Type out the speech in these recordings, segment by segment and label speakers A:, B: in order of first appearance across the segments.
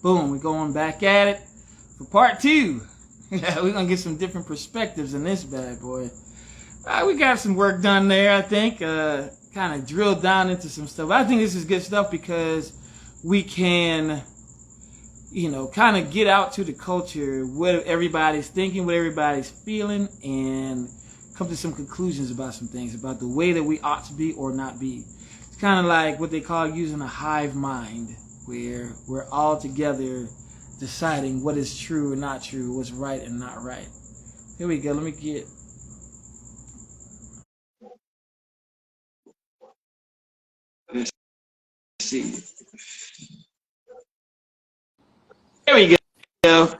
A: Boom, we're going back at it for part two. Yeah, we're gonna get some different perspectives in this bad boy. We got some work done there, I think. Kind of drilled down into some stuff. I think this is good stuff because we can, kind of get out to the culture, what everybody's thinking, what everybody's feeling, and come to some conclusions about some things, about the way that we ought to be or not be. It's kind of like what they call using a hive mind, where we're all together deciding what is true or not true, what's right and not right. Here we go. Let me get... Let's see. There we go.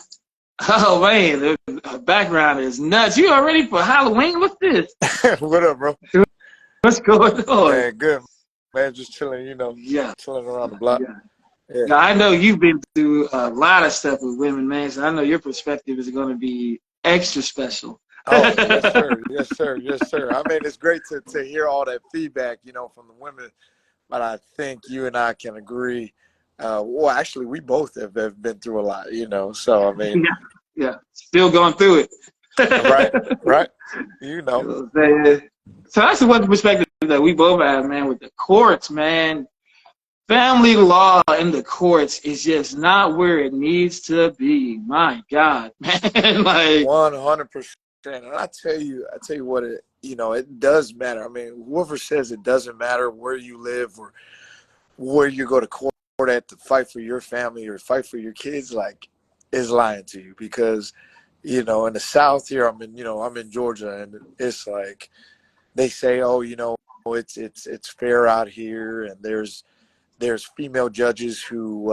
A: Oh man, the background is nuts. You all ready for Halloween? What's this?
B: What up, bro?
A: What's going on?
B: Man, good. Man, just chilling, chilling around the block.
A: Yeah. Now, I know you've been through a lot of stuff with women, man, so I know your perspective is going to be extra special.
B: Oh, yes, sir. Yes, sir. Yes, sir. I mean, it's great to hear all that feedback, from the women, but I think you and I can agree. Well, actually, we both have been through a lot, so, I mean.
A: Yeah. Still going through it.
B: Right.
A: So that's the one perspective that we both have, man, with the courts, man. Family law in the courts is just not where it needs to be. My God, man.
B: 100%. And I tell you what, it does matter. I mean, whoever says it doesn't matter where you live or where you go to court at to fight for your family or fight for your kids, is lying to you. Because, in the South here, I'm in Georgia, and it's like they say, oh, it's fair out here, and there's female judges who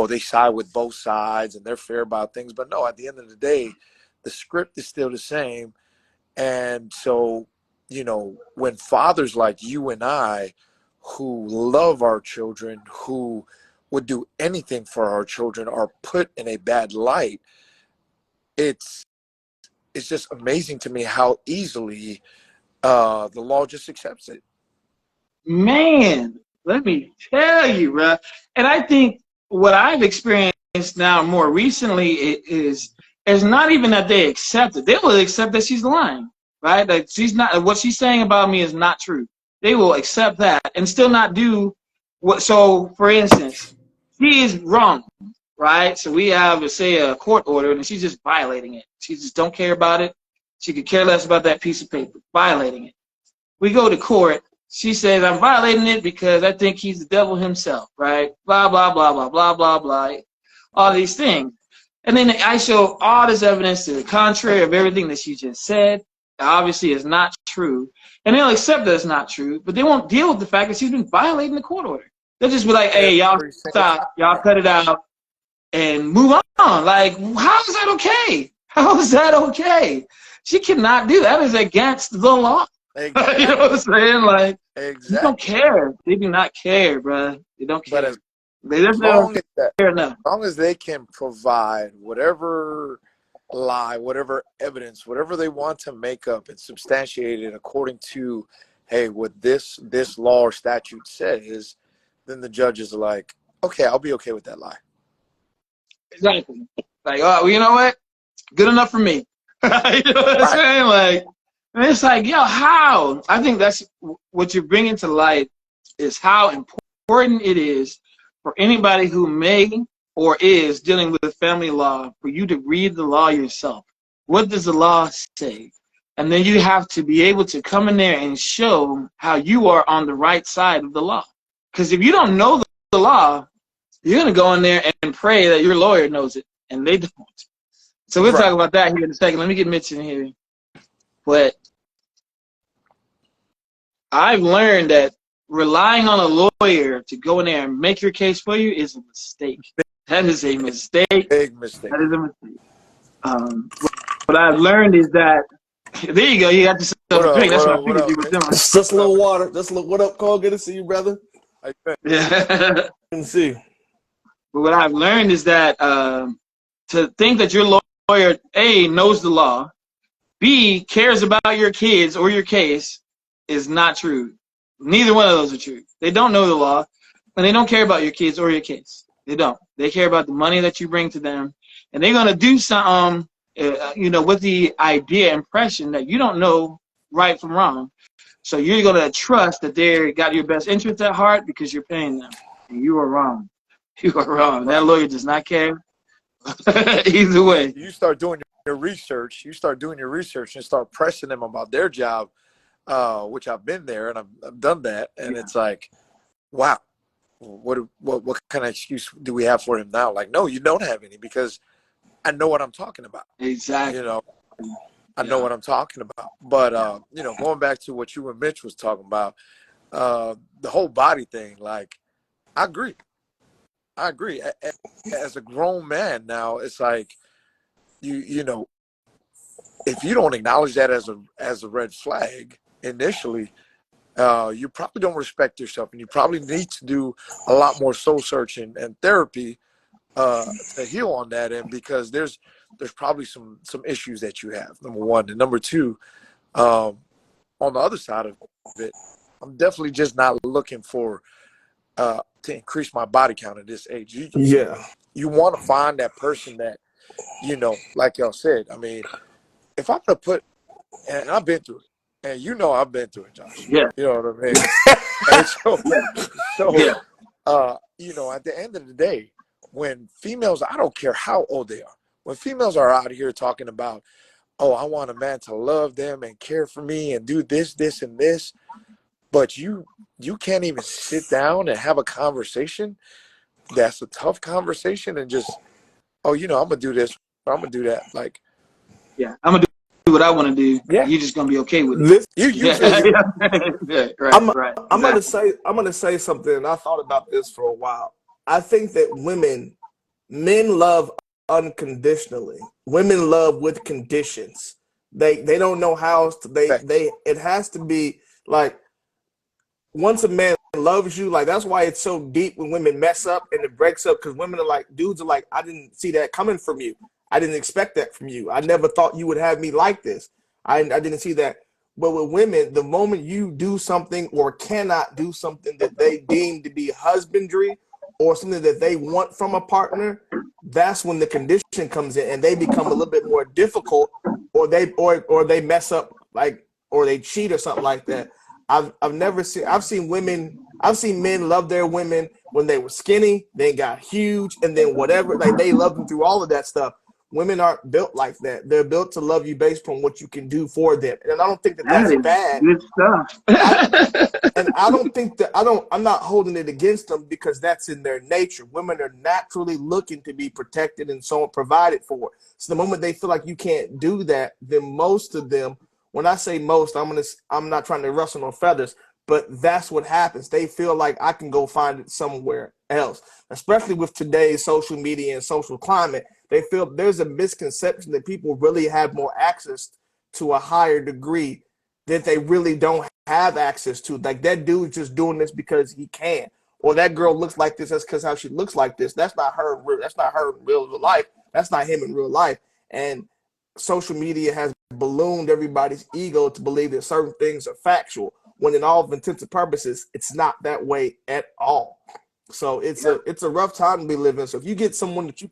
B: they side with both sides and they're fair about things. But no, at the end of the day, the script is still the same. And so, when fathers like you and I, who love our children, who would do anything for our children, are put in a bad light, it's just amazing to me how easily the law just accepts it.
A: Man, let me tell you, bro. And I think what I've experienced now more recently is not even that they accept it. They will accept that she's lying, right? That she's not, what she's saying about me is not true. They will accept that and still not do what. So, for instance, she is wrong, right? So we have, say, a court order, and she's just violating it. She just don't care about it. She could care less about that piece of paper, violating it. We go to court. She says, I'm violating it because I think he's the devil himself, right? Blah, blah, blah, blah, blah, blah, blah. All these things. And then I show all this evidence to the contrary of everything that she just said. Obviously, it's not true. And they'll accept that it's not true, but they won't deal with the fact that she's been violating the court order. They'll just be like, hey, y'all stop, y'all cut it out, and move on. Like, how is that okay? How is that okay? She cannot do that. That is against the law. Exactly. You know what I'm saying? Exactly. They don't care. They do not care, bro. They don't care.
B: But
A: as
B: long as they can provide whatever lie, whatever evidence, whatever they want to make up and substantiate it according to, hey, what this law or statute says, then the judges are like, okay, I'll be okay with that lie.
A: Exactly. Like, oh, well, you know what? Good enough for me. You know what I'm saying? And it's like, yo, how? I think that's what you're bringing to light, is how important it is for anybody who may or is dealing with family law for you to read the law yourself. What does the law say? And then you have to be able to come in there and show how you are on the right side of the law. Because if you don't know the law, you're going to go in there and pray that your lawyer knows it, and they don't. So we'll talk about that here in a second. Let me get Mitch in here. But I've learned that relying on a lawyer to go in there and make your case for you is a mistake. That is a mistake.
B: Big mistake.
A: That is a mistake. What I've learned is that, there you go, you got yourself a drink. That's what I figured you were doing.
C: Just a little water. Just a little, what up, Cole? Good to see you, brother.
A: Yeah.
C: Good to see you.
A: But what I've learned is that to think that your lawyer, A, knows the law, B, cares about your kids or your case, is not true. Neither one of those are true. They don't know the law, and they don't care about your kids or your case. They don't. They care about the money that you bring to them, and they're gonna do something, with the idea, impression that you don't know right from wrong. So you're gonna trust that they got your best interest at heart because you're paying them. And you are wrong. You are wrong.
B: Right.
A: That lawyer does not care. Either way.
B: You start doing your research. You start doing your research and start pressing them about their job, which I've been there and I've done that, and it's like, wow, what kind of excuse do we have for him now? Like, no, you don't have any, because I know what I'm talking about.
A: Exactly.
B: I know what I'm talking about. But going back to what you and Mitch was talking about, the whole body thing, like, I agree. As a grown man now, it's like if you don't acknowledge that as a red flag initially, you probably don't respect yourself, and you probably need to do a lot more soul searching and therapy to heal on that end, because there's probably some issues that you have, number one. And number two, on the other side of it, I'm definitely just not looking for to increase my body count at this age. You want to find that person that, like y'all said, I mean, if I'm going to put, and I've been through it, and I've been through it, Josh.
A: Yeah.
B: You know what I mean? And so at the end of the day, when females, I don't care how old they are, when females are out here talking about, oh, I want a man to love them and care for me and do this, this, and this, but you can't even sit down and have a conversation that's a tough conversation and just, oh, I'm going to do this, or I'm going to do that. Like,
A: yeah, I'm going to do what I want to do.
B: Yeah.
A: You're just going to be okay with it. Right.
C: I'm gonna say something, and I thought about this for a while. I think that men love unconditionally. Women love with conditions. They don't know how to, it has to be like, once a man loves you, like, that's why it's so deep when women mess up and it breaks up, because women are like, dudes are like, I didn't see that coming from you. I didn't expect that from you. I never thought you would have me like this. I didn't see that. But with women, the moment you do something or cannot do something that they deem to be husbandry or something that they want from a partner, that's when the condition comes in and they become a little bit more difficult, or they mess up, like, or they cheat or something like that. I've seen men love their women when they were skinny, they got huge, and then whatever, like, they love them through all of that stuff. Women aren't built like that. They're built to love you based on what you can do for them. And I don't think that's bad.
A: Good stuff.
C: I'm not holding it against them, because that's in their nature. Women are naturally looking to be protected and so provided for. So the moment they feel like you can't do that, then most of them, when I say most, I'm not trying to rustle on feathers, but that's what happens. They feel like I can go find it somewhere else, especially with today's social media and social climate. They feel there's a misconception that people really have more access to a higher degree that they really don't have access to. Like, that dude's just doing this because he can, or that girl looks like this, that's because how she looks like this. That's not her. That's not her in real life. That's not him in real life. And social media has ballooned everybody's ego to believe that certain things are factual, when in all intents and purposes, it's not that way at all. So it's a rough time to be living. So if you get someone that you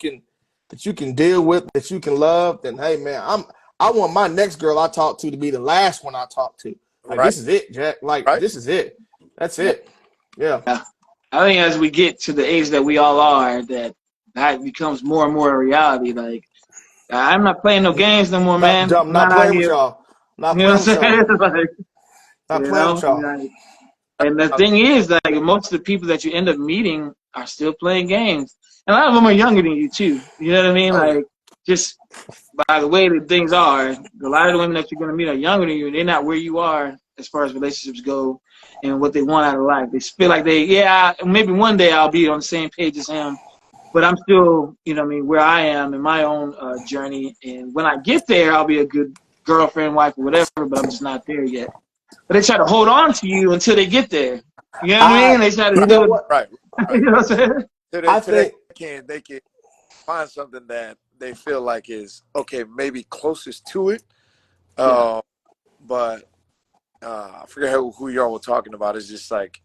C: can deal with, that you can love, then hey, man, I want my next girl I talk to be the last one I talk to. Like, This is it, Jack. Like, This is it. That's it. Yeah.
A: I think as we get to the age that we all are, that becomes more and more a reality. Like, I'm not playing no games no more, man.
C: I'm not playing with y'all. Not playing with y'all. Not playing with y'all.
A: And the thing is, like, most of the people that you end up meeting are still playing games. And a lot of them are younger than you, too. You know what I mean? Like, just by the way that things are, a lot of the women that you're going to meet are younger than you. They're not where you are as far as relationships go and what they want out of life. They feel like maybe one day I'll be on the same page as him. But I'm still, where I am in my own journey. And when I get there, I'll be a good girlfriend, wife, or whatever, but I'm just not there yet. But they try to hold on to you until they get there. You know what I mean? They try to do it.
B: Right.
A: You know what I'm saying?
B: They can find something that they feel like is, okay, maybe closest to it. But I forget who y'all were talking about. It's just like,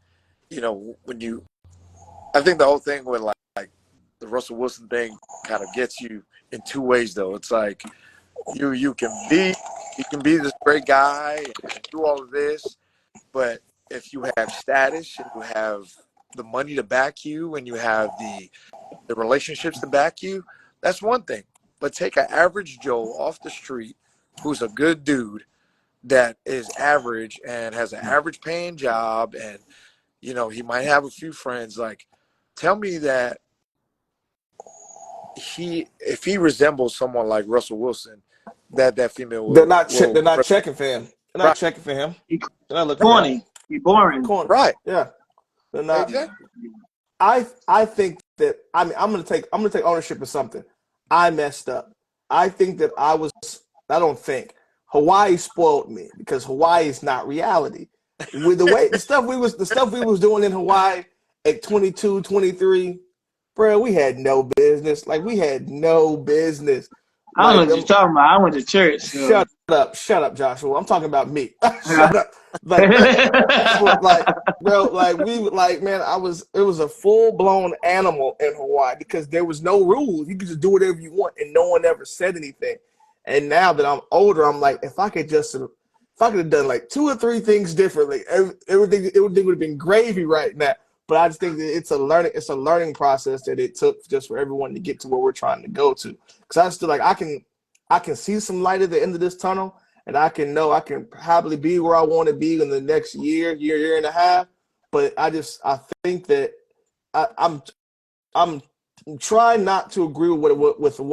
B: when I think the whole thing with like the Russell Wilson thing kind of gets you in two ways, though. It's like you can be this great guy and do all of this, but if you have status and you have the money to back you and you have the relationships to back you, that's one thing. But take an average Joe off the street who's a good dude that is average and has an average paying job, and he might have a few friends. Like, tell me that if he resembles someone like Russell Wilson, that female will.
C: They're not checking for him. They're not
B: Right.
C: checking for him.
A: He
C: They're not looking
A: corny. He boring.
C: for him.
B: Right.
C: Yeah. They're not.
B: Exactly.
C: I think that I'm gonna take ownership of something. I messed up. I think that Hawaii spoiled me, because Hawaii is not reality. With the stuff we was doing in Hawaii at 22, 23, bro, we had no business. Like, we had no business.
A: I don't know what you're talking about. I went to church. So.
C: Shut up, Joshua. I'm talking about me. Shut up. Like, bro, man, it was a full blown animal in Hawaii, because there was no rules. You could just do whatever you want, and no one ever said anything. And now that I'm older, I'm like, if I could have done like 2 or 3 things differently, everything would have been gravy right now. But I just think that it's a learning process that it took just for everyone to get to where we're trying to go to. Because I still I can see some light at the end of this tunnel, and I can probably be where I want to be in the next year and a half. But I think that I'm trying not to agree with what was her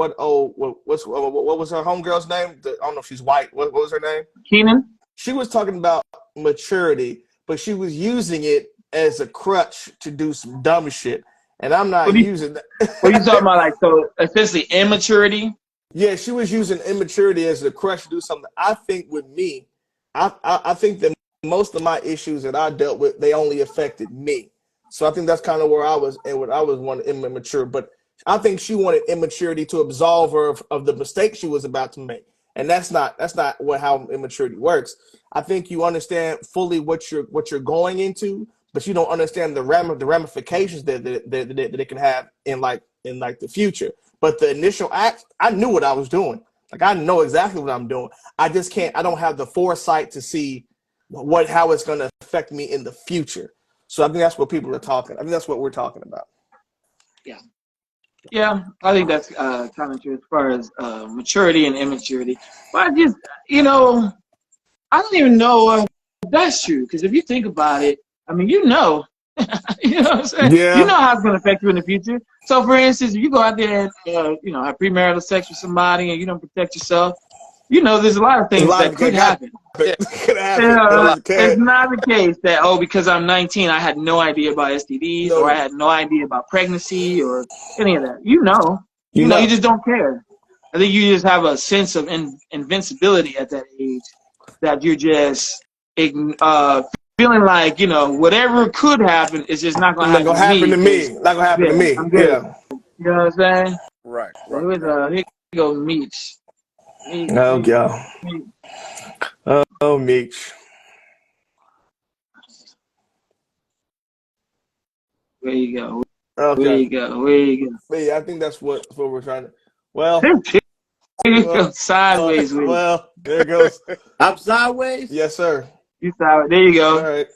C: homegirl's name? I don't know if she's white. What was her name?
A: Keenan?
C: She was talking about maturity, but she was using it as a crutch to do some dumb shit. And I'm not using that.
A: What are you talking about? Like, so essentially immaturity?
C: Yeah, she was using immaturity as a crutch to do something. I think with me, I think that most of my issues that I dealt with, they only affected me. So I think that's kind of where I was, and what I was wanting immature. But I think she wanted immaturity to absolve her of the mistake she was about to make. And that's not how immaturity works. I think you understand fully what you're going into, but you don't understand the ramifications that it can have in the future. But the initial act, I knew what I was doing. Like, I know exactly what I'm doing. I don't have the foresight to see how it's going to affect me in the future. So I think that's what people are talking. I think that's what we're talking about.
A: Yeah, I think that's kind of true as far as maturity and immaturity. But I just, I don't even know if that's true. Because if you think about it, I mean, you know what I'm saying?
C: Yeah.
A: You know how it's going to affect you in the future. So, for instance, if you go out there and, have premarital sex with somebody and you don't protect yourself, there's a lot of things that could happen. It's not the case that, because I'm 19, I had no idea about STDs or I had no idea about pregnancy or any of that. You just don't care. I think you just have a sense of invincibility at that age, that you're just feeling like, whatever could happen is just not going to happen to me.
C: Not going to happen to me.
A: I'm good.
C: Yeah.
A: You know what I'm saying?
B: Right.
A: Here you go, Meech.
C: Oh, God. Oh, Meech.
A: Where you go?
C: Okay.
A: Where you go?
C: But yeah, I think that's what we're trying to. Well,
A: go sideways.
C: Well, there it goes.
D: I'm sideways?
C: Yes, sir.
A: You sideways. There you go.
C: All right.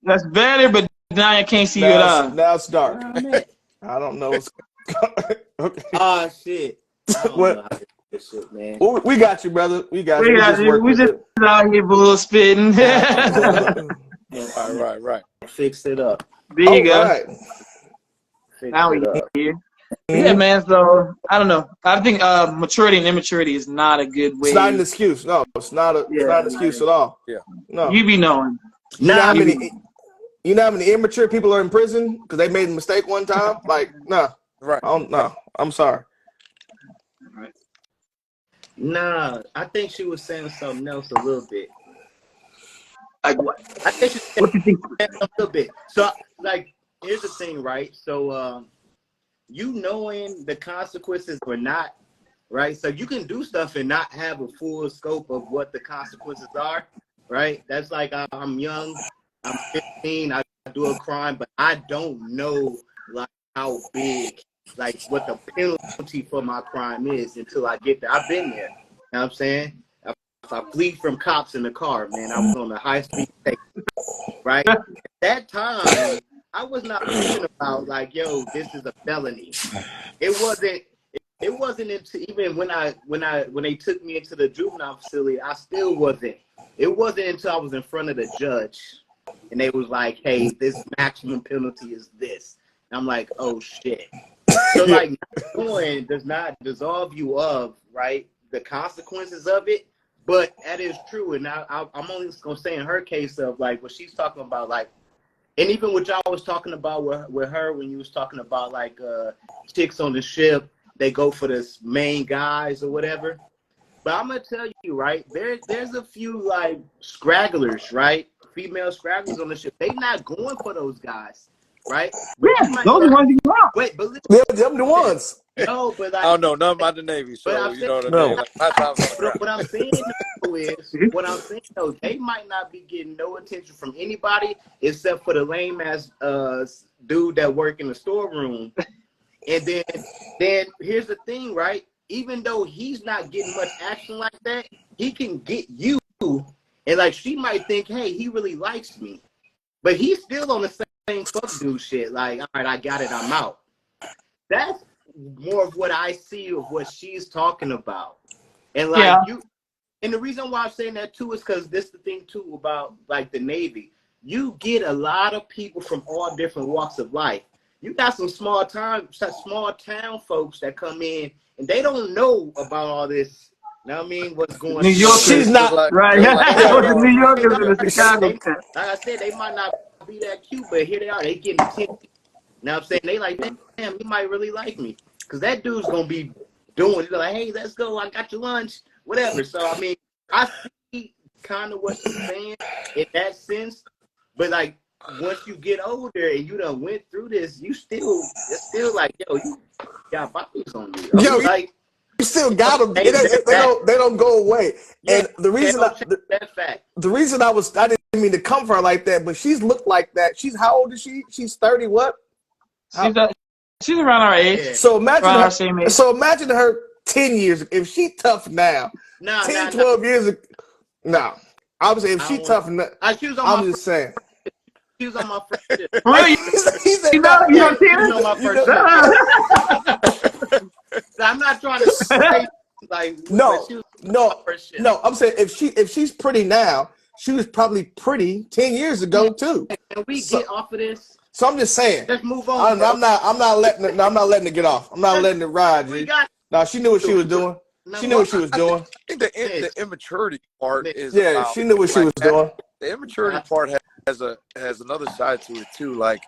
A: That's better, but now I can't see you at all.
C: Now it's dark. I don't know what's okay.
D: Oh, shit. I don't know how to do this shit, man.
C: Well, we got you, brother. We got you.
A: We just out here bull spitting.
B: Right.
D: Fix it up.
A: There you go.
C: Right.
A: Now we here. Yeah, man. So I don't know. I think maturity and immaturity is not a good way.
C: It's not an excuse. No, it's not an excuse at all.
B: Yeah.
C: No.
A: You be knowing.
C: You know how many immature people are in prison because they made a mistake one time? Like, no.
B: Right.
C: No. I'm sorry.
D: Nah, I think she was saying something else a little bit.
A: Like what?
D: I think she said
A: What you think?
D: a little bit. So, like, here's the thing, right? So, you knowing the consequences or not, right? So you can do stuff and not have a full scope of what the consequences are, right? That's like, I'm young, I'm 15, I do a crime, but I don't know like how big like what the penalty for my crime is until I get there. I've been there. You know what I'm saying? If I flee from cops in the car, man, I was on the high speed chase, right? At that time, I was not thinking about like, yo, this is a felony. It wasn't until even when they took me into the juvenile facility, I still wasn't. It wasn't until I was in front of the judge and they was like, hey, this maximum penalty is this. And I'm like, oh shit. So like not going does not absolve you of, right, the consequences of it. But that is true. And I'm only gonna say in her case of like what she's talking about, like, and even what y'all was talking about with her when you was talking about like chicks on the ship, they go for the main guys or whatever. But I'm gonna tell you, right, there's a few like scragglers, right? Female scragglers on the ship. They not going for those guys, right?
A: Yeah, those are the ones you want.
D: Wait, but
C: Them the ones.
D: no, but like,
B: I don't know nothing about the Navy, so
D: I'm
B: you know what I
C: saying-
B: mean. Like, my time's on the ground.
D: what I'm saying though is, what I'm saying though, they might not be getting no attention from anybody except for the lame ass dude that work in the storeroom. And then here's the thing, right? Even though he's not getting much action like that, he can get you. And like she might think, hey, he really likes me. But he's still on the same fuck dude shit. Like, all right, I got it, I'm out. That's more of what I see of what she's talking about. And like and the reason why I'm saying that too is because this is the thing too about like the Navy. You get a lot of people from all different walks of life. You got some small town folks that come in and they don't know about all this. You know what I mean? What's going on?
A: New York,
C: She's not
A: right. The New Yorkers in the Chicago.
D: Like I said, they might not be that cute, but here they are. They getting attention. You know what I'm saying? They like, damn, he might really like me. Because that dude's going to be doing, like, hey, let's go. I got your lunch. Whatever. So, I mean, I see kind of what she's saying in that sense. But, like, once you get older and you done went through this, it's still like, yo, you got bodies on you.
C: Yo,
D: like,
C: you still got them.
D: Hey,
C: They don't go away.
D: Yeah,
C: and the reason
D: that fact.
C: the reason I didn't mean to come for her like that, but she's looked like that. She's how old is she? She's 30. What?
A: She's around our age.
D: Yeah.
C: So imagine
A: Around
C: her.
A: our same age.
C: So imagine her 10 years. If she tough now, 12 years ago. No, I would say if she tough now.
D: She was on
C: I'm
D: my
C: just saying.
D: She was on my first ship.
A: Really?
C: He said,
A: You know,
C: no,
A: you know,
D: She was on my first ship. I'm not trying to say like
C: No,
D: but she was
C: no,
D: on my first ship.
C: no. I'm saying if she's pretty now, she was probably pretty 10 years ago too.
D: Can we get off of this?
C: So I'm just saying.
D: Let's move on.
C: I'm not letting it get off. I'm not letting it ride,
D: We
C: G.
D: got
C: No, she knew what she was doing. She knew what she was doing.
B: I think the immaturity part is
C: Yeah,
B: about,
C: she knew what she
B: like,
C: was doing.
B: the immaturity part has another side to it too. Like,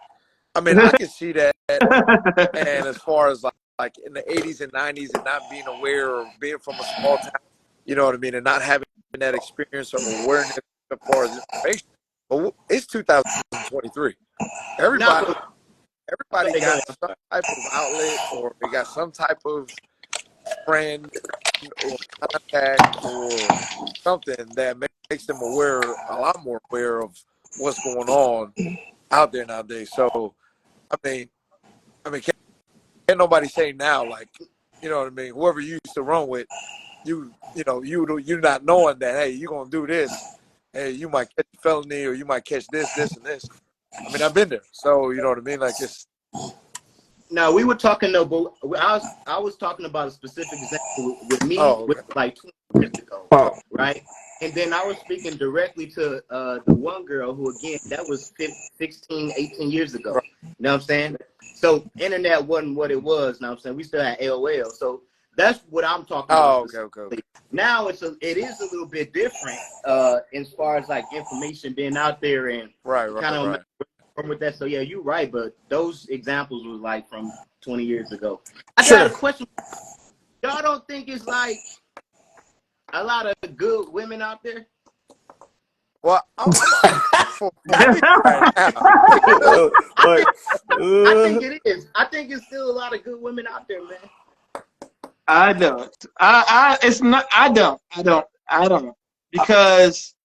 B: I mean, I can see that. And as far as like in the 80s and 90s and not being aware or being from a small town, you know what I mean, and not having that experience or awareness as far as information. But it's 2023. Everybody got some type of outlet, or they got some type of friend or contact or something that makes them a lot more aware of what's going on out there nowadays. So, I mean, can't nobody say now, like, you know what I mean? Whoever you used to run with, you're not knowing that, hey, you're gonna do this. Hey, you might catch a felony, or you might catch this, and this. I mean, I've been there, so you know what I mean. Like, it's.
D: No, we were talking though, but I was talking about a specific example with me with like 20 years ago, right? And then I was speaking directly to the one girl who, again, that was 16, 18 years ago. Right. You know what I'm saying? So internet wasn't what it was. You know what I'm saying? We still had AOL. So that's what I'm talking about.
B: Okay.
D: Now it is a little bit different as far as like information being out there and kind of with that. So yeah, you're right. But those examples was like from 20 years ago. I got a question. Y'all don't think it's like a lot of good women out there?
B: Well, I
D: think it is. I think it's still a lot of good women out there, man.
A: I don't. It's not. I don't. Because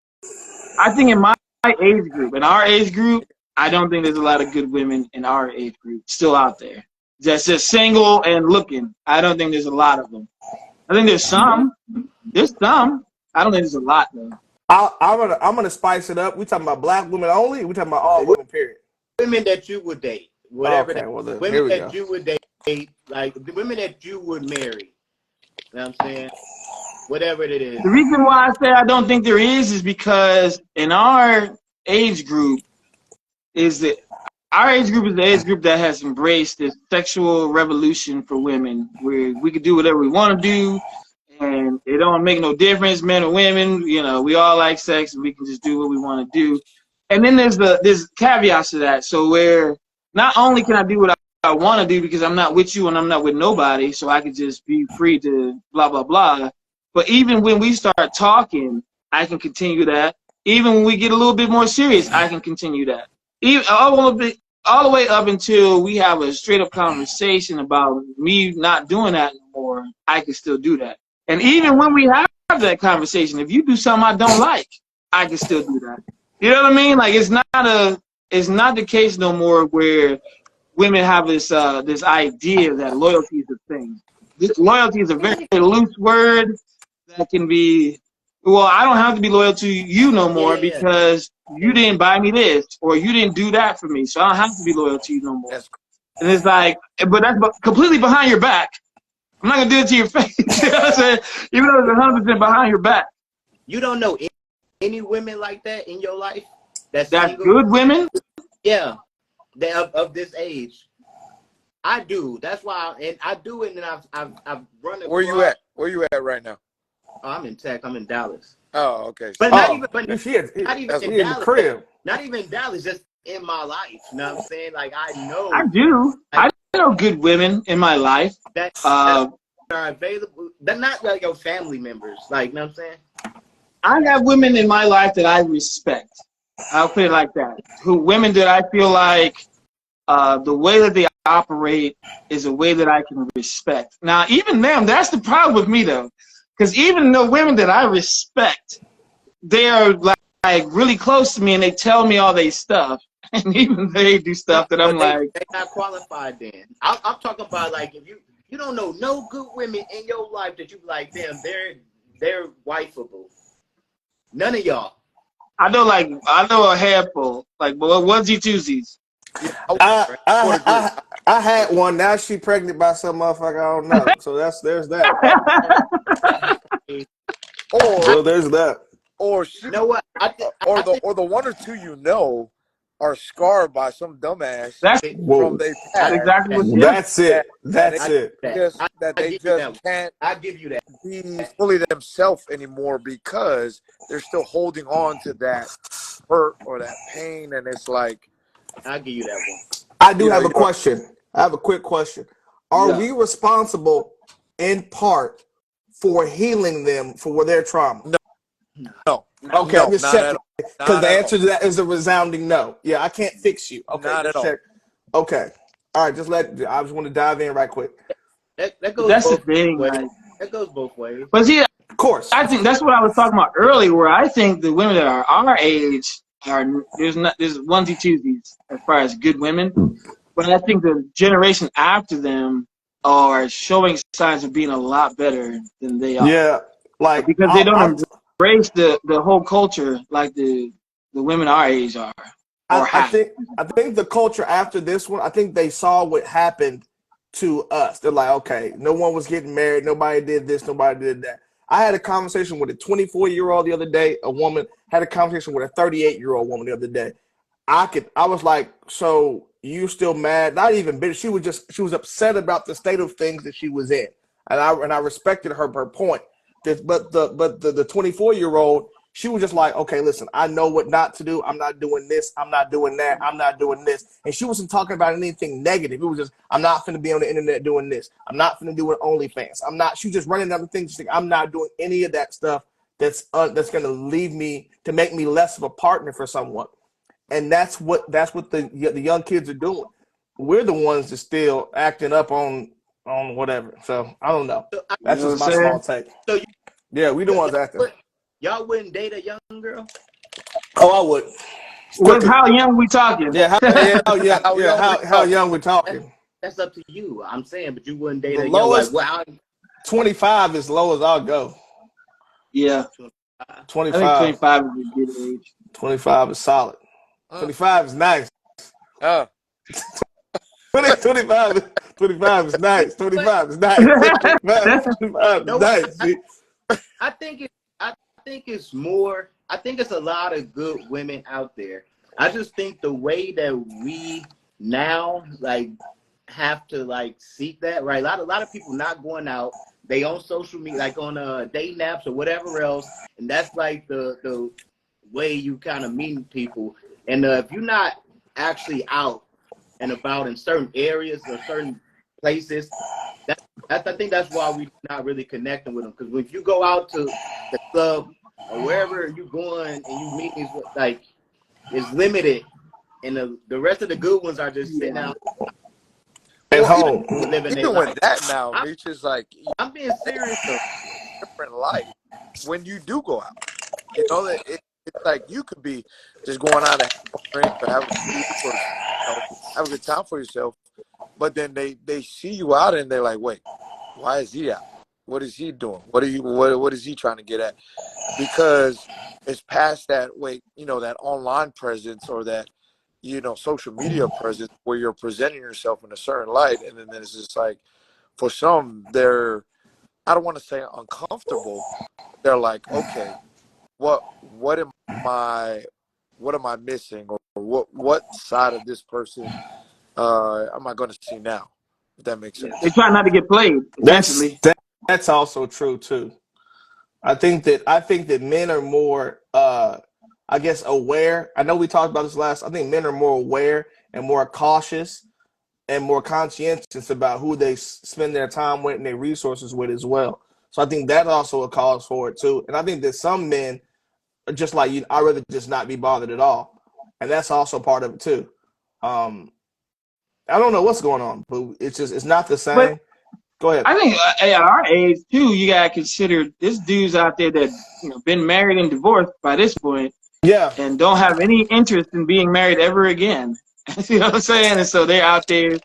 A: I think in my age group, I don't think there's a lot of good women in our age group still out there. that's just single and looking. I don't think there's a lot of them. I think there's some. There's some. I don't think there's a lot though.
C: I'm gonna spice it up. We talking about black women only. We talking about all women. Period.
D: Women that you would date, whatever.
C: Okay, well,
D: women
C: here we
D: that
C: go.
D: you would date, like the women that you would marry. You know what I'm saying? Whatever it is.
A: The reason why I say I don't think there is because in our age group is that our age group is the age group that has embraced this sexual revolution for women, where we could do whatever we want to do, and it don't make no difference, men or women. You know, we all like sex, and we can just do what we want to do. And then there's caveats to that. So where not only can I do what I want to do because I'm not with you and I'm not with nobody, so I could just be free to blah blah blah. But even when we start talking, I can continue that. Even when we get a little bit more serious, I can continue that. Even all the way up until we have a straight up conversation about me not doing that anymore, I can still do that. And even when we have that conversation, if you do something I don't like, I can still do that. You know what I mean? Like it's not the case no more where women have this idea that loyalty is a thing. Loyalty is a very loose word that can be, well, I don't have to be loyal to you no more because you didn't buy me this or you didn't do that for me, so I don't have to be loyal to you no more. And it's like, but that's completely behind your back. I'm not gonna do it to your face. You know what I'm saying? Even though it's 100% behind your back.
D: You don't know any women like that in your life? That's
A: good women?
D: Yeah, of this age. I do. That's why, and I do it, and I've run it.
B: Where you at? Where you at right now?
D: Oh, I'm in Tech. I'm in Dallas.
B: Oh, okay.
D: But not even in
C: the crib.
D: Not even Dallas. Just in my life. You know what I'm saying? Like I know.
A: I do. I know good women in my life.
D: That are available. They're not like your family members. Like, you know what I'm saying?
A: I have women in my life that I respect. I'll put it like that. Women that I feel like the way that they operate is a way that I can respect. Now, even them, that's the problem with me though, because even the women that I respect, they are like really close to me and they tell me all their stuff, and even they do stuff that I'm like,
D: they're not qualified. Then I'm talking about like if you don't know no good women in your life that you like them, they're wifeable. None of y'all.
A: I know a handful, like onesie twosies.
C: I had one. Now she pregnant by some motherfucker I don't know. So there's that. Or there's that.
B: Or
D: you know what?
B: Or the one or two you know are scarred by some dumbass from their past.
A: That's exactly what
C: That's it. That's it.
B: That they just can't
D: I give you that.
B: be fully themselves anymore because they're still holding on to that hurt or that pain, and it's like,
D: I'll give you that one.
C: I do have a question. I have a quick question. Are we responsible in part for healing them for their trauma?
B: No.
C: Okay,
B: no,
C: I'm just
B: not
C: checking.
B: at all.
C: Because the answer
B: all.
C: to that is a resounding no. Yeah, I can't fix you. Okay,
B: Not at all.
C: check. Okay. All right, I just want to dive in right quick.
D: That goes
A: That's the
D: both
A: thing.
D: ways.
A: Like,
D: That goes both ways.
A: but see,
C: Of course.
A: I think that's what I was talking about earlier, where I think the women that are our age there's onesie twosies as far as good women, but I think the generation after them are showing signs of being a lot better than they are.
C: Yeah, like
A: because they don't embrace the whole culture like the women our age are.
C: I think the culture after this one, I think they saw what happened to us. They're like, okay, no one was getting married, nobody did this, nobody did that. I had a conversation with a 24-year-old the other day. A woman had a conversation with a 38-year-old woman the other day. I was like, so you still mad? Not even bitter. She was upset about the state of things that she was in, and I respected her point. But the 24-year-old, she was just like, okay, listen, I know what not to do. I'm not doing this. I'm not doing that. I'm not doing this. And she wasn't talking about anything negative. It was just, I'm not going to be on the internet doing this. I'm not going to do it OnlyFans. She was just running other things. Like, I'm not doing any of that stuff that's going to leave me to make me less of a partner for someone. And that's what the young kids are doing. We're the ones that still acting up on whatever. So I don't know. That's just my small take.
D: So
C: we the ones acting.
D: Y'all wouldn't date a young girl?
C: Oh, I would.
A: How young we talking?
C: Yeah, how young we talking?
D: that's up to you. I'm saying, but you wouldn't date
C: The
D: a young like
C: lowest
D: well,
C: 25 is low as I'll go.
A: Yeah, I think
C: 25.
A: 25 is a good age.
C: 25 is solid. 25 is nice.
B: Uh,
C: 25 is nice. 25 is nice. 25 is nice. See?
D: I think it's more. I think it's a lot of good women out there. I just think the way that we now like have to like seek that right. A lot of people not going out. They on social media, like on dating apps or whatever else, and that's like the way you kind of meet people. And if you're not actually out and about in certain areas or certain places, I think that's why we're not really connecting with them. Because if you go out to the club or wherever you're going and you meet these, like, it's limited, and the rest of the good ones are just sitting out
C: At home.
D: living their
B: even
D: life.
B: with that now, Reach is like
D: I'm being serious though.
B: different life when you do go out. You know that it's like you could be just going out and have a drink or have a sleep or have a good time for yourself, but then they see you out and they're like, wait, why is he out? What is he doing? What is he trying to get at? Because it's past that that online presence or that social media presence where you're presenting yourself in a certain light, and then it's just like for some they're, I don't want to say uncomfortable. They're like, okay, what am I missing, or what side of this person am I going to see now? If that makes sense.
A: They try not to get played, essentially.
C: That's also true too. I think that men are more I guess aware. I know we talked about this last. I think men are more aware and more cautious and more conscientious about who they spend their time with and their resources with as well. So I think that also a cause for it too. And I think that some men are just like you. I'd rather just not be bothered at all, and that's also part of it too. I don't know what's going on, but it's not the same.
A: But
C: Go ahead.
A: I think at our age too, you gotta consider there's dudes out there that been married and divorced by this point,
C: Yeah.
A: and don't have any interest in being married ever again. You know what I'm saying? And so they're out there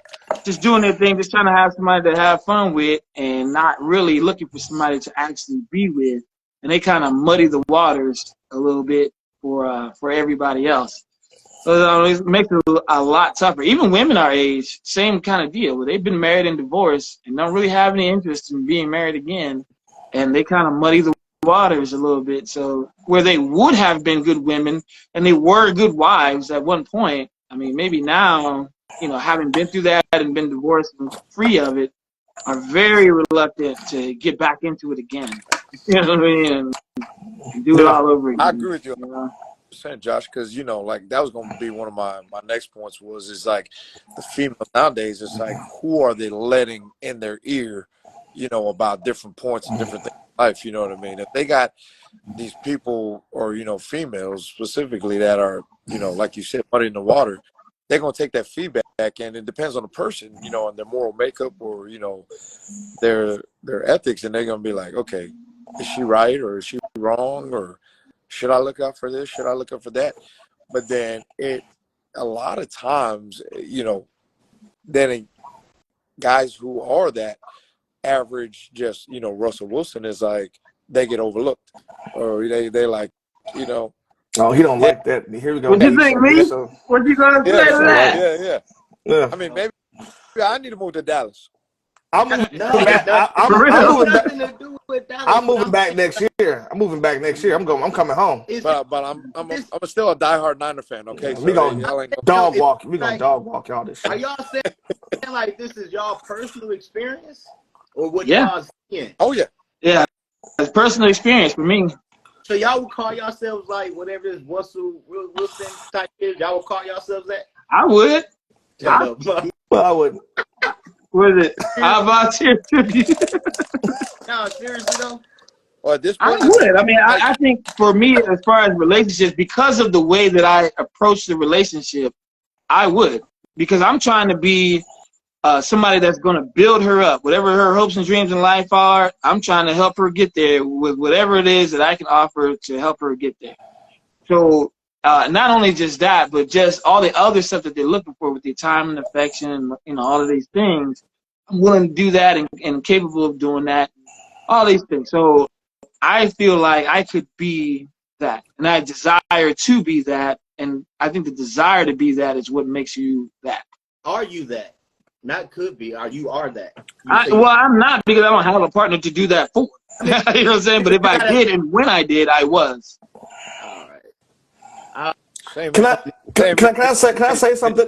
A: just doing their thing, just trying to have somebody to have fun with, and not really looking for somebody to actually be with. And they kind of muddy the waters a little bit for everybody else. So it makes it a lot tougher. Even women our age, same kind of deal, where they've been married and divorced and don't really have any interest in being married again, and they kind of muddy the waters a little bit. So where they would have been good women and they were good wives at one point, I mean, maybe now, having been through that and been divorced and free of it, are very reluctant to get back into it again. You know what I mean? And do it all over again.
B: I agree with you. Josh, because like that was going to be one of my next points is like the female nowadays. It's like, who are they letting in their ear, about different points and different things in life. You know what I mean? If they got these people or females specifically that are like you said, muddy in the water, they're gonna take that feedback, and it depends on the person, and their moral makeup or their ethics, and they're gonna be like, okay, is she right or is she wrong, or should I look out for this? Should I look out for that? But then a lot of times, then guys who are that average, just, Russell Wilson is like, they get overlooked, or they like,
C: Oh, he don't like that. Here we go.
A: What you think, me? What you gonna say to that?
C: Yeah.
B: I mean, maybe I need to move to Dallas.
C: I'm moving back next year. I'm moving back next year. I'm coming home.
B: But I'm still a diehard Niner fan. Okay,
C: we gonna dog walk. We gonna dog walk y'all this shit.
D: Are y'all saying like this is y'all personal experience, or what y'all seeing?
B: Oh
A: yeah, it's personal experience for me.
D: So y'all would call yourselves like whatever this Russell Wilson type is. Y'all would call yourselves that?
A: I would.
C: I would.
A: What is it? I volunteer tribute.
D: No, seriously though.
B: Well, at this point,
A: I would. I mean, I think for me, as far as relationships, because of the way that I approach the relationship, I would. Because I'm trying to be somebody that's going to build her up. Whatever her hopes and dreams in life are, I'm trying to help her get there with whatever it is that I can offer to help her get there. So not only just that, but just all the other stuff that they're looking for with their time and affection, and all of these things. I'm willing to do that and capable of doing that. All these things. So I feel like I could be that, and I desire to be that, and I think the desire to be that is what makes you that.
D: Are you that? Not could be. You are that.
A: I'm not, because I don't have a partner to do that for. You know what I'm saying? But if I did, and when I did, I was.
D: All right.
C: Can I say something?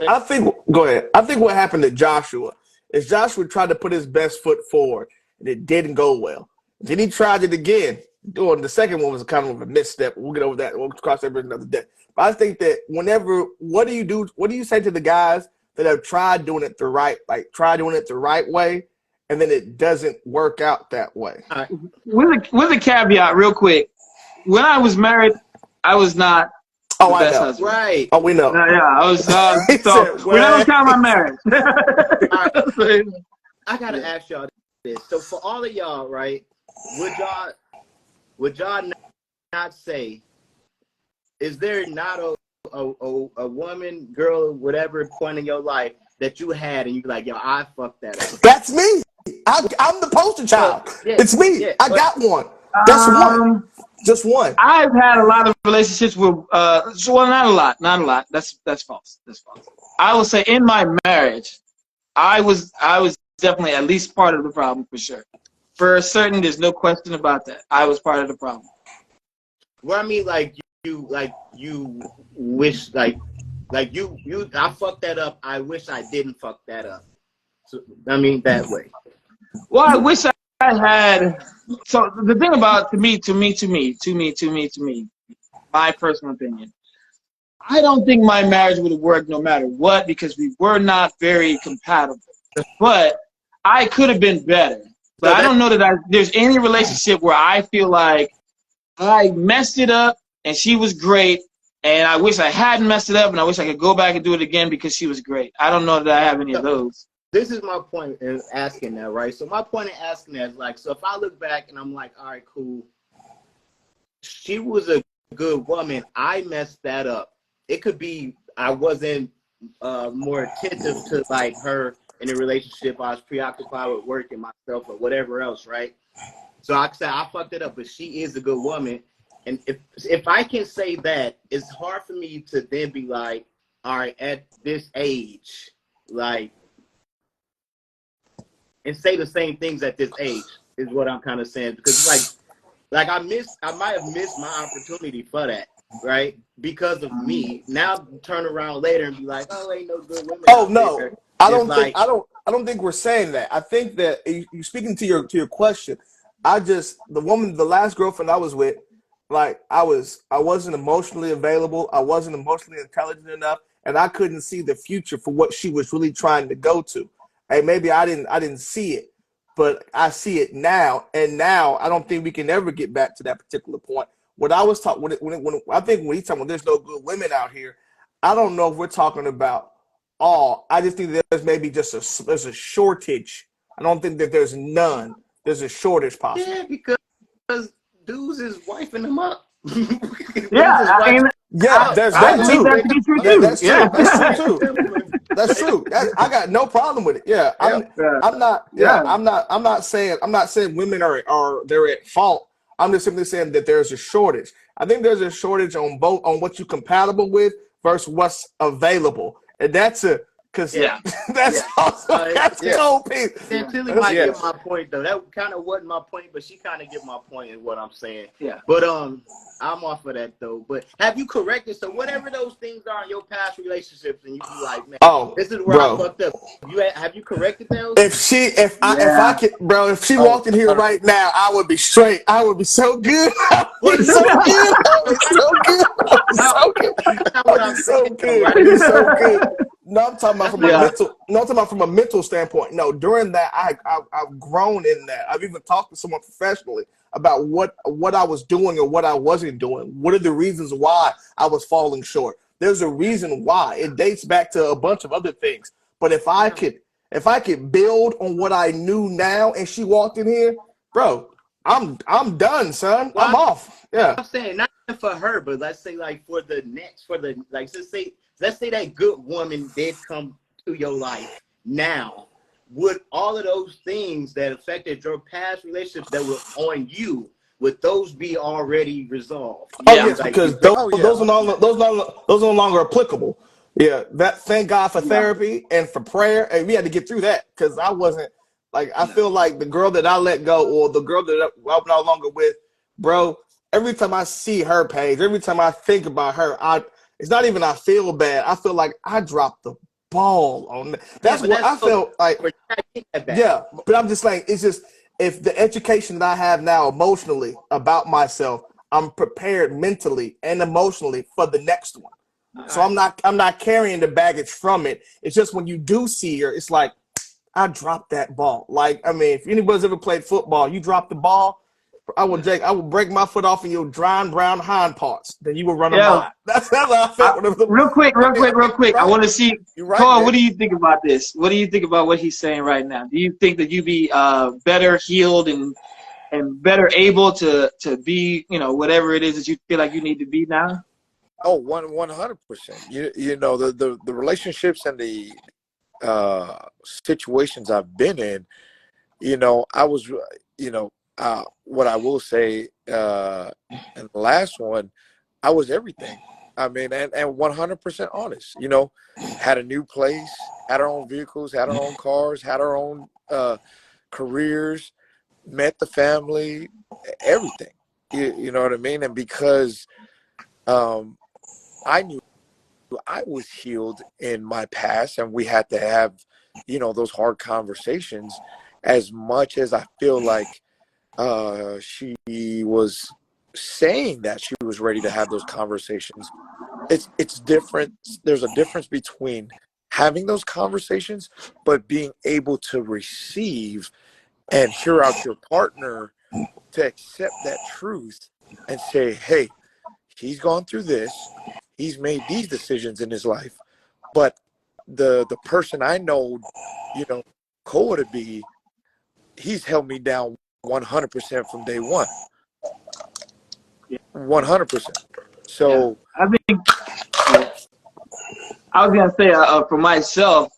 C: Go ahead. I think what happened to Joshua is Joshua tried to put his best foot forward, and it didn't go well. Then he tried it again. The second one was kind of a misstep. We'll get over that. We'll cross that bridge another day. But I think that what do you do? What do you say to the guys that have tried doing it the right way, and then it doesn't work out that way?
A: Right. With a caveat, real quick. When I was married, I was not the best husband.
D: Right.
C: Oh, we know.
A: Yeah, I was. So we're not gonna count my marriage.
D: Right. I gotta ask y'all this. So for all of y'all, right? Would y'all not say, is there not a woman, girl, whatever point in your life that you had and you be like, yo, I fucked that up?
C: That's me. I'm the poster child.
D: Yeah,
C: it's me.
D: Yeah,
C: I got one. Just one.
A: I've had a lot of relationships with not a lot. That's false. I will say in my marriage, I was definitely at least part of the problem, for sure. For certain, there's no question about that. I was part of the problem.
D: Well, I mean, you wish, I fucked that up. I wish I didn't fuck that up. So, I mean, that way.
A: Well, I wish I had. So the thing about to me, my personal opinion, I don't think my marriage would have worked no matter what, because we were not very compatible. But I could have been better. But I don't know that there's any relationship where I feel like I messed it up and she was great, and I wish I hadn't messed it up, and I wish I could go back and do it again because she was great. I don't know that I have any of those.
D: This is my point in asking that, right? So my point in asking that is so if I look back and I'm like, all right, cool. She was a good woman. I messed that up. It could be I wasn't more attentive to her in a relationship. I was preoccupied with work and myself or whatever else, right? So I said I fucked it up, but she is a good woman. And if I can say that, it's hard for me to then be like, all right, at this age, and say the same things at this age is what I'm kind of saying, because I might have missed my opportunity for that, right? Because of me. Now turn around later and be like, oh, ain't no good women.
C: Oh no. I don't think we're saying that. I think that you speaking to your question. The last girlfriend I was with, I wasn't emotionally available. I wasn't emotionally intelligent enough, and I couldn't see the future for what she was really trying to go to. And maybe I didn't see it, but I see it now. And now I don't think we can ever get back to that particular point. What I was talking I think when he's talking about there's no good women out here, I don't know if we're talking about all. I just think there's maybe just there's a shortage. I don't think that there's none. There's a shortage possible.
D: Yeah, because dudes is wifing them up.
C: There's that too.
A: That's true too.
C: That's true. I got no problem with it. Yeah, I'm not saying women are they're at fault. I'm just simply saying that there's a shortage. I think there's a shortage on what you're compatible with versus what's available, and that's the whole piece.
D: Tilly might get my point though. That kind of wasn't my point, but she kind of get my point in what I'm saying.
A: Yeah.
D: But I'm off of that though. But have you corrected? So whatever those things are in your past relationships, and you be like, man, this is where I fucked up. Have you corrected those?
C: If she walked in here right now, I would be straight. I would be so good. I would be so good. I would be so good. No, I'm talking about from a mental standpoint. No, during that, I've grown in that. I've even talked to someone professionally about what I was doing or what I wasn't doing. What are the reasons why I was falling short? There's a reason why. It dates back to a bunch of other things. But if I could build on what I knew now, and she walked in here, bro, I'm done, son. I'm off. Yeah.
D: I'm saying for her, but let's say like for the like let's say that good woman did come to your life now. Would all of those things that affected your past relationships that were on you, would those be already resolved?
C: Oh
A: Yeah.
C: yes,
D: Like,
C: because those are no longer applicable. Yeah, that thank God for therapy and for prayer, and we had to get through that because I wasn't like I feel like the girl that I let go or the girl that I'm no longer with, bro. Every time I see her page, every time I think about her, it's not even I feel bad. I feel like I dropped the ball on that. That's what I felt like. Yeah, but I'm just saying, it's just if the education that I have now emotionally about myself, I'm prepared mentally and emotionally for the next one. So I'm not carrying the baggage from it. It's just when you do see her, it's like I dropped that ball. Like, I mean, if anybody's ever played football, you drop the ball, I will break my foot off in your dry and brown hind parts. Then you will run a mile. That's how I felt.
A: Real quick.
C: Right.
A: I want to see,
B: right,
A: Cole,
B: man.
A: what do you think about this? What do you think about what he's saying right now? Do you think that you be better healed and better able to be, whatever it is that you feel like you need to be now?
B: Oh, 100%. You know, the relationships and the situations I've been in, I was, what I will say, in the last one, I was everything. I mean, and 100% honest, had a new place, had our own vehicles, had our own cars, had our own careers, met the family, everything, you know what I mean? And because I knew I was healed in my past and we had to have, those hard conversations. As much as I feel like she was saying that she was ready to have those conversations, it's different. There's a difference between having those conversations, but being able to receive and hear out your partner to accept that truth and say, hey, he's gone through this. He's made these decisions in his life, but the person I know, Cole to be, he's held me down 100% from day one. 100%. So
A: I think I was gonna say for myself,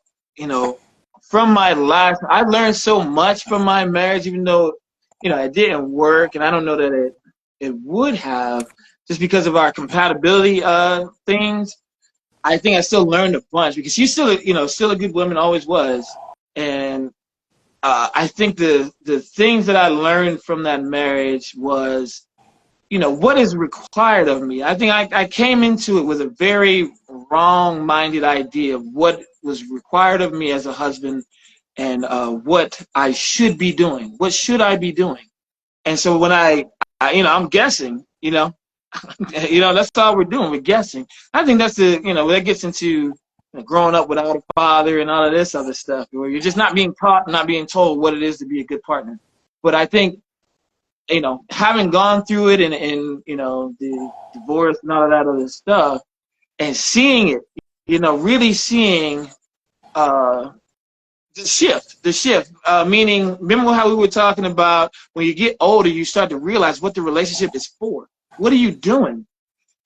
A: from my last, I learned so much from my marriage, even though it didn't work, and I don't know that it would have, just because of our compatibility things. I think I still learned a bunch because she's still still a good woman, always was, and I think the things that I learned from that marriage was, what is required of me. I think I came into it with a very wrong-minded idea of what was required of me as a husband and what I should be doing. What should I be doing? And so when I'm guessing, that's all we're doing. We're guessing. I think that's that gets into growing up without a father and all of this other stuff, where you're just not being taught, not being told what it is to be a good partner. But I think, having gone through it and the divorce and all of that other stuff, and seeing it, really seeing the shift, meaning, remember how we were talking about when you get older, you start to realize what the relationship is for. What are you doing?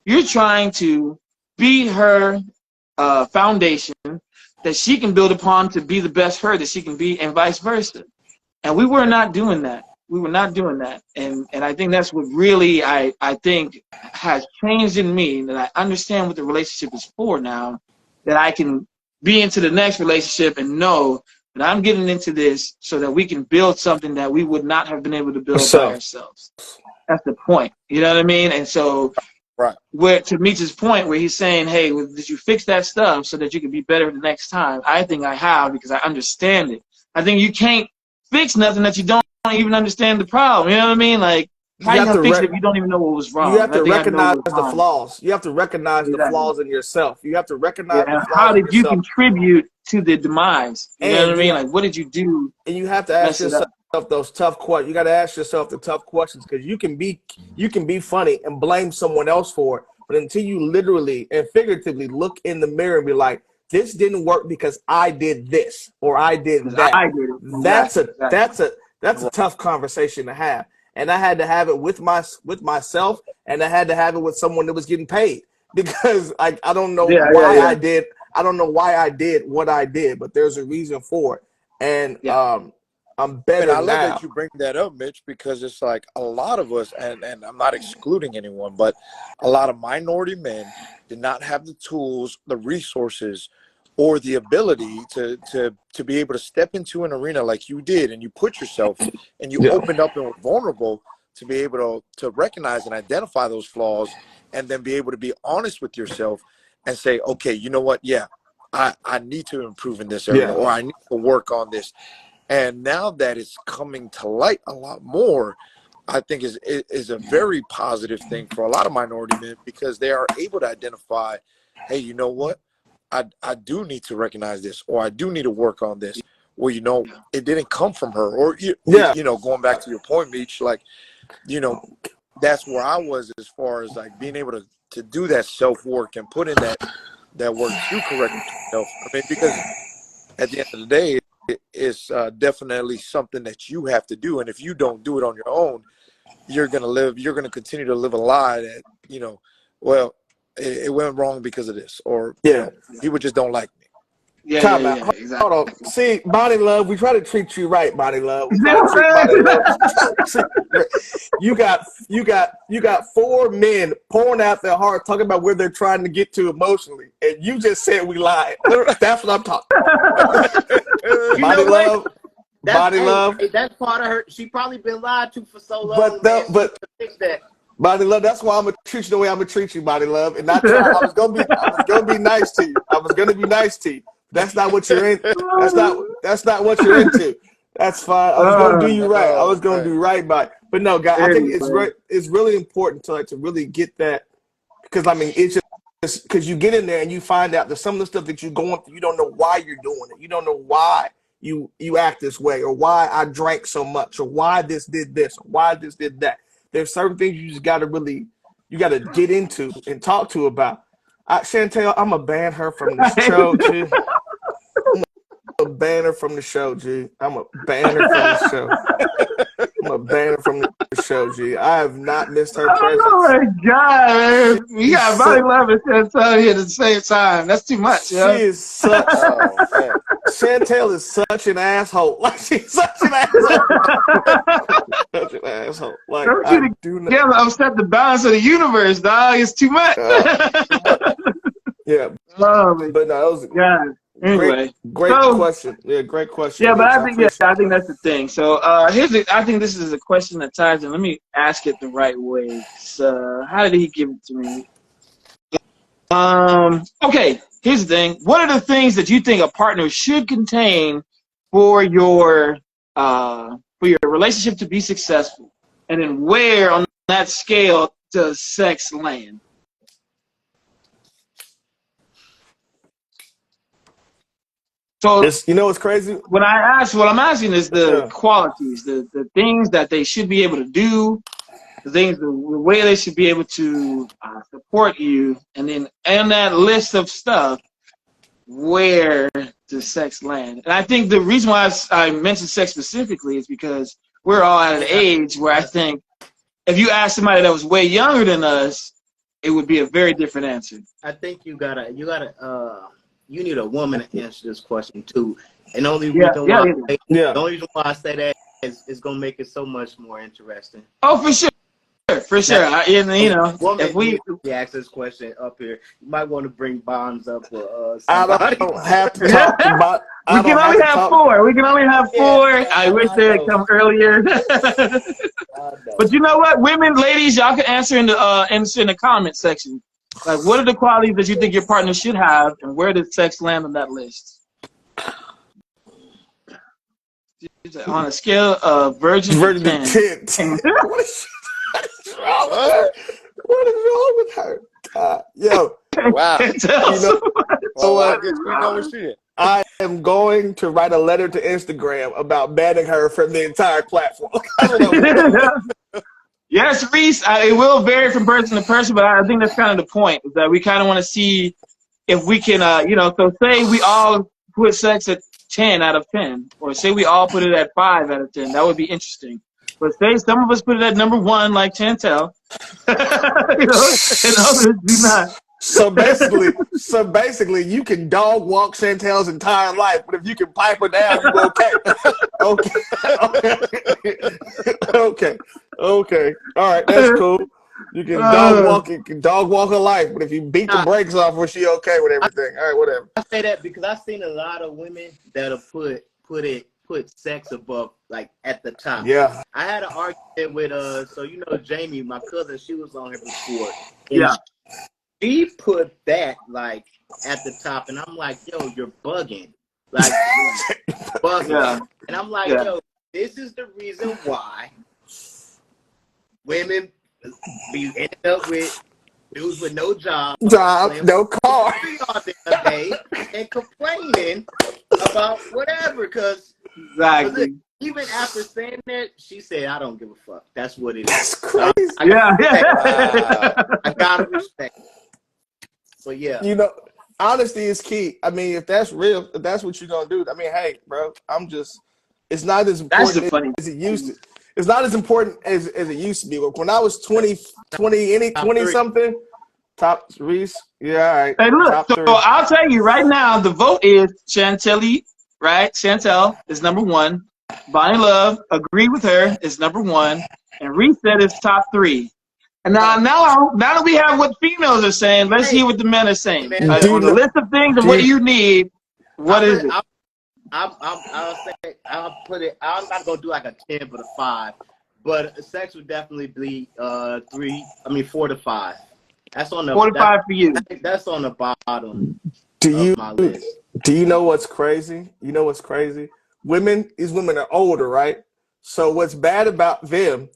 A: You're trying to be her foundation that she can build upon to be the best her that she can be, and vice versa. And we were not doing that. We were not doing that. And I think that's what really I think has changed in me, that I understand what the relationship is for now, that I can be into the next relationship and know that I'm getting into this so that we can build something that we would not have been able to build by ourselves. That's the point. You know what I mean? And so,
B: right,
A: where to Meech's point, where he's saying, hey, did you fix that stuff so that you can be better the next time? I think I have, because I understand it. I think you can't fix nothing that you don't even understand the problem. You know what I mean? Like, how you gonna fix it if you don't even know what was wrong?
C: You have to recognize the flaws. You have to recognize the flaws in yourself. You have to recognize the flaws
A: how did you
C: yourself.
A: Contribute to the demise? You know what I mean? Like, what did you do?
C: And you have to ask yourself those tough questions. You got to ask yourself the tough questions, because you can be funny and blame someone else for it, but until you literally and figuratively look in the mirror and be like, this didn't work because I did this or I did that.
A: I did it.
C: That's a tough conversation to have. and I had to have it with myself, and I had to have it with someone that was getting paid, because like I don't know why I did what I did, but there's a reason for it, and I'm better
B: I love
C: now.
B: that you bring that up, Mitch, because it's like a lot of us, and I'm not excluding anyone, but a lot of minority men did not have the tools, the resources, or the ability to be able to step into an arena like you did, and you put yourself and you opened up and were vulnerable to be able to recognize and identify those flaws, and then be able to be honest with yourself and say, okay, you know what? Yeah, I need to improve in this area, or I need to work on this. And now that it's coming to light a lot more, I think is a very positive thing for a lot of minority men, because they are able to identify, hey, you know what? I do need to recognize this, or I do need to work on this. Well, you know, it didn't come from her, or you know, going back to your point, Meech, like, you know, that's where I was as far as like being able to do that self work and put in that work to correct yourself. I mean, because at the end of the day, it's definitely something that you have to do, and if you don't do it on your own, you're gonna continue to live a lie that, you know, well, it went wrong because of this, or you know, people just don't like me.
A: Exactly.
C: Hold on. See, Body Love, we try to treat you right, Body Love. We try to treat Body Love. You got 4 men pouring out their heart, talking about where they're trying to get to emotionally, and you just said we lied. That's what I'm talking about. Body Love. Body Love.
D: That's part of her. She probably been lied to for so long.
C: But Body Love, that's why I'm gonna treat you the way I'm gonna treat you, Body Love, and not try. I was gonna be nice to you. I was gonna be nice to you. That's not what you're in. That's not what you're into. That's fine. I was gonna do you right. I was gonna do right by. But no, guys, I think it's really important to really get that, because I mean it's just because you get in there and you find out that some of the stuff that you're going through, you don't know why you're doing it. You don't know why you act this way, or why I drank so much, or why this did this, or why this did that. There's certain things you just gotta get into and talk to about. Chantel, I'm gonna ban her from the show, G. I'm gonna ban her from the show, G. I'm gonna ban her from the show. I'm gonna ban her from the show, G. I have not missed her presence.
A: Oh my God, man. You got Body Love and Chantel here at the same time. That's too much, yo.
C: She is such. Chantel is such an asshole. Like, she's such an asshole. Such an asshole. Like,
A: I do not. Yeah, upset the balance of the universe, dog. It's too much.
C: Yeah.
A: But
C: no, that was
A: anyway.
C: Great question. Yeah, great question.
A: Yeah, but I think that's the thing. So I think this is a question that ties in. Let me ask it the right way. So how did he give it to me? Okay, here's the thing. What are the things that you think a partner should contain for your relationship to be successful? And then where on that scale does sex land? So
C: you know what's crazy?
A: What I'm asking is the qualities, the things that they should be able to do, the way they should be able to support you, and then in that list of stuff, where does sex land? And I think the reason why I mentioned sex specifically is because we're all at an age where I think if you ask somebody that was way younger than us, it would be a very different answer.
D: I think you need a woman to answer this question too. And the only reason why I say that is it's gonna make it so much more interesting.
A: Oh, for sure. For sure. If we
D: ask this question up here, you might want to bring Bonds up or
C: somebody. I don't have to talk about.
A: We can only have 4. We can only have 4. I wish they had come earlier. But you know what, ladies, y'all can answer in the comment section. Like, what are the qualities that you think your partner should have, and where does sex land on that list? On a scale of virgin to 10.
C: What is wrong with her? Yo.
B: Wow.
C: I am going to write a letter to Instagram about banning her from the entire platform.
A: Yes, Reese, it will vary from person to person, but I think that's kind of the point, is that we kind of want to see if we can, so say we all put sex at 10 out of 10, or say we all put it at 5 out of 10. That would be interesting. But say some of us put it at number one, like Chantel, you know, and others do not.
C: So basically, you can dog walk Chantel's entire life, but if you can pipe her down, you okay. Okay. All right, that's cool. You can dog walk her life, but if you beat the brakes off her, she okay with everything. All right, whatever.
D: I say that because I've seen a lot of women that'll put sex above, like, at the top.
C: Yeah.
D: I had an argument with so you know Jamie, my cousin, she was on here before.
A: Yeah.
D: She put that like at the top, and I'm like, yo, you're bugging. Like bugging.
A: Yeah.
D: And I'm like, yo, this is the reason why women be ending up with dudes with no job,
C: no car,
D: all day and complaining about whatever. Because
A: exactly.
D: even after saying that, she said, "I don't give a fuck. That's what it is."
C: That's crazy.
D: I gotta respect. But yeah,
C: you know, honesty is key. I mean, if that's real, if that's what you're gonna do, I mean, hey, bro, it's not as important as it used to. It's not as important as it used to be. When I was 20 something, top Reese, yeah, all right.
A: Hey, look, so I'll tell you right now, the vote is Chantel, right? Chantel is number one. Bonnie Love, agree with her, is number one. And Reese said it's top three. And now that we have what females are saying, let's hear what the men are saying. On the list of things and what you need, what is it?
D: I'll put it. I'm not gonna do like a 10 but a 5, but sex would definitely be 4 to 5. That's on the
A: 4 to 5 for you.
D: That's on the bottom.
C: Do
D: my list.
C: you know what's crazy? You know what's crazy? These women are older, right? So what's bad about them?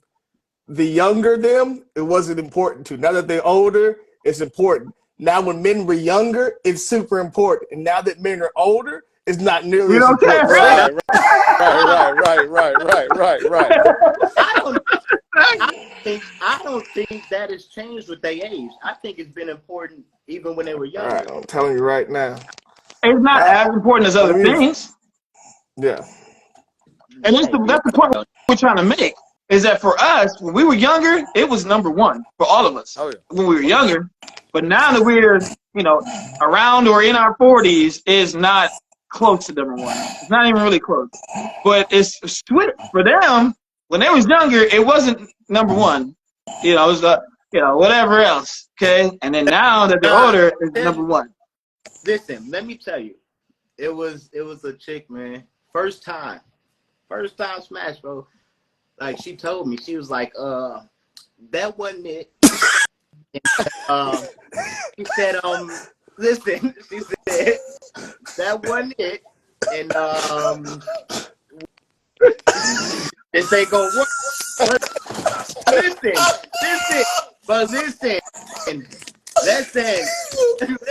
C: The younger them, it wasn't important to. Now that they're older, it's important. Now when men were younger, it's super important. And now that men are older, it's not nearly as important.
B: Right.
D: I don't think that has changed with their age. I think it's been important even when they were younger.
C: All right, I'm telling you right now.
A: It's not as important as other things.
C: Yeah.
A: And that's the point we're trying to make. Is that for us, when we were younger, it was number one for all of us when we were younger. But now that we're, around or in our 40s, is not close to number one. It's not even really close. But it's sweet for them. When they was younger, it wasn't number one. It was whatever else. Okay, and then now that they're older, it's number one.
D: Listen, let me tell you, it was a chick, man. First time smash, bro. Like, she told me, she was like, that wasn't it. And, she said, listen, she said, that wasn't it. And this ain't gonna work.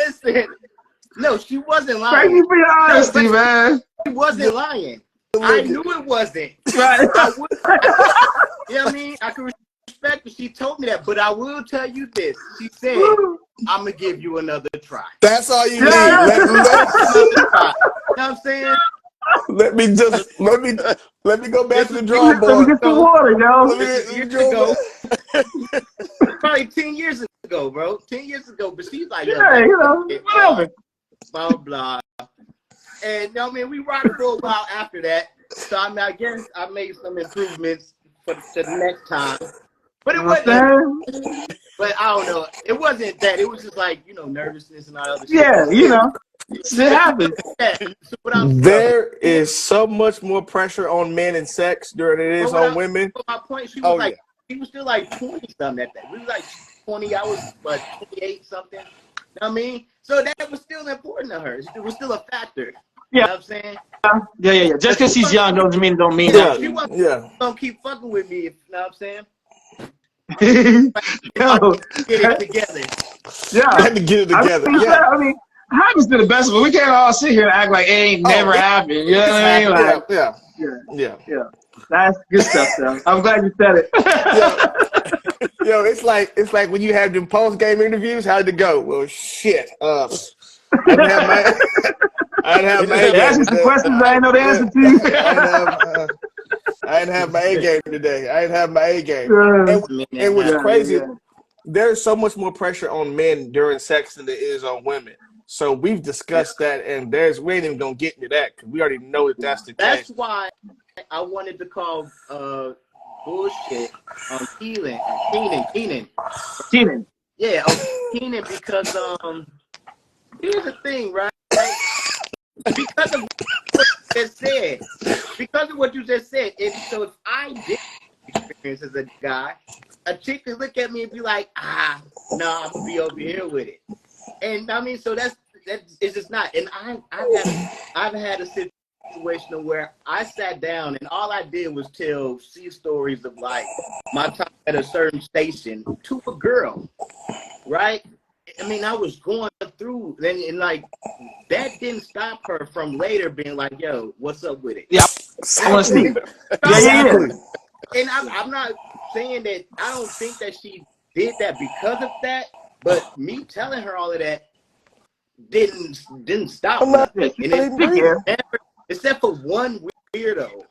D: Listen. No, she wasn't lying.
A: Thank you for your honesty, man.
D: She wasn't lying. I knew it wasn't.
A: Right.
D: You know what I mean? I can respect that she told me that, but I will tell you this. She said, I'm going to give you another try.
C: That's all you need.
D: You know what I'm saying?
C: Let me go back to the drawing board.
A: Let me get some water, yo.
D: Probably 10 years ago, bro. 10 years ago. But she's like,
A: whatever.
D: Blah, blah. And we rocked for a while after that. So I guess I made some improvements for the next time. But it wasn't. But I don't know. It wasn't that. It was just like, nervousness and all that other shit.
A: Yeah, it happens.
C: There is so much more pressure on men in sex than it is on women.
D: My point, she was she was still like 20 something at that. We was like 20. I was 28 something. You know what I mean? So that was still important to her. It was still a factor.
A: Yeah.
D: You know what I'm saying?
A: Yeah. Just because she's young doesn't mean that.
D: She wasn't gonna keep fucking with me, you know what I'm saying? Get it together.
A: Yeah.
C: I had to get it together.
A: I mean, happens to the best of us. We can't all sit here and act like it ain't never happened. You know what I mean? Like, yeah. That's good stuff, though. I'm glad you said it.
C: Yo, it's like when you have them post-game interviews. How'd it go? Well, shit. I didn't have my
A: Asking some questions I didn't know the answer to.
C: I I didn't have my A game today. I didn't have my A game.
A: Yeah,
C: And what's
A: yeah,
C: crazy,
A: yeah.
C: there's so much more pressure on men during sex than there is on women. So we've discussed that, and we ain't even gonna get into that because we already know that that's the
D: That's
C: case.
D: why I wanted to call bullshit on Keenan.
A: Keenan.
D: Yeah, on Keenan because here's the thing, right? Because of what you just said. Because of what you just said. So if I did experience as a guy, a chick could look at me and be like, no, I'm gonna be over here with it. And I mean, so that it's just not. And I've had a situation where I sat down and all I did was tell stories of like my time at a certain station to a girl, right? I mean, I was going through, and like that didn't stop her from later being like, "Yo, what's up with it?"
A: Yeah, I want to see.
C: Exactly.
D: And I'm not saying that I don't think that she did that because of that, but me telling her all of that didn't stop nothing. And except for one weirdo,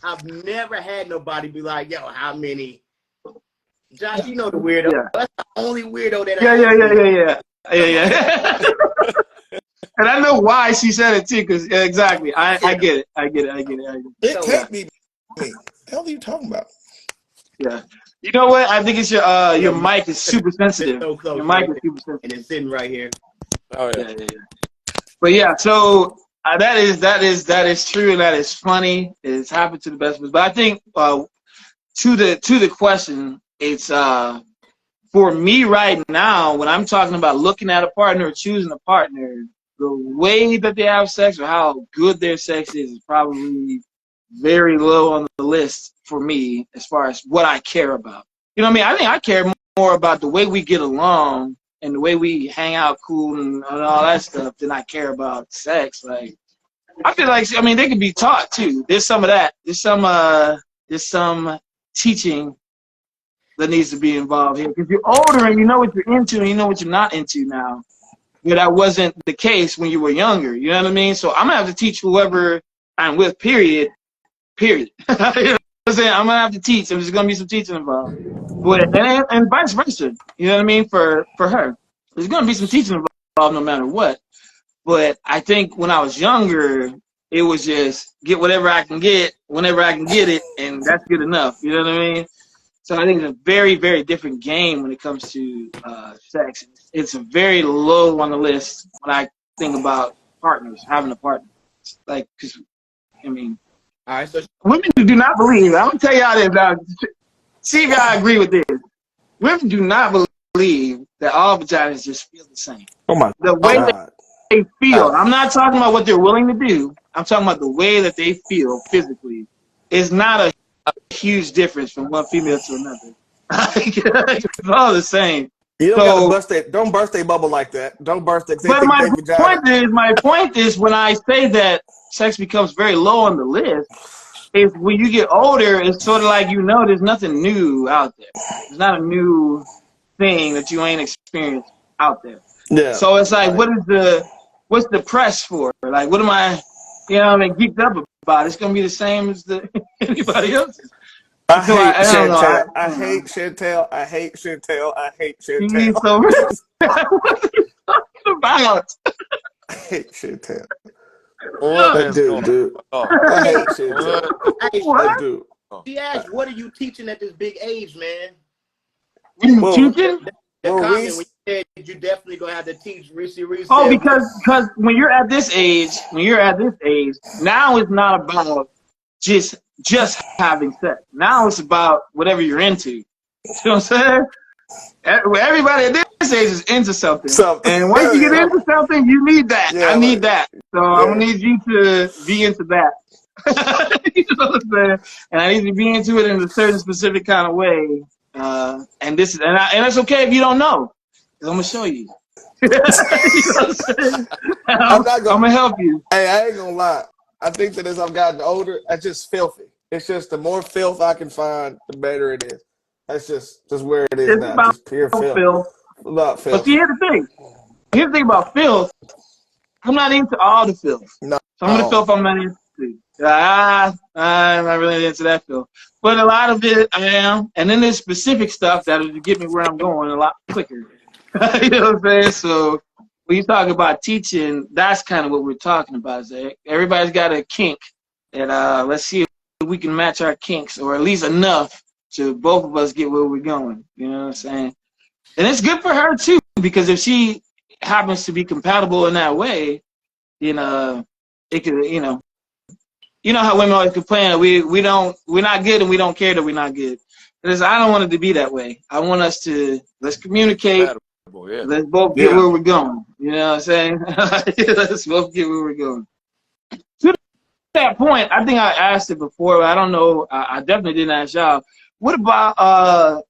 D: I've never had nobody be like, "Yo, how many?" Josh, you know the weirdo.
A: Yeah.
D: That's the only weirdo that
A: Yeah. And I know why she said it too, because exactly, I get it.
C: It can't be me. What the hell are you talking about?
A: Yeah. You know what? I think it's your mic is super sensitive.
D: So close,
A: Your mic is super sensitive.
D: and it's sitting right here.
B: Oh yeah.
A: Yeah. But yeah, so that is true, and that is funny. It's happened to the best of us. But I think to the question, it's for me right now when I'm talking about looking at a partner or choosing a partner, the way that they have sex or how good their sex is probably very low on the list for me as far as what I care about. You know what I mean? I think I care more about the way we get along and the way we hang out cool and all that stuff than I care about sex. Like, I feel like, I mean, they can be taught too. There's some of that. There's some teaching that needs to be involved here. Because you're older and you know what you're into and you know what you're not into now. But that wasn't the case when you were younger. You know what I mean? So I'm going to have to teach whoever I'm with, period. You know what I'm saying? I'm going to have to teach. There's going to be some teaching involved. But, and vice versa. You know what I mean? For her. There's going to be some teaching involved no matter what. But I think when I was younger, it was just get whatever I can get, whenever I can get it, and that's good enough. You know what I mean? So I think it's a very, very different game when it comes to sex. It's a very low on the list when I think about partners, having a partner. Like, because, I mean,
D: All right, so
A: women do not believe, I'm going to tell y'all this now, see if y'all agree with this. Women do not believe that all vaginas just feel the same.
C: Oh my
A: The way
C: God.
A: they feel. I'm not talking about what they're willing to do. I'm talking about the way that they feel physically. It's not a huge difference from one female to another. It's all the same.
C: You don't don't burst a bubble like that. Don't burst it.
A: But my point is when I say that sex becomes very low on the list, is when you get older, it's sort of like there's nothing new out there. There's not a new thing that you ain't experienced out there.
C: Yeah.
A: So it's like, what's the press for? Like, what am I, geeked up about? It's gonna be the same as anybody else's.
C: I hate Chantel. I hate Chantel. I hate Chantel. I hate Chantel.
A: So, what are you talking about?
C: I hate Chantel.
B: Dude.
C: I hate Chantel.
A: What?
C: Dude.
D: she asked, "What are you teaching at this big age, man?"
A: What are you teaching?
D: The comment when you said you definitely gonna have to teach Reese.
A: Oh, because when you're at this age, now it's not about just having sex. Now it's about whatever you're into. You know what I'm saying? Everybody at this age is into something. And once you get into something, you need that.
C: Yeah,
A: I need that. So I'm gonna need you to be into that. You know what I'm saying? And I need to be into it in a certain specific kind of way. And it's okay if you don't know. 'Cause I'm gonna show you. You know what I'm saying? I'm gonna help you.
C: Hey, I ain't gonna lie. I think that as I've gotten older, it's just filthy. It's just the more filth I can find, the better it is. That's just where it is
A: It's
C: now.
A: about
C: Just pure filth. About filth.
A: But see, here's the thing about filth. I'm not into all the filth.
C: No.
A: Some of the filth I'm not into. I'm not really into that though. But a lot of it I am. And then there's specific stuff that'll get me where I'm going a lot quicker. You know what I'm saying? So when you talk about teaching, that's kind of what we're talking about, Zach. Everybody's got a kink. And let's see if we can match our kinks, or at least enough to both of us get where we're going. You know what I'm saying? And it's good for her too, because if she happens to be compatible in that way, you know, it could, you know how women always complain that we're not good and we don't care that we're not good. Because I don't want it to be that way. I want us to let's communicate.
B: Yeah.
A: Let's both get where we're going. You know what I'm saying? Let's both get where we're going. To that point, I think I asked it before, but I don't know. I definitely didn't ask y'all. What about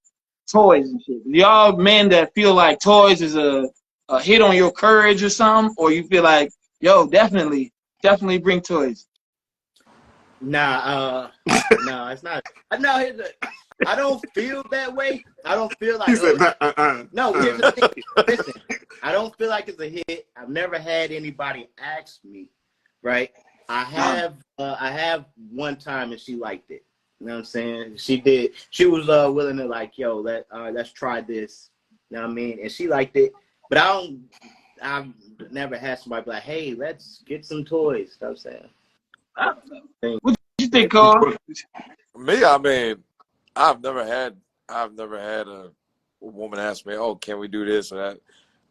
A: toys and shit? Y'all men that feel like toys is a hit on your courage or something, or you feel like, yo, definitely bring toys?
D: Nah, no, it's not. No, I don't feel that way. I don't feel like. No, here's the thing. Listen, I don't feel like it's a hit. I've never had anybody ask me, right? I have one time and she liked it. You know what I'm saying? She did. She was willing to like, yo, let's try this. You know what I mean? And she liked it. But I've never had somebody be like, hey, let's get some toys. You know what I'm saying?
A: What do you think, Carl?
B: Me, I mean, I've never had a woman ask me, oh, can we do this or that?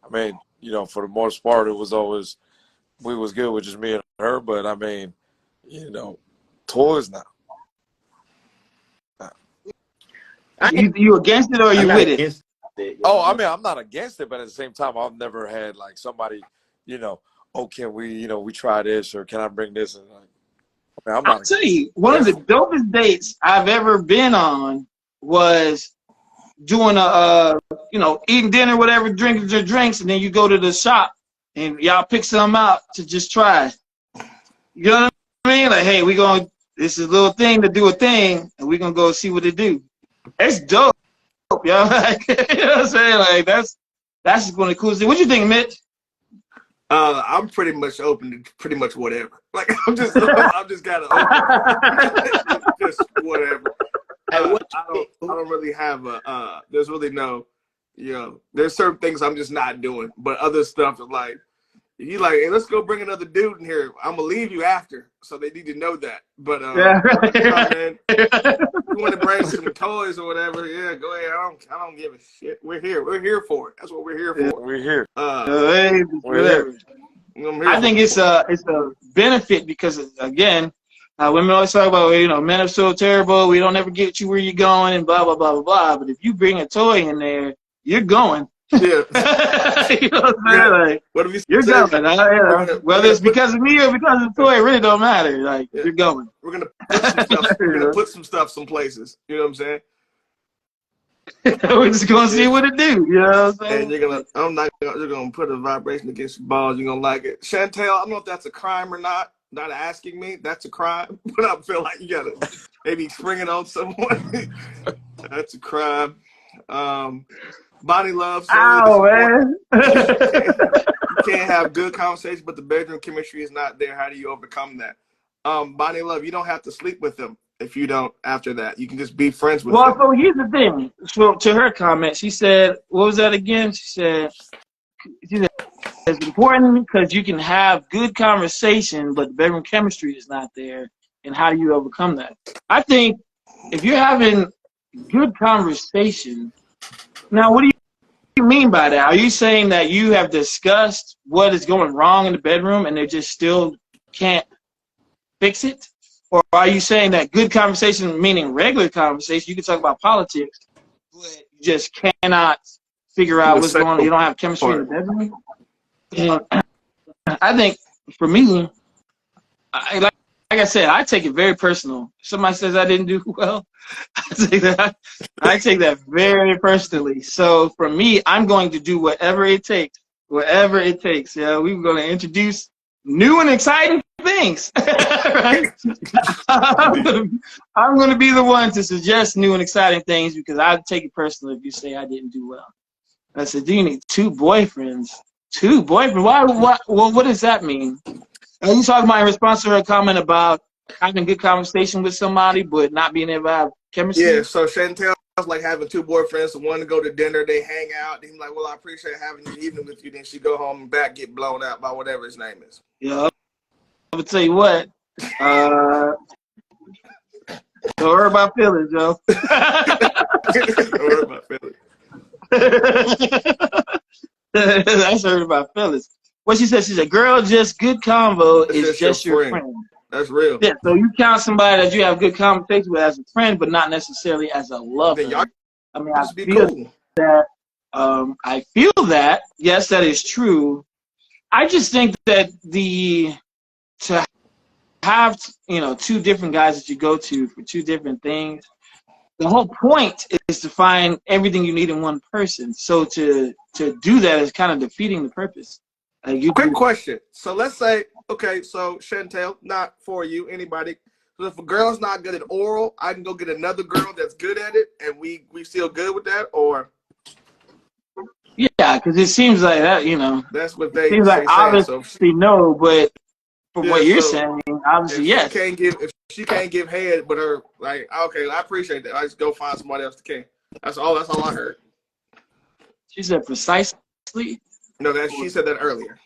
B: I mean, you know, for the most part, it was always, we was good with just me and her, but I mean, you know, toys now.
A: You against it or you with it?
B: Oh, I mean, I'm not against it, but at the same time, I've never had like somebody, you know, oh, can we, you know, we try this, or can I bring this? And like, I mean,
A: I'll tell you, one of the dopest dates I've ever been on was doing eating dinner, whatever, drinking your drinks, and then you go to the shop and y'all pick some out to just try. You know what I mean? Like, hey, this is a little thing to do a thing, and we're gonna go see what it do. It's dope, yo. You know what I'm saying? Like, that's one of the coolest things. What you think, Mitch?
C: I'm pretty much open to pretty much whatever. Like I'm just kind of open. Just whatever. I don't really have there's really no, you know, there's certain things I'm just not doing, but other stuff is like, you like, hey, let's go bring another dude in here. I'm gonna leave you after, so they need to know that. But man, you want to bring some toys or whatever? Yeah, go ahead. I don't give a shit. We're here. We're here for it. That's what we're here for.
B: Yeah, we're here.
A: We're here. I think it's a benefit because, again, women always talk about, you know, men are so terrible. We don't ever get you where you're going and blah blah blah blah blah. But if you bring a toy in there, you're going.
C: Yeah.
A: You know what I'm saying? Like,
C: what have you
A: you're going. Whether it's because of me or because of the toy, it really don't matter. Like, you're going.
C: We're gonna put some stuff. We're gonna put some stuff some places. You know what I'm saying?
A: We're just gonna see what it do. You know what I'm saying?
C: And you're gonna put a vibration against your balls. You're gonna like it. Chantel, I don't know if that's a crime or not. Not asking me, that's a crime. But I feel like you gotta maybe spring it on someone. That's a crime. Bonnie Love.
A: Ow, man.
C: You can't have good conversation, but the bedroom chemistry is not there. How do you overcome that? Bonnie Love, you don't have to sleep with them if you don't after that. You can just be friends with them.
A: Well, so here's the thing. So to her comment, she said, what was that again? She said it's important because you can have good conversation, but the bedroom chemistry is not there. And how do you overcome that? I think if you're having good conversation, now what do you mean by that? Are you saying that you have discussed what is going wrong in the bedroom and they just still can't fix it? Or are you saying that good conversation, meaning regular conversation, you can talk about politics, but you just cannot figure out what's going on, you don't have chemistry in the bedroom? I think for me, like I said, I take it very personal. If somebody says I didn't do well, I take that very personally. So for me, I'm going to do whatever it takes. Yeah, we're going to introduce new and exciting things. Right? I'm going to be the one to suggest new and exciting things because I take it personally if you say I didn't do well. I said, do you need two boyfriends? Two boyfriends? Why? What does that mean? Are you talking about in response to her comment about having good conversation with somebody, but not being able to have chemistry?
C: Yeah, so Chantel's like having two boyfriends. So one to go to dinner, they hang out. He's like, well, I appreciate having the evening with you. Then she go home and back get blown out by whatever his name is.
A: Yeah, I'm gonna tell you what. Don't worry about feelings, Joe.
C: Don't worry about feelings.
A: That's hurt about feelings. What she said, she said, girl, just good convo
C: It's
A: is just your friend.
C: That's real.
A: Yeah, so you count somebody that you have good conversation with as a friend, but not necessarily as a lover.
C: Then y'all
A: I mean, I
C: just be
A: feel
C: cool.
A: that. I feel that. Yes, that is true. I just think that to have two different guys that you go to for two different things, the whole point is to find everything you need in one person. So to do that is kind of defeating the purpose.
C: Quick question. So let's say, okay, so Chantel, not for you, anybody. So if a girl's not good at oral, I can go get another girl that's good at it, and we still good with that, or?
A: Yeah, because it seems like that,
C: That's what they
A: seems like obviously no, but from what you're saying, obviously yes.
C: If she can't give head, but her like, okay, I appreciate that. I just go find somebody else that can. That's all I heard.
A: She said precisely.
C: No, she said that earlier.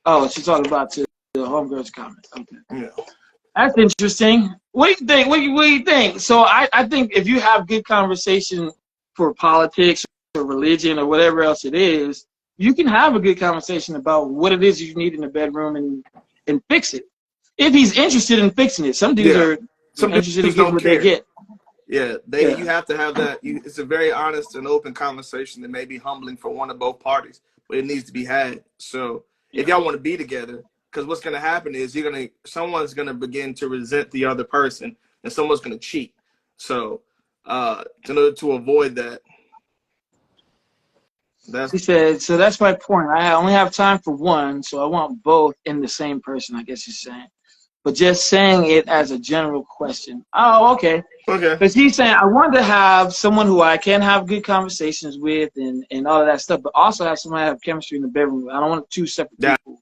A: Oh, she's talking about the homegirl's comment. Okay.
C: Yeah.
A: That's interesting. What do you think? What do you think? So I think if you have good conversation for politics or religion or whatever else it is, you can have a good conversation about what it is you need in the bedroom and fix it. If he's interested in fixing it. Some dudes are interested in getting what they get.
C: Yeah, you have to have that. It's a very honest and open conversation that may be humbling for one of both parties, but it needs to be had. So if y'all want to be together, because what's going to happen is someone's going to begin to resent the other person, and someone's going to cheat. So in order to avoid that,
A: he said, so that's my point. I only have time for one, so I want both in the same person, I guess he's saying. But just saying it as a general question. Oh, okay.
C: Okay.
A: Because he's saying, I want to have someone who I can have good conversations with and all of that stuff, but also have someone have chemistry in the bedroom. I don't want two separate people.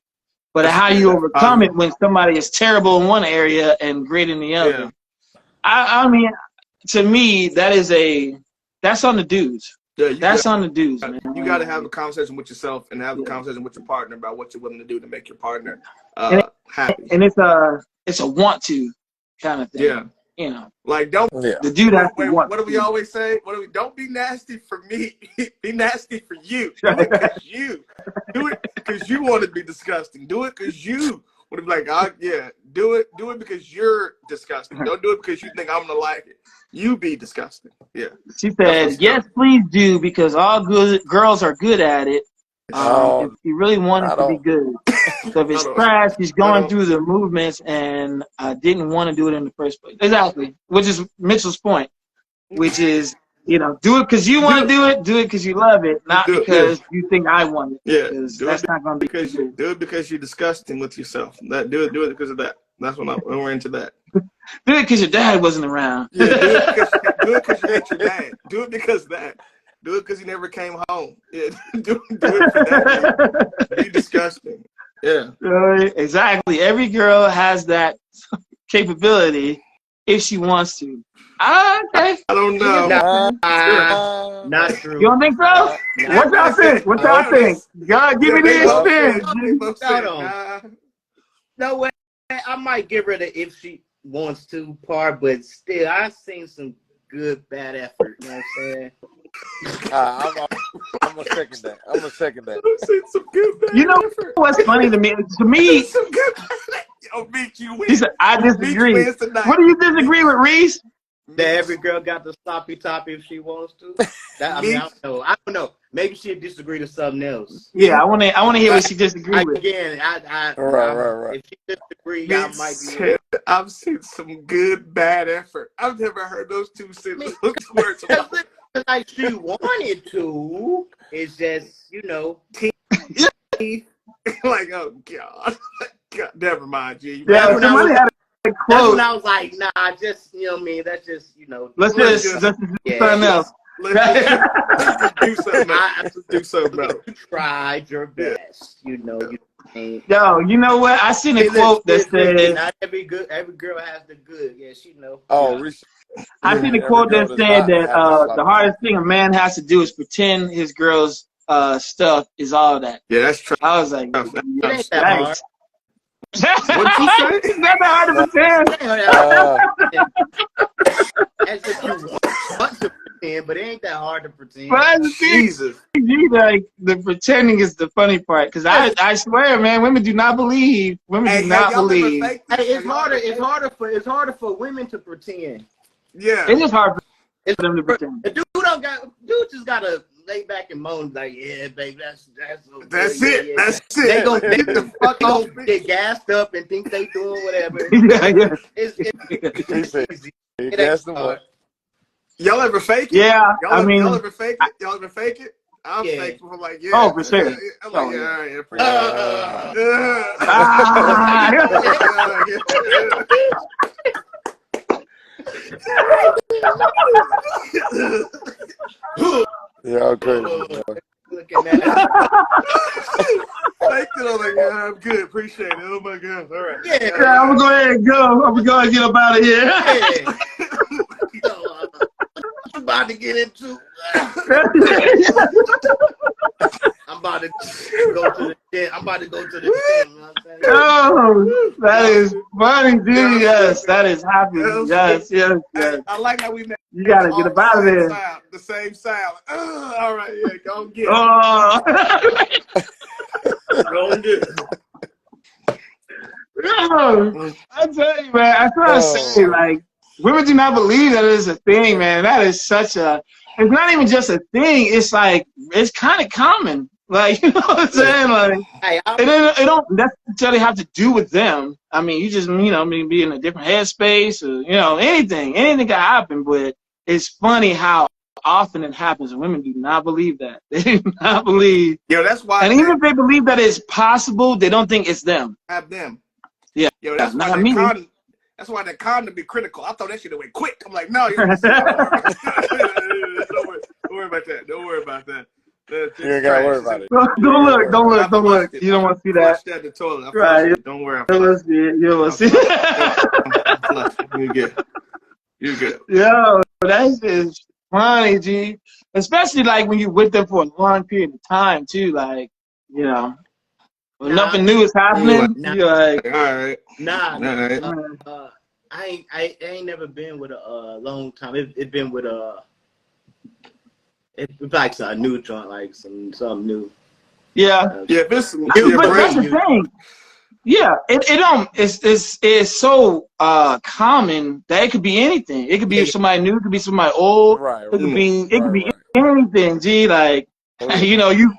A: But how you overcome it when somebody is terrible in one area and great in the other.
C: Yeah.
A: I mean, to me, that's on the dudes.
C: Yeah,
A: that's on the dudes, man.
C: You got to have a conversation with yourself and have a conversation with your partner about what you're willing to do to make your partner happy.
A: And it's a want to kind of thing.
C: Yeah. Like
A: the dude has to want.
C: What do we always say? Don't be nasty for me. Be nasty for you. Do it because you. Do it because you want to be disgusting. Do it because you want to be like, do it because you're disgusting. Don't do it because you think I'm gonna like it. You be disgusting. Yeah.
A: She said, yes, please do, because all good girls are good at it. If you really want it to be good. So if it's trash, he's going through the movements and didn't want to do it in the first place. Exactly. Which is Mitchell's point. Which is, do it because you want to do it because you love it, not because you think I want it.
C: Yeah.
A: That's not going to be
C: because do it because you're disgusting with yourself. Do it because of that. That's when we're into that.
A: Do it because your dad wasn't around.
C: Yeah, do it because you hate your dad. Do it because of that. Do it because he never came home. Yeah, do it for that. Be disgusting. Yeah.
A: Exactly. Every girl has that capability if she wants to. Okay.
C: I don't know.
D: Not true.
A: You don't think so? What y'all think? What y'all think? God, give me the experience.
D: No way. I might give her the if she wants to part, but still, I've seen some good bad effort. You know what I'm saying?
B: I'm gonna second that.
C: I've seen some good bad effort.
A: What's funny to me?
C: Some good. Yo, Meek, you win.
A: He said, I disagree. What do you disagree with, Reese?
D: That every girl got the sloppy top if she wants to. I don't know. Maybe she'll disagree to something else.
A: Yeah, I want to hear what she disagrees with.
D: Again,
B: right.
D: If she disagree, I might be.
C: I've seen some good bad effort. I've never heard those two sentences. Words.
D: Like she wanted to. It's just
C: like, oh God, never mind, G.
A: Yeah, somebody had a quote.
D: That's when I was like, nah, just that's just
A: Let's just do something else.
C: Let's do something else. Do something else.
D: You tried your best, And
A: Yo, you know what? I seen a
D: hey,
A: quote that said,
D: not every girl has the good. Yeah, she know.
B: Oh,
A: I seen a
B: every
A: quote
B: girl
A: that
B: does
A: said
B: not
A: that
B: have a sloppy
A: the hardest thing a man has to do is pretend his girl's stuff is all that.
C: Yeah, that's true.
A: I was like,
D: It ain't that hard.
C: What'd you say?
A: It's not that hard to pretend.
D: It ain't that hard. As if you want to pretend, but it ain't that hard to pretend.
A: But that's the thing,
C: Jesus.
A: like the pretending is the funny part. Because I swear, man, women do not believe. Women
C: Hey,
A: do
C: have
A: not
C: y'all ever
A: believe.
C: faked it?
D: Hey,
C: Have y'all ever faked it?
D: it's harder for women to pretend.
C: Yeah.
A: It's just hard
D: It's
A: for them to pretend.
D: dude just gotta lay back and moan like, yeah, baby, that's so good.
C: That's
D: Yeah,
C: it.
D: yeah.
C: That's
D: They
C: it.
D: gonna get the fuck
C: They
D: off,
C: gonna
D: get gassed up, and think they doing whatever.
A: Yeah.
D: It's
B: He said,
D: easy.
B: he
D: It ain't
B: guessed them
D: hard.
B: up.
C: Y'all ever fake it?
A: Yeah, I
C: Y'all
A: mean,
C: ever fake it? Y'all ever fake it? I'm
D: Yeah.
C: fake. I'm like, yeah.
A: oh, for sure.
C: I'm like,
A: Oh,
C: yeah,
A: yeah.
C: all right, yeah, pretty good.
A: Ah.
B: Y'all crazy, bro.
D: Looking at it.
C: Faked it. I'm like, yeah, I'm good. Appreciate it. Oh my god. All right.
D: Yeah.
A: Yeah, I'm gonna go ahead and go. I'm gonna go and get up out of here.
D: Yeah. So, what you about to get into? I'm about to go to the gym. I'm about to go to the gym. You know what I'm saying?
A: Oh, that is funny, dude. Yes, that is happy. Yes, yes, yes.
C: I like how we met.
A: You gotta get up out of there.
C: The same sound. All right, yeah, go and get it.
A: Oh.
C: Go and get it.
A: Yo, I tell you, man, I try to say, like, women do not believe that it's a thing, man. That is such a, it's not even just a thing. It's like, it's kind of common. Like, you know what I'm saying? Like,
D: Hey,
A: it don't necessarily have to do with them. I mean, you just, you know, maybe be in a different headspace or, you know, anything can happen. But it's funny how often it happens. And women do not believe that. They do not believe.
C: Yo, that's why.
A: And even if they believe that it's possible, they don't think it's them.
C: Have them.
A: Yeah.
C: Yo, that's why
A: not me.
C: That's why that condom be critical. I thought that shit went quick. I'm like, no, don't worry about that. Don't worry about that.
B: You ain't gotta worry about it.
A: Don't look. You don't want to see that.
C: Flushed at the toilet.
A: Right.
C: Don't worry.
A: You don't want to see it. You don't want to see it.
C: You're good. You're good.
A: Yo, that's just funny, G. Especially like when you're with them for a long period of time too. Like, you know, when nothing new is happening, you're like,
C: all right.
D: Nah.
C: All right.
D: I ain't never been with a long time. It's been with it's like a new joint, like something new.
A: yeah.
C: Yeah, this
A: But that's the thing. Yeah, it's so common that it could be anything. It could be somebody new, it could be somebody old.
B: Right.
A: It could be anything. G, like you know, you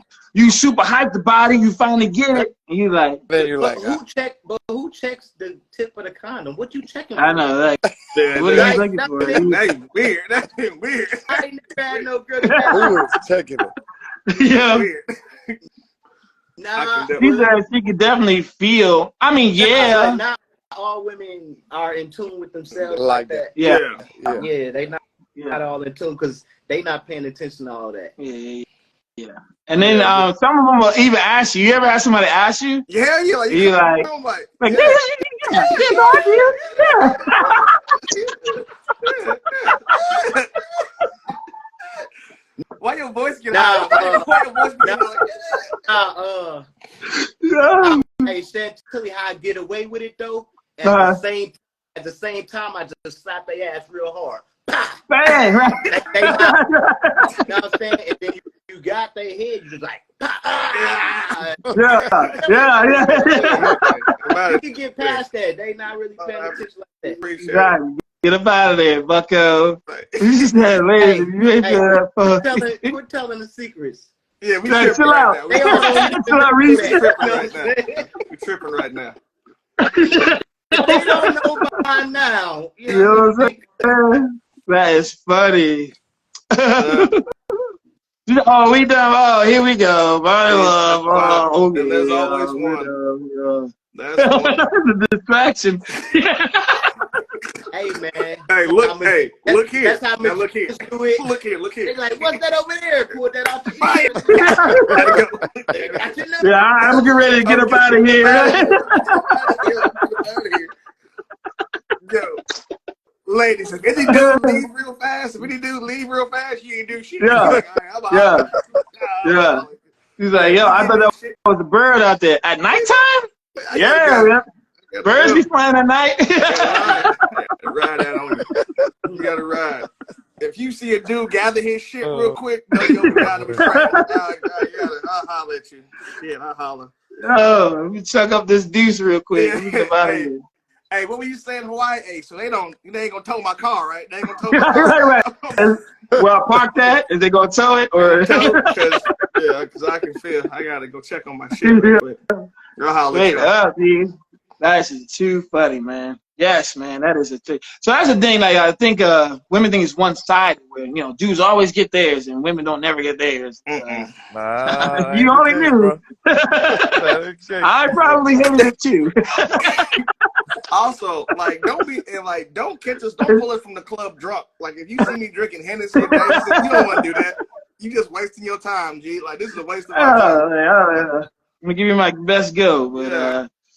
A: super hype the body, you finally get it, and you like.
B: Then you're like,
D: who checks the tip of the condom? What you checking?
A: I know, like. What are you looking for?
C: That's weird. That's weird.
D: I ain't never had no girl.
B: who is checking it?
A: Yeah.
C: Weird.
D: Nah,
A: She said she could definitely feel. I mean, yeah.
D: Not all women are in tune with themselves
B: Like
D: like that.
A: Yeah.
D: Yeah, they not
A: Yeah.
D: all in tune because they not paying attention to all that.
A: Yeah. And then some of them will even ask you. You ever ask somebody to ask you?
C: Yeah, yeah. Like,
A: You like,
C: why your voice get out? Why your voice get out?
A: yeah.
D: Hey, Shan, tell me how I get away with it though. At the same time, I just slap their ass real hard.
A: Bang, right?
D: You know what I'm saying? And then you got their head, you just like,
A: yeah.
D: You can get past that. They not really paying attention like that.
A: Exactly. Get up out of there, bucko. You said, ladies, you ain't
D: Quit telling the secrets.
C: Yeah, we
A: tripping
C: chill
A: right
C: out.
D: They all
A: Chill out, Reese.
C: We're tripping right now.
D: They don't know by now.
A: You know what I'm saying? That is funny. Oh, we done. Oh, here we go. My love. Oh, okay.
C: And there's always one.
A: Yeah.
C: That's one.
A: The distraction.
D: Hey man.
C: Hey, look, look here.
D: That's how
C: now look here.
D: do it.
C: Look here, look here.
D: They're like, what's that over there? Pull that out the
C: Right.
D: Got your number.
A: Yeah, I'm getting ready to get up out of here.
C: Yo, ladies, if any dude leave real fast, you ain't do shit.
A: Yeah.
C: Like, all right,
A: Yeah. Yeah. He's like, yo, I thought that was a bird out there. At nighttime? Yeah. Birds be flying at night.
C: Ride that on you. You gotta ride. If you see a dude gather his shit real quick, no, you got him. I'll holler at you. Yeah, I'll holler.
A: Oh, let me chuck up this deuce real quick. Let me get out of here.
C: Hey, what were you saying in Hawaii? Hey, so they ain't gonna tow my car, right? They ain't gonna tow my car.
A: right. Well, park that. Is they gonna tow it or?
C: Because I can feel. I gotta go check on my shit real quick. I'll holler at you.
A: Wait up, dude. That's just too funny, man. Yes, man, that is a thing. So that's the thing. Like I think women think it's one sided, where dudes always get theirs and women don't never get theirs.
B: Nah,
A: you only knew. I probably hated it too.
C: Also, like, don't catch us. Don't pull us from the club drunk. Like, if you see me drinking Hennessy or Jameson, you don't want to do that. You just wasting your time, G. Like, this is a waste of my time.
A: I'm gonna give you my best go, but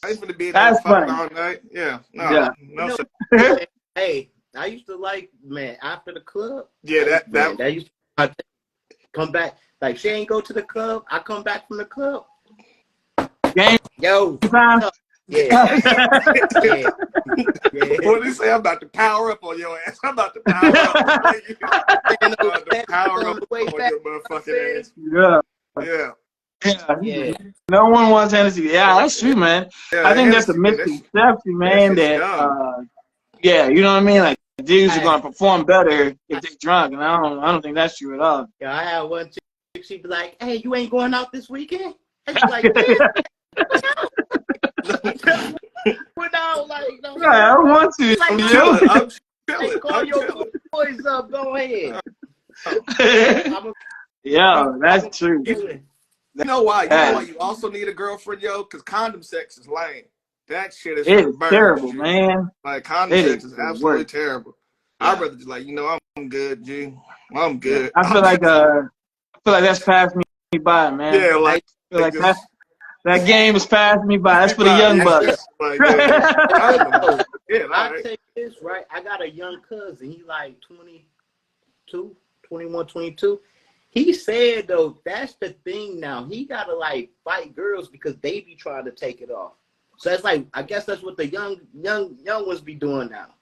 C: I ain't gonna be
A: that's funny
C: all night. Yeah, no,
A: yeah.
C: no.
D: Hey, I used to like, man, after the club.
C: Yeah,
D: that used to come back. Like, she ain't go to the club. I come back from the club.
A: Game
D: Yo,
A: time.
D: yeah. yeah.
C: What did he say? I'm about to power up on your ass. I'm about to power up. I'm about to power up on your motherfucking ass.
A: Yeah.
D: Yeah.
A: No one wants Hennessy. Yeah, that's true, man.
C: Yeah,
A: I think that's a
C: Hennessy,
A: misconception, man. Yeah, you know what I mean. Like dudes are gonna perform better if they're drunk, and I don't think that's true at all.
D: Yeah, I had one chick. She'd be like, "Hey, you ain't going out this weekend?" And she's like, "Yeah, we're out." Like, no,
A: Yeah, I want to.
D: Like,
A: I'm
C: chilling.
D: hey, call your boys up. Go ahead.
A: Yeah, that's true.
C: You know why? You know why you also need a girlfriend, yo? Because condom sex is lame. That shit is
A: terrible, man.
C: Like, condom sex is absolutely terrible. Yeah. I'd rather just like, I'm good, G. I'm good.
A: I feel like that's passed me by, man.
C: Yeah, like
A: I feel like that game is passed me by. That's for the young bucks.
C: Like,
D: I'll take this, right? I got a young cousin. He like 21, 22. He said, though, that's the thing now. He got to, like, fight girls because they be trying to take it off. So it's like, I guess that's what the young ones be doing now.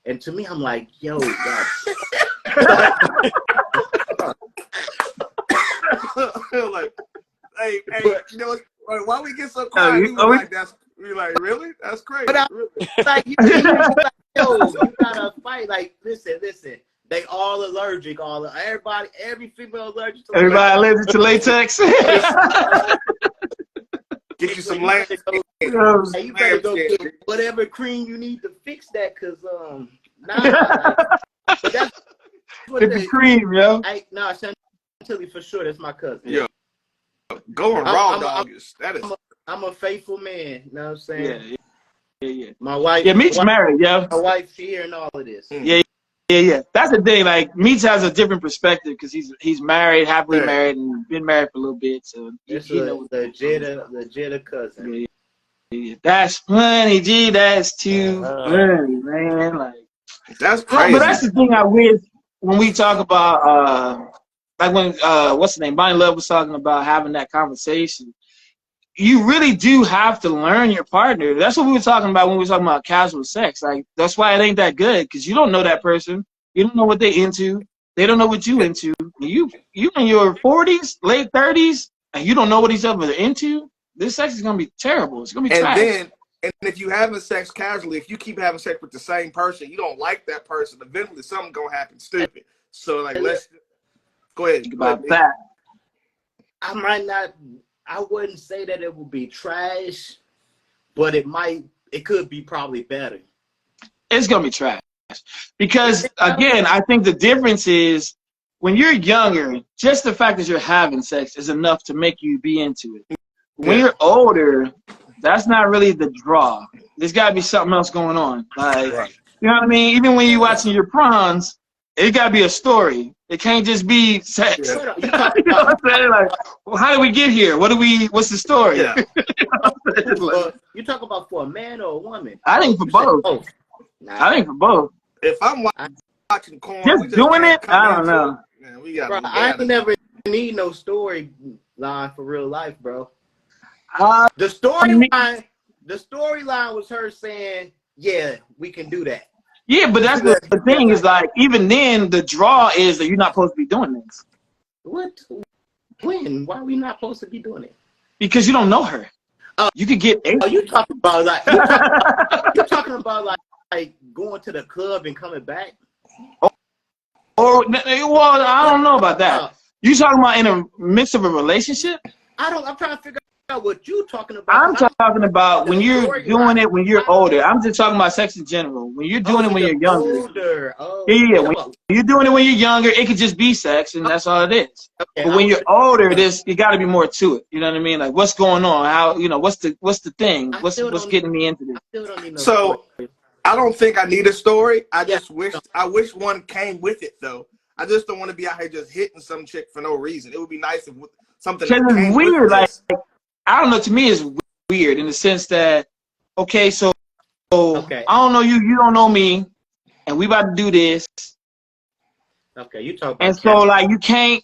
D: And to me, I'm like, yo, God.
C: Like, hey, why we get so quiet? We like, really? That's crazy.
D: But like, yo, you gotta fight. Like, listen. They all allergic. Every female allergic to
A: everybody allergic to latex.
C: Get you some latex.
D: Hey, you better go get whatever cream you need to fix that, cause but that's what
A: the cream, yo.
D: Chantilly for sure. That's my cousin.
C: Yeah. Going raw dog is
D: I'm a faithful man. You know what I'm saying?
A: Yeah.
D: My wife.
A: Yeah, Meech's married, yo.
D: My wife hearing all of this.
A: Yeah. That's the thing. Like Meech has a different perspective because he's married, happily married, and been married for a little bit. So
D: it's the Jetta cousin.
A: Yeah. That's funny, G. That's too funny, man. Like
C: that's crazy.
A: But that's the thing I wish when we talk about like when what's the name? Bonnie Love was talking about having that conversation. You really do have to learn your partner. That's what we were talking about when we were talking about casual sex. Like, that's why it ain't that good, because you don't know that person. You don't know what they into. They don't know what you into. You in your 40s, late 30s, and you don't know what each other are into. This sex is going to be terrible. It's going to be trash.
C: And if you having sex casually, if you keep having sex with the same person, you don't like that person, eventually something's going to happen stupid. So, like, let's go ahead.
A: Think about that.
D: I wouldn't say that it would be trash, but it could be probably better. It's
A: going to be trash. Because, again, I think the difference is when you're younger, just the fact that you're having sex is enough to make you be into it. When you're older, that's not really the draw. There's got to be something else going on. Like, You know what I mean? Even when you're watching your prawns, it gotta be a story. It can't just be sex.
C: Yeah.
D: Hold on, you
A: You
D: talking
A: know what
D: about,
A: I'm saying? Like, well, how did we get here? What's the story?
C: Yeah.
D: you talking about for a man or a woman?
A: I think for
D: You said
A: both.
D: both. Nah,
A: I think for both.
C: If I'm
D: I-
C: watching corn,
A: Just
C: we just
A: doing
C: can't
A: it,
C: come
A: I don't
C: into
A: know.
C: it. Man, we got
D: bro, I ain't never need no story line for real life, bro. The storyline was her saying, "Yeah, we can do that."
A: Yeah, but that's the thing is like, even then, the draw is that you're not supposed to be doing this
D: What? When? Why are we not supposed to be doing it?
A: because you don't know her. You could get
D: Oh, you talking about like you talking about like going to the club and coming back?
A: or well, I don't know about that. You talking about in a midst of a relationship?
D: I'm trying to figure out what you talking about.
A: I'm talking about when you're doing it when you're older. I'm just talking about sex in general. When you're doing it when you're younger.
D: Older. Oh,
A: Yeah. When you're doing it when you're younger, it could just be sex, and that's all it is.
D: okay,
A: But when you're older, you got to be more to it. You know what I mean? Like, what's going on? How what's the thing? What's getting me into this?
D: I still don't need no
C: So
D: story.
C: I don't think I need a story. I wish one came with it though. I just don't want to be out here just hitting some chick for no reason. It would be nice if something
A: Because
C: that came
A: it's weird.
C: with
A: Like,
C: this.
A: I don't know. To me, it's weird in the sense that, okay, so
D: Okay.
A: I don't know you, you don't know me, and we about to do this.
D: Okay, you talk about
A: And so, like, you can't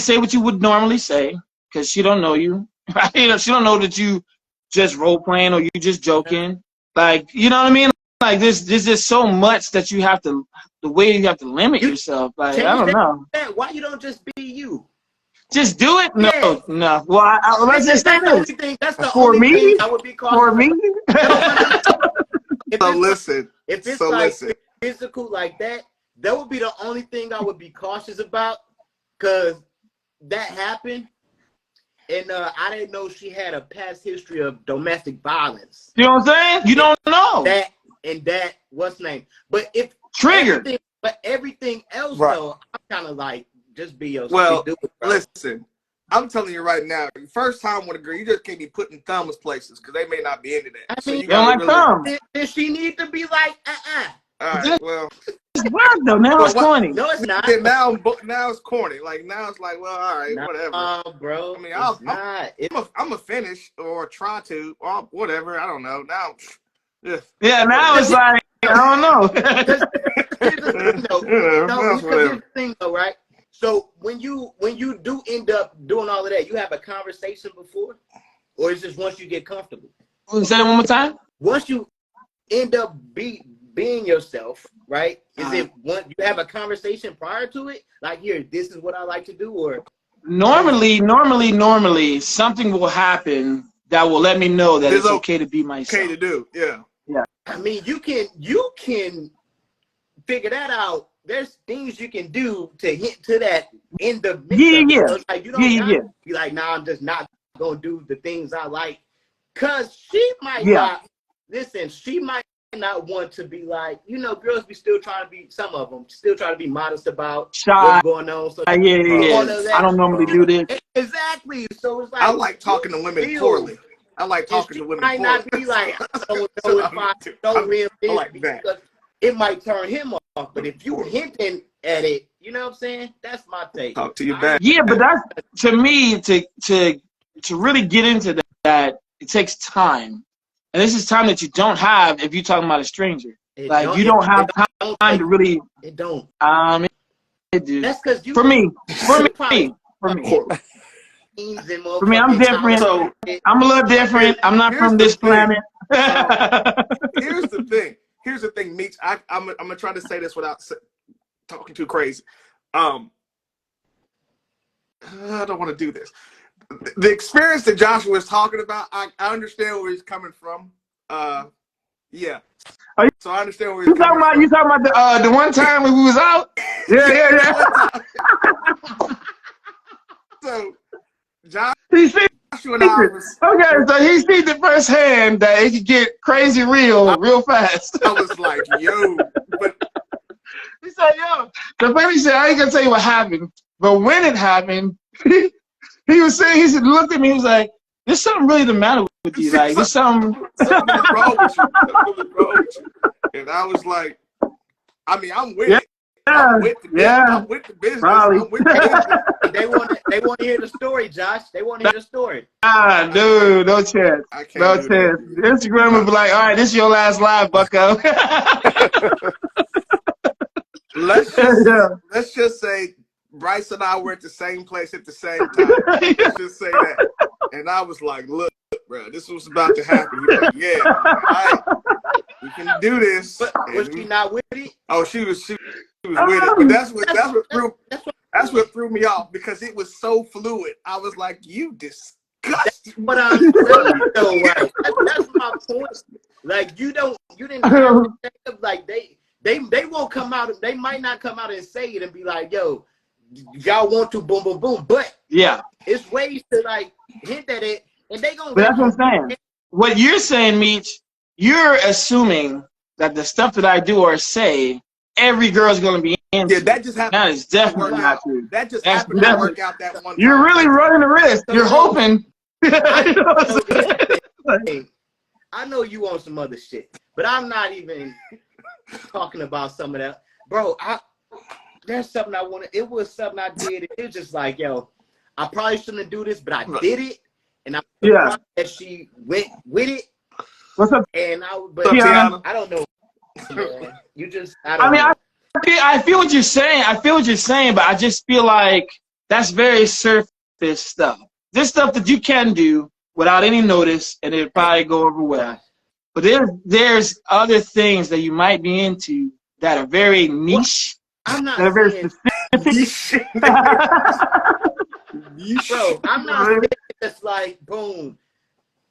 A: say what you would normally say because she don't know you. Right? She don't know that you just role playing or you just joking. Like, you know what I mean? Like, there's just so much that you have to, the way you have to limit yourself. Like, I don't know.
D: Why you don't just be you?
A: Just do it? No,
D: Yeah.
A: no. Well, let's just say
D: That's the only
A: this.
D: thing. That's the
A: For
D: only
A: me?
D: thing I would be cautious
A: For me?
D: If
C: So
D: it's
C: listen.
D: if it's
C: So
D: like
C: listen.
D: physical like that would be the only thing I would be cautious about, because that happened, and I didn't know she had a past history of domestic violence.
A: You know what I'm saying? You don't know.
D: That what's name? But if
A: Trigger.
D: everything else
C: Right.
D: though, I'm kind of like, just be yourself.
C: Well,
D: do it, bro.
C: listen. I'm telling you right now, first time with a girl, you just can't be putting thumbs places because they may not be into that.
D: I
C: So
D: mean,
C: you
A: You don't
C: gotta
A: like thumbs.
D: Does she need to be like,
C: All right, well,
A: It's weird though. Now it's corny.
D: No, it's not.
C: then now it's corny. Like now it's like, well, all right, whatever.
D: Bro.
C: I mean,
D: it's not.
C: I'm a finish or try to or whatever. I don't know. Now,
A: Yeah, now it's like, I don't know.
D: Here's the thing, though.
C: Yeah,
D: No,
C: that's
D: because here's
C: whatever.
D: the thing, though, right? So when you do end up doing all of that, you have a conversation before, or is it just once you get comfortable?
A: Say that one more time.
D: Once you end up being yourself, right? Is it one you have a conversation prior to it? Like, here, this is what I like to do, or
A: Normally, something will happen that will let me know that it's okay to be myself.
C: Okay to do, yeah.
D: I mean, you can figure that out. There's things you can do to hit to that in the midst of it.
A: Yeah.
D: So it's like, you don't gotta be like, nah, I'm just not gonna do the things I like. Cause she might not listen, she might not want to be like, girls be still trying to be, some of them still trying to be modest about what's going on. So
A: I don't normally do this.
D: Exactly. So it's like,
C: I like talking to women poorly. I like talking to women poorly.
D: Might not be like, I don't know if I know him.
C: I like that.
D: It might turn him off, but if you hinting at it, you know what I'm saying? That's my take.
C: Talk to your back.
A: Yeah, but that's, to me, to really get into that, it takes time. And this is time that you don't have if you're talking about a stranger. Like, you don't have time to really.
D: It don't.
A: It do.
D: That's because you.
A: For me. For me, I'm different. So I'm a little different. I'm not from this planet.
C: Here's the thing, Meech. I'm gonna try to say this without talking too crazy. I don't want to do this. The experience that Joshua was talking about, I understand where he's coming from. Yeah. So I understand where he's coming from.
A: You talking about the one time when we was out? Yeah.
C: So Joshua
A: and I was, okay, so he seen it firsthand that it could get crazy real fast.
C: I was like, yo, but
A: he said, yo. The funny said, I ain't gonna tell you what happened, but when it happened, he was saying, he looked at me, he was like, "There's something really the matter with you. Like, there's something
C: wrong with you. Something wrong with you." And I was like, I mean, I'm with
A: Yeah.
C: it. I'm with the business.
A: Yeah.
C: I'm with the business.
A: Probably.
C: I'm with the business.
D: They want to hear the story, Josh. They want to hear the story.
A: Ah, dude, no chance.
C: I can't
A: No
C: do
A: chance.
C: that.
A: Instagram would be like, all right, this is your last live, bucko.
C: Let's just say Bryce and I were at the same place at the same time. Let's just say that. And I was like, look, bro, this was about to happen. He's like, yeah. I'm like, all right, we can do this.
D: But was she not with it?
C: Oh, she was with it. But that's what threw me off, because it was so fluid. I was like, you disgusting.
D: But I'm saying, though, right? That's my point. Like, you didn't have to, like, they won't come out. They might not come out and say it and be like, yo, y'all want to boom, boom, boom. But
A: Yeah.
D: it's ways to, like, hint at it, and they gonna.
A: But that's what I'm saying. What you're saying, Meech, you're assuming that the stuff that I do or say, every girl's going to be into.
C: Yeah, that just happened.
A: That is definitely not true.
C: That just
A: That's
C: happened to
A: definitely-
C: work out that one time.
A: You're really running the risk. You're hoping. You know what I'm saying?
D: I know you want some other shit, but I'm not even talking about some of that. Bro, there's something I wanted. It was something I did. It was just like, yo, I probably shouldn't do this, but I did it. And I'm surprised that she went with it.
A: What's up?
D: And
A: Tiana?
D: I don't know. Man. You just, I
A: mean,
D: know.
A: I feel what you're saying. I feel what you're saying, but I just feel like that's very surface stuff. This stuff that you can do without any notice, and it'll probably go over well. But there's other things that you might be into that are very niche.
D: I'm not
A: that are very
D: saying,
A: specific.
D: bro, I'm not saying it's like, boom,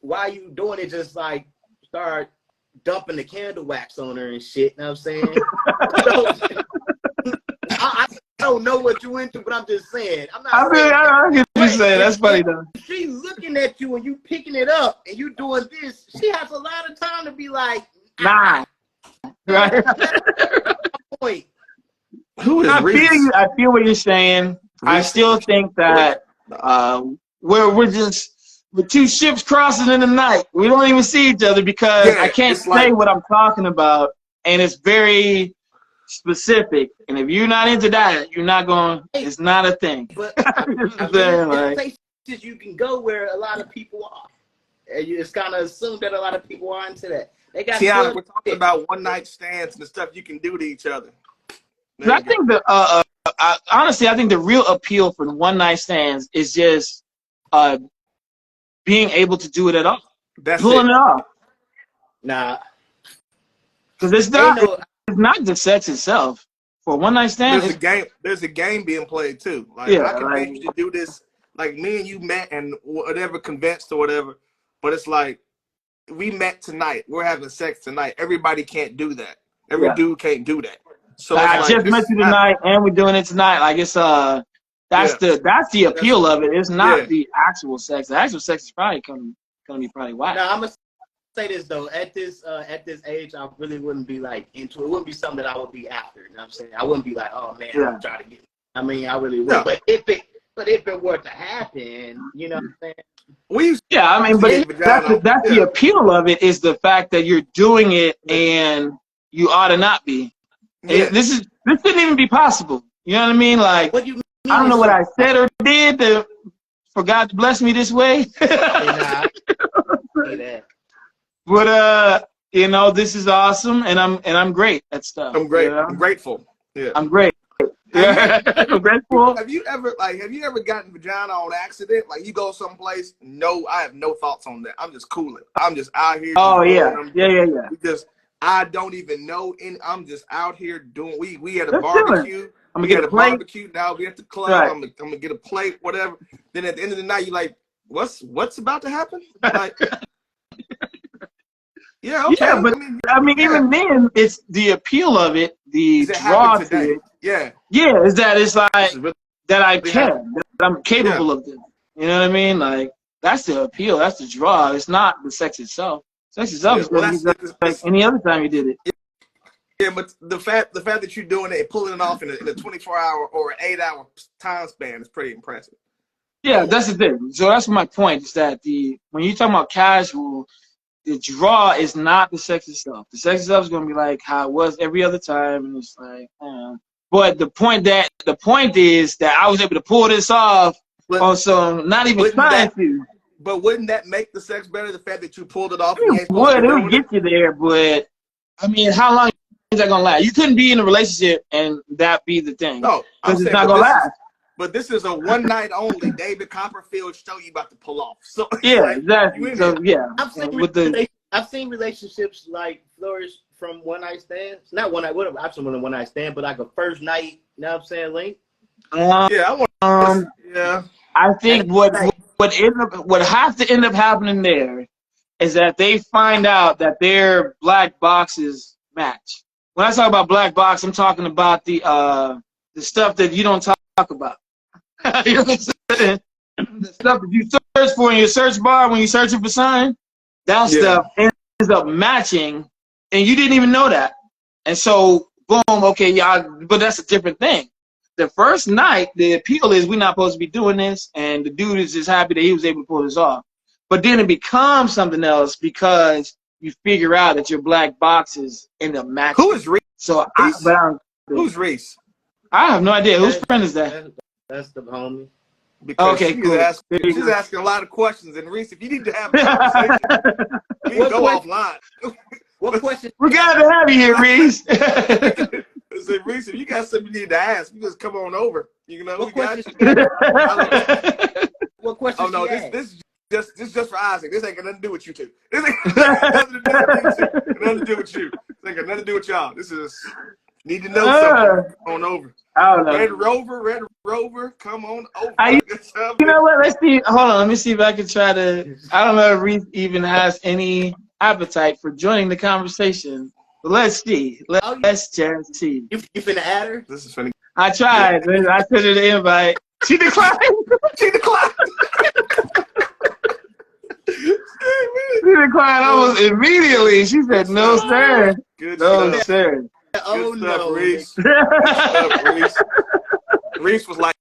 D: why you doing it, just like start dumping the candle wax on her and shit. You know what I'm saying? I don't know what you into, but I'm just saying. I'm not
A: I get what you're saying. That's funny, though.
D: She's looking at you and you picking it up and you doing this. She has a lot of time to be like,
A: Nah. Right?
D: Point.
C: Who is
A: I
C: Reese?
A: feel what you're saying. I still think that we're two ships crossing in the night. We don't even see each other because I can't say what I'm talking about, and it's very specific. And if you're not into that, you're not going. It's not a thing.
D: But
A: Like,
D: places you can go where a lot of people are. And you just kind of assume that a lot of people are into that. They got
C: Tiana, we're talking about one night stands and the stuff you can do to each other.
A: I think honestly, I think the real appeal for the one night stands is just being able to do it at all.
C: That's
A: pulling it off.
D: Nah.
A: Because it's not the sex itself. For a one night stand,
C: there's a game being played too. Like, I can make you do this. Like, me and you met and whatever, convinced or whatever. But it's like, we met tonight. We're having sex tonight. Everybody can't do that. Every dude can't do that. So
A: I just met you tonight, and we're doing it tonight. Like, it's that's the appeal of it. It's not the actual sex. The actual sex is probably gonna be probably whack.
D: Now, I'm gonna say this though. At this age, I really wouldn't be like into it. It wouldn't be something that I would be after. You know what I'm saying? I wouldn't be like, oh man, I'm trying to get. I mean, I really would.
C: No.
D: But if it were to happen, you know what I'm saying?
A: That's the appeal of it, is the fact that you're doing it and you ought to not be. Yeah. This shouldn't even be possible. You know what I mean? Like,
D: What do you mean?
A: I don't know what I said or did for God to bless me this way. But you know, this is awesome, and I'm great at stuff.
C: I'm great.
A: You know?
C: I'm grateful. Yeah.
A: I'm great. I'm grateful.
C: Have you ever gotten vagina on accident? Like, you go someplace, no, I have no thoughts on that. I'm just cooling. I'm just out here.
A: Oh yeah.
C: Because I don't even know I'm just out here doing. We had a
A: That's
C: barbecue.
A: I'm gonna get a plate.
C: Barbecue. Now we at the club.
A: Right.
C: I'm gonna get a plate, whatever. Then at the end of the night, you're like, what's about to happen? Like, yeah, okay.
A: Yeah, but I mean, even then, it's the appeal of it, the draw to it.
C: Yeah.
A: Yeah, is that it's like
C: really,
A: that I can, that I'm capable of this. You know what I mean? Like, that's the appeal, that's the draw. It's not the sex itself. Sex itself is like any other time you did it.
C: Yeah, but the fact that you're doing it, pulling it off in a 24-hour or an 8-hour time span is pretty impressive.
A: Yeah, that's the thing. So that's my point, is that when you talk about casual, the draw is not the sex itself. The sex itself is gonna be like how it was every other time, and it's like, but the point is that I was able to pull this off on some not even trying to.
C: But wouldn't that make the sex better? The fact that you pulled it off.
A: It would get you there, but I mean, how long is that gonna last? You couldn't be in a relationship and that be the thing.
C: No,
A: because it's not gonna last.
C: But this is a one night only David Copperfield show you about to pull off. So
A: yeah,
C: like,
A: exactly. So yeah,
D: I've seen relationships like flourish from one night stands. Not one night, whatever. I've seen one night stand, but like a first night. You know what I'm saying, Link?
C: Yeah.
A: I think what has to end up happening there is that they find out that their black boxes match. When I talk about black box, I'm talking about the stuff that you don't talk about. You know what I'm saying? The stuff that you search for in your search bar when you're searching for something, that stuff ends up matching, and you didn't even know that. And so, boom, okay, y'all, but that's a different thing. The first night, the appeal is we're not supposed to be doing this, and the dude is just happy that he was able to pull this off. But then it becomes something else because you figure out that your black boxes end up matching.
C: Who is Reese?
A: So
C: Who's Reese?
A: I have no idea. Whose friend is that?
D: That's the homie.
C: Because
A: okay, cool.
C: She's asking a lot of questions, and Reese, if you need to have a conversation, we can go offline.
D: What question?
A: We're glad to have you here, Reese.
C: So, Reese, if you got something you need to ask, you just come on over. You know,
D: what
C: we got
D: question?
C: you.
D: What question?
C: Oh no, this is just for Isaac. This ain't got nothing to do with you two. This ain't nothing to do with you. This ain't got nothing to do with y'all. This is need to know something. Come on over.
A: I don't know.
C: Red Rover, come on over.
A: You know what? Let's see. Hold on. Let me see if I can try to. I don't know if Reese even has any appetite for joining the conversation. But let's see. Let's just see.
D: You finna add her?
C: This is funny.
A: I tried. I sent her the invite. She declined.
C: She declined.
A: She declined almost immediately. She said, "No, sir. No, sir."
D: Oh no,
C: Reese. Reese was like,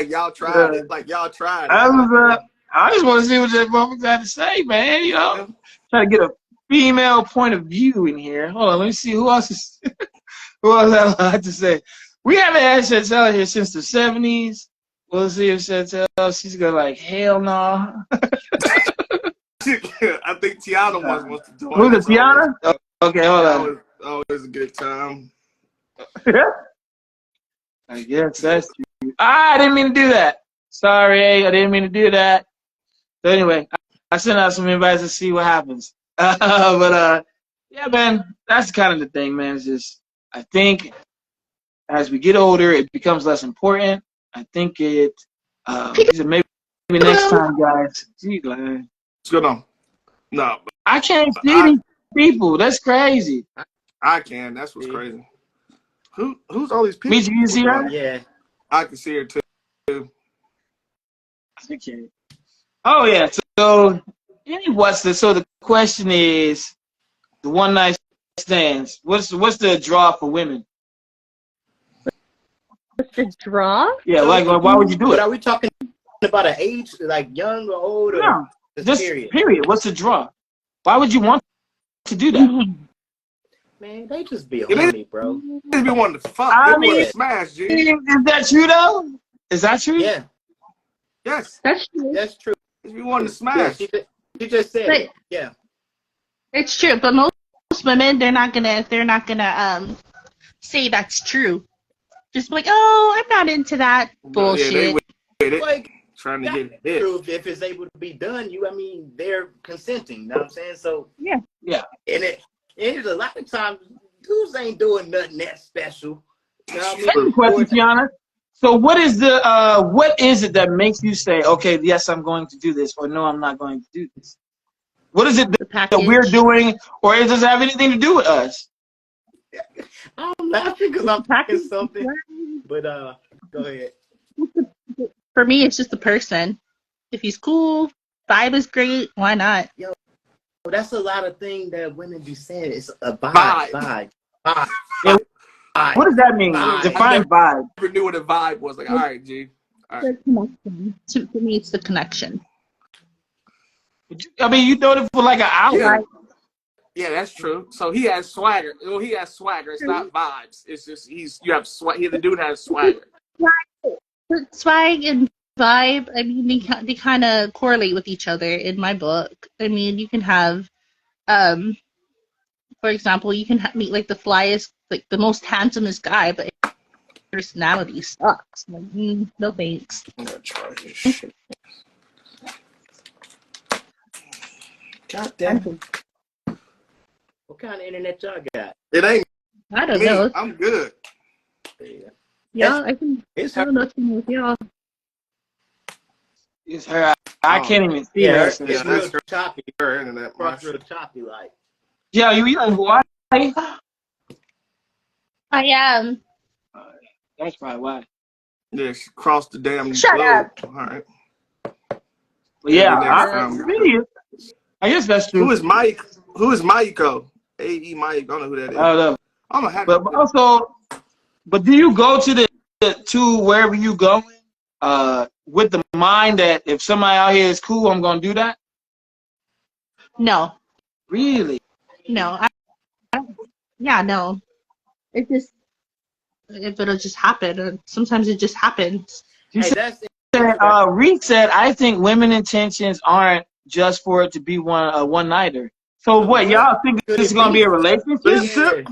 C: "Y'all tried it. Like y'all tried it."
A: I just want to see what that motherfucker had to say, man. You know, try to get a female point of view in here. Hold on, let me see who else has a lot to say. We haven't had Chantel here since the 70s. We'll see if Chantel, she's gonna like, hell no.
C: I think Tiana wants to join.
A: Who's it, Tiana? Okay, hold on.
C: Always a good time.
A: I guess that's true. I didn't mean to do that. Sorry, I didn't mean to do that. So anyway, I sent out some invites to see what happens. Yeah, man, that's kind of the thing, man. It's just, I think as we get older, it becomes less important. I think maybe next time, guys. Gee, man.
C: What's going on? No.
A: I can't see these people. That's crazy.
C: I can. That's what's crazy. Who's all these people?
A: Me, you see her?
D: Yeah.
C: I can see her too.
A: Okay. Oh yeah. So the question is the one night stands. What's the draw for women?
E: What's the draw?
A: Yeah, like why would you do it?
D: But are we talking about an age, like young or old? Or
A: no, just period. What's the draw? Why would you want to do that?
D: Man, they just be horny, bro.
C: They be wanting to fuck. They want to smash, G.
A: Is that true though? Is that true?
D: Yeah.
C: Yes.
E: That's true.
D: That's true.
C: They be wanting to smash.
D: Yeah, she just said it. Yeah.
E: It's true, but most women they're not gonna say that's true. Just like, oh, I'm not into that bullshit.
C: Yeah,
D: like,
C: trying to get it.
D: If it's able to be done, they're consenting. You know what I'm saying? So
E: yeah.
D: And it's a lot of times dudes ain't doing nothing that special. You know what I mean?
A: Question, Tiana. So what is it that makes you say, okay, yes, I'm going to do this, or no, I'm not going to do this? What is it that we're doing, or does it have anything to do with us?
D: I'm laughing because I'm packing something. But go ahead.
E: For me, it's just the person. If he's cool, vibe is great, why not?
D: Yo, that's a lot of things that women be saying. It's a vibe.
A: Yeah. What does that mean? Define vibe.
C: I never knew what a vibe was. Like, all right, G. All right.
E: To me, it's the connection.
A: I mean, you know it for like an hour.
C: Yeah. Yeah, that's true. So he has swagger. Well, he has swagger. It's not vibes. It's just you have swag. The dude has swagger.
E: But swag and vibe, I mean, they kind of correlate with each other in my book. I mean, you can have, for example, you can meet like the flyest, like the most handsomest guy, but his personality sucks. Like, no thanks.
C: I'm gonna try this shit. God damn it.
D: What kind of internet y'all got?
C: It ain't
E: I don't
C: me.
E: know.
C: I'm good.
E: Y'all, I
D: It's
E: don't know what's wrong with y'all.
A: It's her. I can't even see
D: Yeah,
A: her.
D: it's
C: Yeah,
D: real
C: that's
D: choppy.
C: her internet.
D: It's real choppy, like.
A: Yeah, you like Hawaii?
E: I am.
A: That's probably why.
C: Yeah, she crossed the damn
E: Shut
C: globe. All right.
A: But yeah,
C: Yeah,
A: I guess that's true.
C: Who is Mike? Who is Maiko? A.E. Mike. I don't know who that is.
A: I don't know.
C: I'm gonna have
A: But also, but do you go to wherever you going with the mind that if somebody out here is cool, I'm gonna do that?
E: No,
A: Really?
E: no. No. It just, if it'll just happen, and sometimes it just happens.
A: You
D: Hey,
A: said,
D: that's
A: Reed said, I think women intentions aren't just for it to be one nighter. So what, y'all think
D: Could
A: this
D: it
A: is gonna
D: be?
A: be a relationship?
C: Relationship?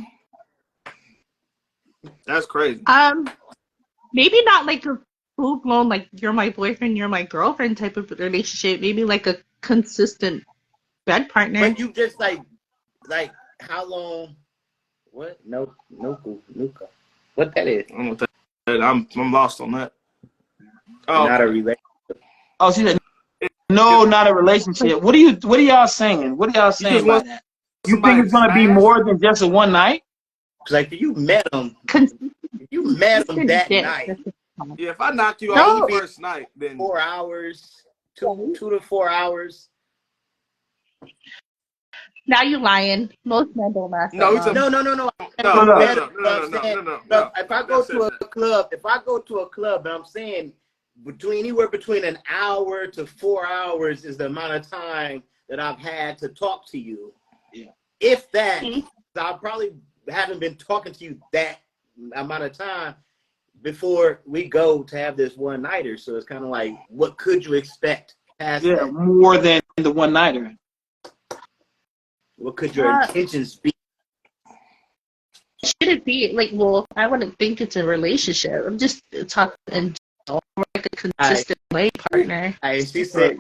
C: That's crazy.
E: Maybe not like a full blown like you're my boyfriend, you're my girlfriend type of relationship. Maybe like a consistent bed partner.
D: But you just like how long? What? No, Nuka. What that is?
C: I'm lost on that. Oh,
D: Not a relationship.
A: Oh, she said, no, not a relationship. What are y'all saying? What are y'all saying by that? You think it's gonna be more than just a one night?
D: Like if you met him that night.
C: Yeah, if I knock you
E: No.
C: out the first night, then
D: 4 hours, two to 4 hours.
E: Now you lying. Most men don't last that
C: No, he's
E: long.
D: No.
C: no.
D: If I go to a club, and I'm saying anywhere between an hour to 4 hours is the amount of time that I've had to talk to you.
A: Yeah.
D: If that, I probably haven't been talking to you that amount of time before we go to have this one nighter. So it's kind of like, what could you expect past that?
A: More than the one nighter.
D: What could your intentions be?
E: Should it be like? Well, I wouldn't think it's a relationship. I'm just talking in general, like a consistent play partner.
D: She said,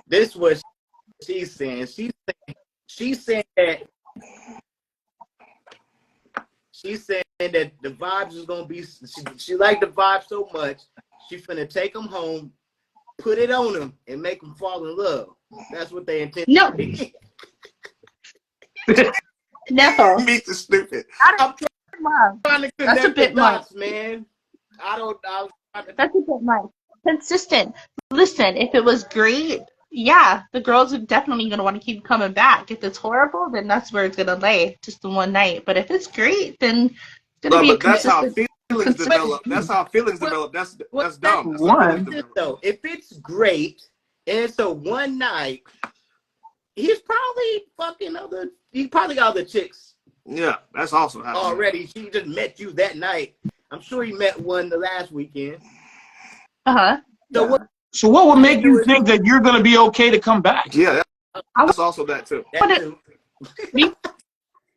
D: "This was she's saying. She's saying that the vibes is gonna be. She liked the vibe so much. She's finna take them home, put it on them, and make them fall in love. That's what they intend.
E: No.
D: To be.
E: No.
C: meet the stupid.
D: I'm trying to connect
E: That's a bit
D: the dots, man.
E: That's a bit much. Consistent. Listen, if it was great, yeah, the girls are definitely gonna want to keep coming back. If it's horrible, then that's where it's gonna lay, just the one night. But if it's great, then it's gonna be a
C: But that's how
E: consistent.
C: feelings develop. That's how feelings develop. That's dumb. That's how feelings develop.
D: Though, if it's great and it's a one night, he's probably he probably got other chicks.
C: Yeah, that's also happening.
D: Already. She just met you that night. I'm sure he met one the last weekend.
A: So what would make you think that you're gonna be okay to come back?
C: Yeah, that's also that too.
E: Me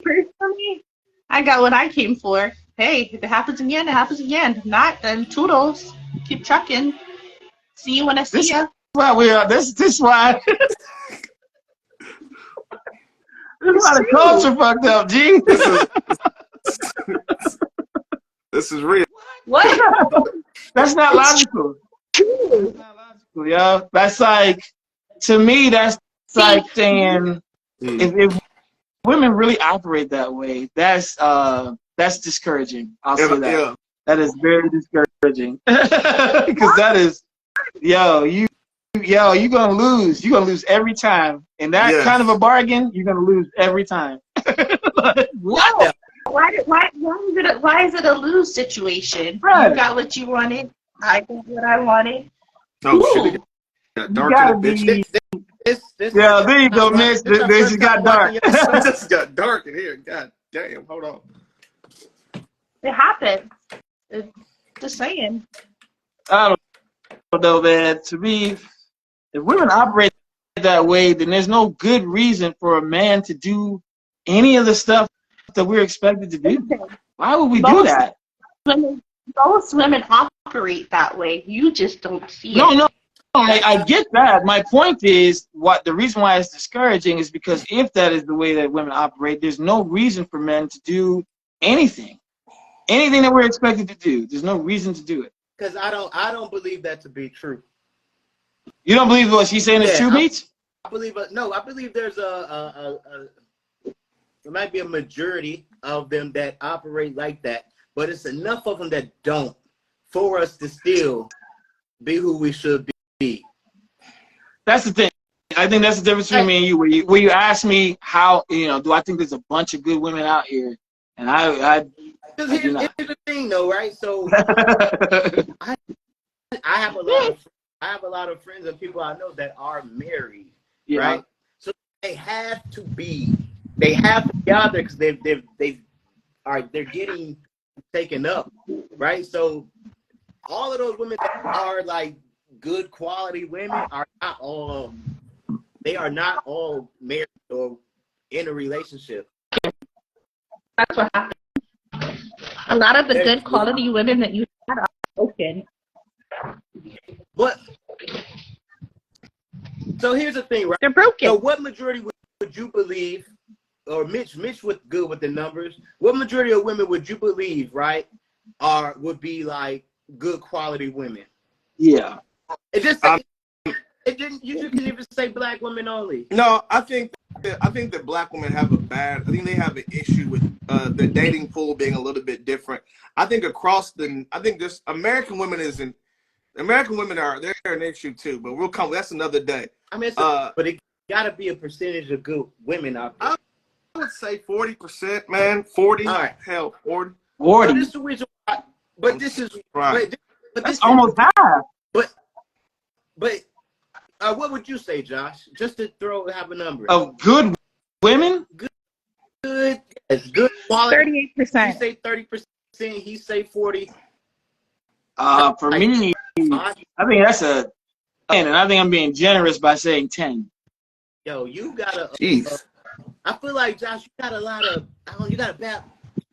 E: personally, I got what I came for. Hey, if it happens again, it happens again. If not, then toodles. Keep trucking. See you when I see ya.
A: Why we are? This why. This is why the culture fucked up, G.
C: This is real.
E: What?
A: That's not logical. That's not logical, yo. That's like, to me, that's like saying if women really operate that way, that's discouraging. I'll say that.
C: Yeah.
A: That is very discouraging. Because that is, you're gonna lose. You're gonna lose every time. In that kind of a bargain, you're gonna lose every time.
E: What? Why is it a lose situation?
A: Right.
E: You got what you wanted. I got what I wanted.
C: Oh shit!
A: You gotta be.
D: this
A: Yeah, there you go,
D: watching,
A: Mitch.
D: this our
A: This
D: first
A: just
D: time
A: got dark.
D: watching your show.
B: This got dark in here. God damn. Hold on.
E: It happens. Just saying.
A: I don't know, man. To me, if women operate that way, then there's no good reason for a man to do any of the stuff that we're expected to do. Why would we do that?
E: Most women operate that way. You just don't see
A: No,
E: it.
A: no. I get that. My point is, what the reason why it's discouraging is because if that is the way that women operate, there's no reason for men to do anything. Anything that we're expected to do, there's no reason to do it.
D: Because I don't believe that to be true.
A: You don't believe what she's saying is true, Meats?
D: I believe no. I believe there's there might be a majority of them that operate like that, but it's enough of them that don't for us to still be who we should be.
A: That's the thing. I think that's the difference between me and you. Where you ask me how, do I think there's a bunch of good women out here? And
D: Here's the thing, though, right? So I have a lot of friends and people I know that are married,
A: yeah.
D: right? So they have to be out there because they're getting taken up, right? So all of those women that are like good quality women are not all married or in a relationship.
E: That's what happens. A lot of the good quality women that you had are broken.
D: But so here's the thing, right?
E: They're broken.
D: So what majority would you believe, or Mitch was good with the numbers, what majority of women would you believe, right, would be like good quality women?
A: Yeah.
D: You just can even say black women only.
C: No, I think that black women have I think they have an issue with the dating pool being a little bit different. I think just American women they're an issue too, but that's another day.
D: I mean, but it gotta be a percentage of good women out there.
C: I would say 40%, man. 40.
D: All right.
C: Hell, 40.
A: 40.
D: So this is the reason why, but this is
C: right.
A: But that's almost half.
D: But what would you say, Josh? Just to have a number
A: of good women.
D: Good quality.
E: 38%.
D: You say 30%. He say 40.
A: For me, I think that's and I think I'm being generous by saying 10.
D: Yo, you gotta.
C: Jeez.
D: I feel like Josh, you got a lot of. You got a bad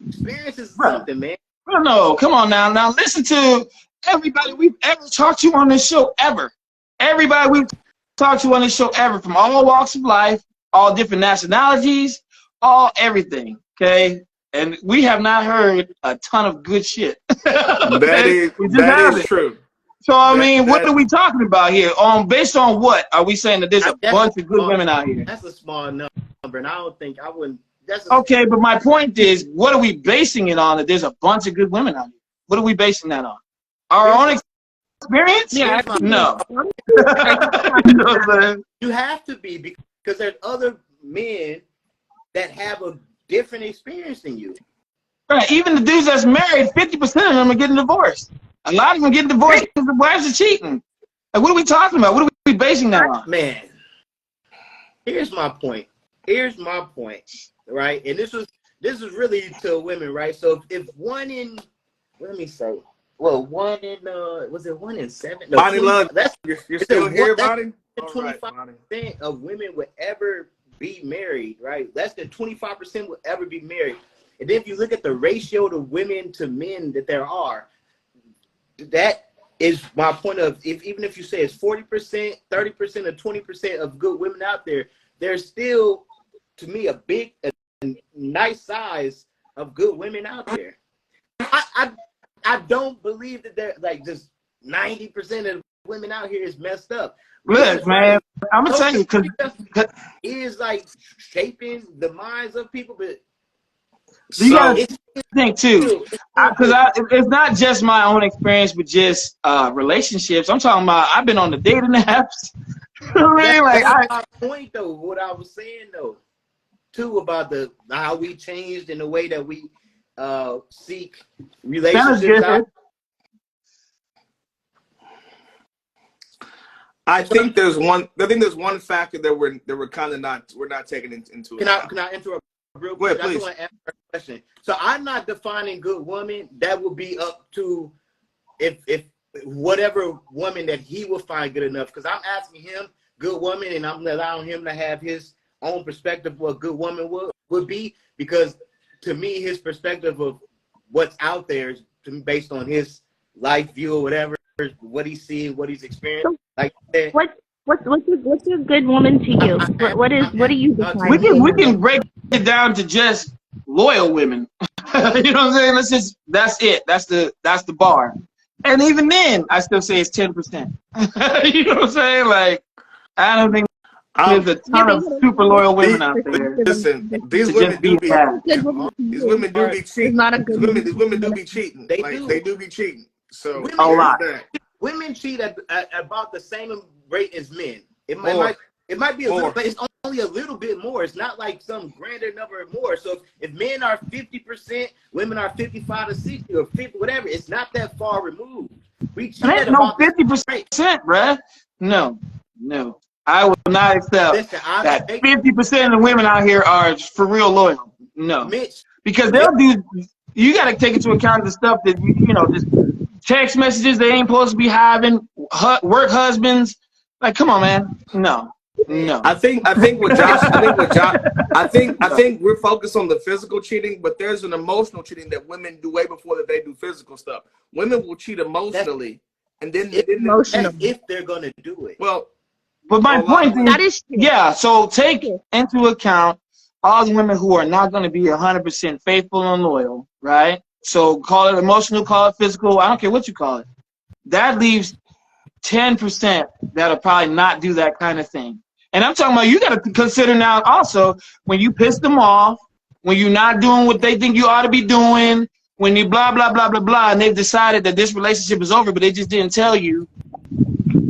D: experiences or something, man.
A: No, come on now. Now listen to everybody we've ever talked to on this show ever. Everybody we've talked to on this show ever, from all walks of life, all different nationalities, all everything. Okay, and we have not heard a ton of good shit.
C: That is true.
A: So I mean, what are we talking about here? Based on what are we saying that there's a bunch of good women out here?
D: That's a small number, and I wouldn't.
A: Okay, but my point is, what are we basing it on? That there's a bunch of good women out here. What are we basing that on? Our own experience?
E: Yeah.
A: No.
D: You have to be, because there's other men that have a different experience than you.
A: Right. Even the dudes that's married, 50% of them are getting divorced. A lot of them are getting divorced because the wives are cheating. Like, what are we talking about? What are we basing that on?
D: Man, here's my point. Right? And this was really to women, right? So if one in, let me say, well, one in was it 1 in 7? No,
C: Bonnie Love, you're still here, Bonnie?
D: 25% of women would ever be married, right? Less than 25% would ever be married. And then if you look at the ratio of women to men that there are, that is my point of, even if you say it's 40%, 30%, or 20% of good women out there, there's still, to me, a nice size of good women out there. I don't believe that they're like just 90% of women out here is messed up.
A: Look, man, I'm gonna tell you, because
D: it is like shaping the minds of people, but
A: you gotta think too, because it's not just my own experience with just relationships. I'm talking about I've been on the dating apps.
D: That's my point, though. What I was saying, though, too, about how we changed in the way that we seek relationships out.
C: I think there's one. I think there's one factor that we're kind of not taking into account.
D: Can I interrupt real
C: Go ahead,
D: quick? I just
C: please.
D: want to ask a question. So I'm not defining good woman. That would be up to if whatever woman that he will find good enough. Because I'm asking him good woman, and I'm allowing him to have his own perspective of what good woman would be. Because to me, his perspective of what's out there is based on his life view or whatever, what he's seeing, what he's experienced. Like that.
E: What's a good woman to you? What do you define?
A: We can break it down to just loyal women. You know what I'm saying? That's it. That's the bar. And even then, I still say it's 10%. You know what I'm saying? Like, I don't think there's a ton of super loyal women out there.
C: Listen, these women do be cheating.
E: Not a good
C: These women do be cheating. They do be cheating. So
D: Women,
A: a lot.
D: Women cheat at about the same rate as men. It might be a little, but it's only a little bit more. It's not like some grander number more. So if men are 50%, women are 55 to 60 or 50, whatever. It's not that far removed. We cheat at about
A: 50%, bruh. No. I will not accept that 50% of the women out here are for real loyal. No.
D: Mitch,
A: because they'll do. You got to take into account the stuff that just text messages they ain't supposed to be having, work husbands. Like, come on, man. No.
C: I think we're focused on the physical cheating, but there's an emotional cheating that women do way before that they do physical stuff. Women will cheat emotionally, and then
D: if they're gonna do it.
C: Well,
A: but my point is,
E: that is true.
A: Yeah. So take into account all the women who are not going to be 100% faithful and loyal, right? So call it emotional, call it physical. I don't care what you call it. That leaves 10% that'll probably not do that kind of thing. And I'm talking about, you got to consider now also when you piss them off, when you're not doing what they think you ought to be doing, when you blah, blah, blah, blah, blah, and they've decided that this relationship is over, but they just didn't tell you.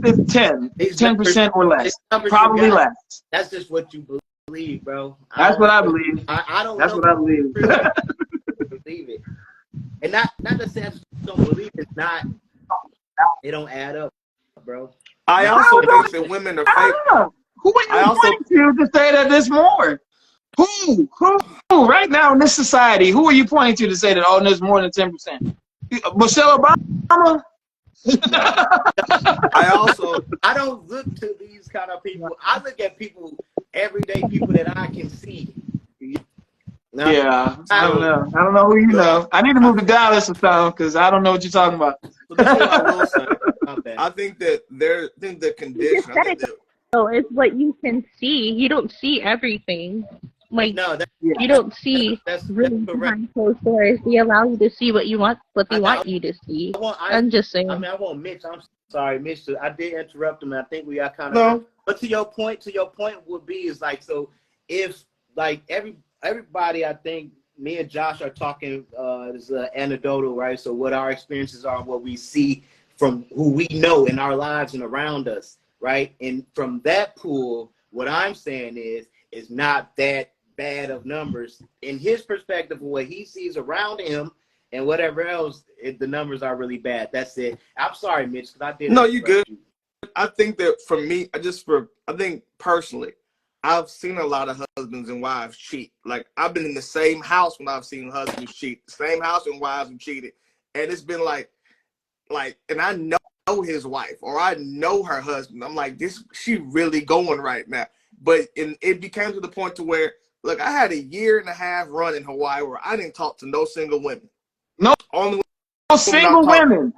A: It's 10% or less, probably less.
D: That's just what you believe, bro.
A: That's what I believe.
D: I don't.
A: That's
D: know
A: what I believe.
D: Believe it, and not to say I just don't believe it. It's not. It don't add up, bro.
C: I also think that women are fake.
A: Who are you pointing to say that there's more? Who right now in this society? Who are you pointing to say that there's more than 10%? Michelle Obama.
C: I
D: don't look to these kind of people. I look at people, everyday people that I can see. Now,
A: yeah, I don't know who you know. I need to move to Dallas or something because I don't know what you're talking about.
C: I think that the condition.
E: So it's what you can see. You don't see everything. Like you don't see
D: that's
E: really behind closed doors. They allow you to see what you want, you to see. I'm just saying.
D: I want Mitch. I'm sorry, Mitch. I did interrupt him. I think we got kind of. No. But to your point would be is like, so if like everybody, I think me and Josh are talking is anecdotal, right? So what our experiences are, what we see from who we know in our lives and around us, right? And from that pool, what I'm saying is not that bad of numbers in his perspective of what he sees around him and whatever else. The numbers are really bad. That's it. I'm sorry, Mitch, because I didn't.
C: No, you good. I think that for me, I think personally, I've seen a lot of husbands and wives cheat. Like, I've been in the same house when I've seen husbands cheat, the same house and wives have cheated, and it's been like, and I know his wife or I know her husband. I'm like, she really going right now. But it became to the point to where, look, I had a 1.5 year run in Hawaii where I didn't talk to no single women.
A: No single women.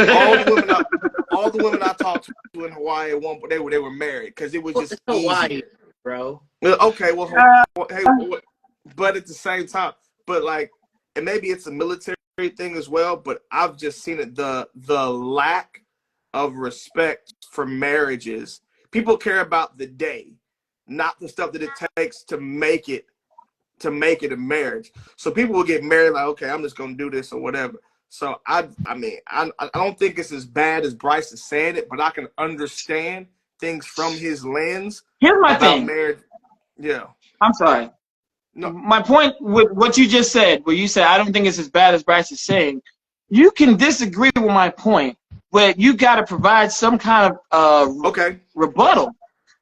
C: All the women I talked to in Hawaii at one point, they were married because it was just
D: Hawaii, bro.
C: Okay, well, hey, but at the same time, but like, and maybe it's a military thing as well. But I've just seen it the lack of respect for marriages. People care about the day, not the stuff that it takes to make it a marriage. So people will get married like, okay, I'm just gonna do this or whatever. So I don't think it's as bad as Bryce is saying it, but I can understand things from his lens.
A: Here's my thing.
C: Marriage. Yeah.
A: I'm sorry.
C: No.
A: My point with what you just said, where you said I don't think it's as bad as Bryce is saying, you can disagree with my point, but you got to provide some kind of
C: Okay.
A: rebuttal.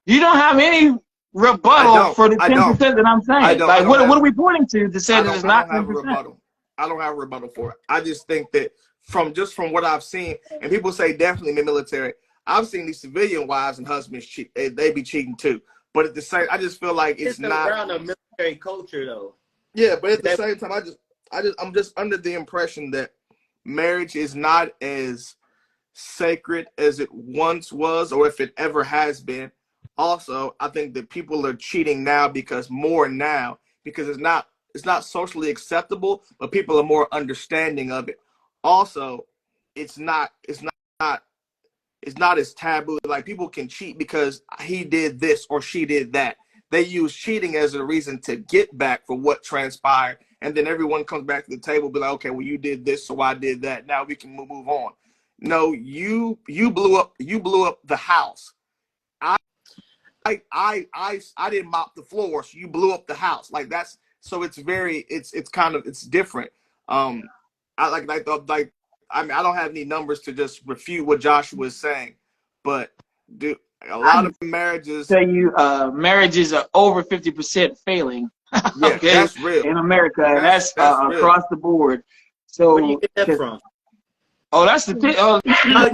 A: You don't have any rebuttal for the 10% that I'm saying. Like, what are we pointing to say that it's not 10%?
C: I don't have a rebuttal. I don't have a rebuttal for it. I just think that from what I've seen, and people say definitely in the military, I've seen these civilian wives and husbands cheat. They be cheating too. But at the same, I just feel like it's not
D: around the military culture though.
C: Yeah, but at the same time, I'm just under the impression that marriage is not as sacred as it once was, or if it ever has been. Also, I think that people are cheating now because it's not socially acceptable, but people are more understanding of it. Also, it's not as taboo. Like, people can cheat because he did this or she did that. They use cheating as a reason to get back for what transpired, and then everyone comes back to the table, be like, okay, well, you did this, so I did that. Now we can move on. No, you blew up the house. I didn't mop the floor, so you blew up the house. Like, that's so it's different. I mean, I don't have any numbers to just refute what Joshua is saying, but a lot of marriages
A: tell you marriages are over 50% failing.
C: Yeah,
A: okay,
C: that's real
A: in America, and that's across the board. So
D: where do you get that from?
A: Oh, that's the thing. Oh,
D: no,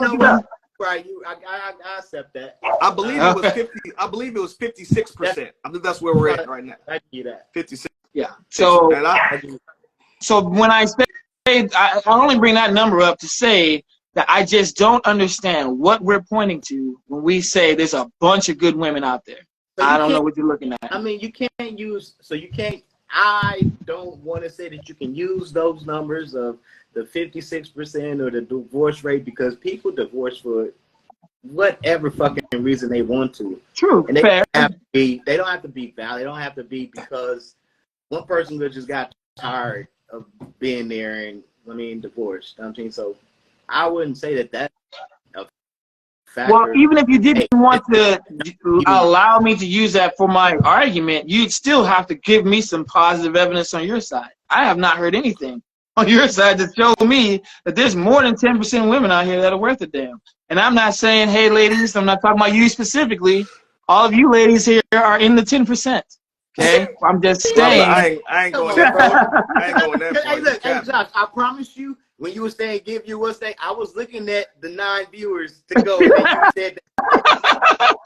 D: right. I accept that.
C: I believe it was 50. I believe it was 56%. I think that's where we're at right now.
D: I give that
C: 56.
A: Yeah. So when I say I only bring that number up to say that I just don't understand what we're pointing to when we say there's a bunch of good women out there.
D: So
A: I don't know what you're looking at.
D: I mean, you can't use. So you can't. I don't want to say that you can use those numbers of the 56% or the divorce rate, because people divorce for whatever fucking reason they want to.
A: True.
D: And they
A: fair.
D: they don't have to be valid. They don't have to be because one person just got tired of being there and divorced. You know what I mean, so I wouldn't say that that's a factor.
A: Well, even if you didn't want to allow me to use that for my argument, you'd still have to give me some positive evidence on your side. I have not heard anything on your side to show me that there's more than 10% women out here that are worth a damn. And I'm not saying, hey, ladies, I'm not talking about you specifically. All of you ladies here are in the 10%. Okay? I'm just saying.
C: I ain't going that far. I ain't going that far.
D: Hey, look, hey, Josh, I promise you, when you were saying give you what's that, I was looking at the 9 viewers to go. And you said that.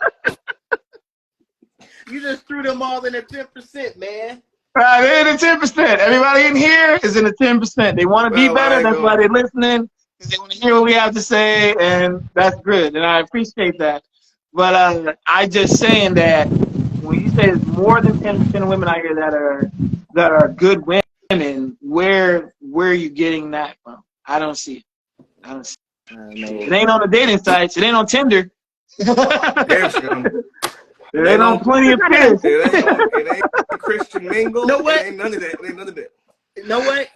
D: You just threw them all in the 10%, man.
A: Right, they're in the 10%. Everybody in here is in the 10%. They want to be better. That's why they're listening, because they want to hear what we have to say, and that's good. And I appreciate that. But I just saying that when you say there's more than 10% of women out here that are good women, where are you getting that from? I don't see it. I don't see it. It ain't on the dating sites. It ain't on Tinder. It ain't on Plenty of Fish.
C: It ain't Christian Mingle.
D: No way.
C: It ain't none of that. It ain't none of that.
D: You know what?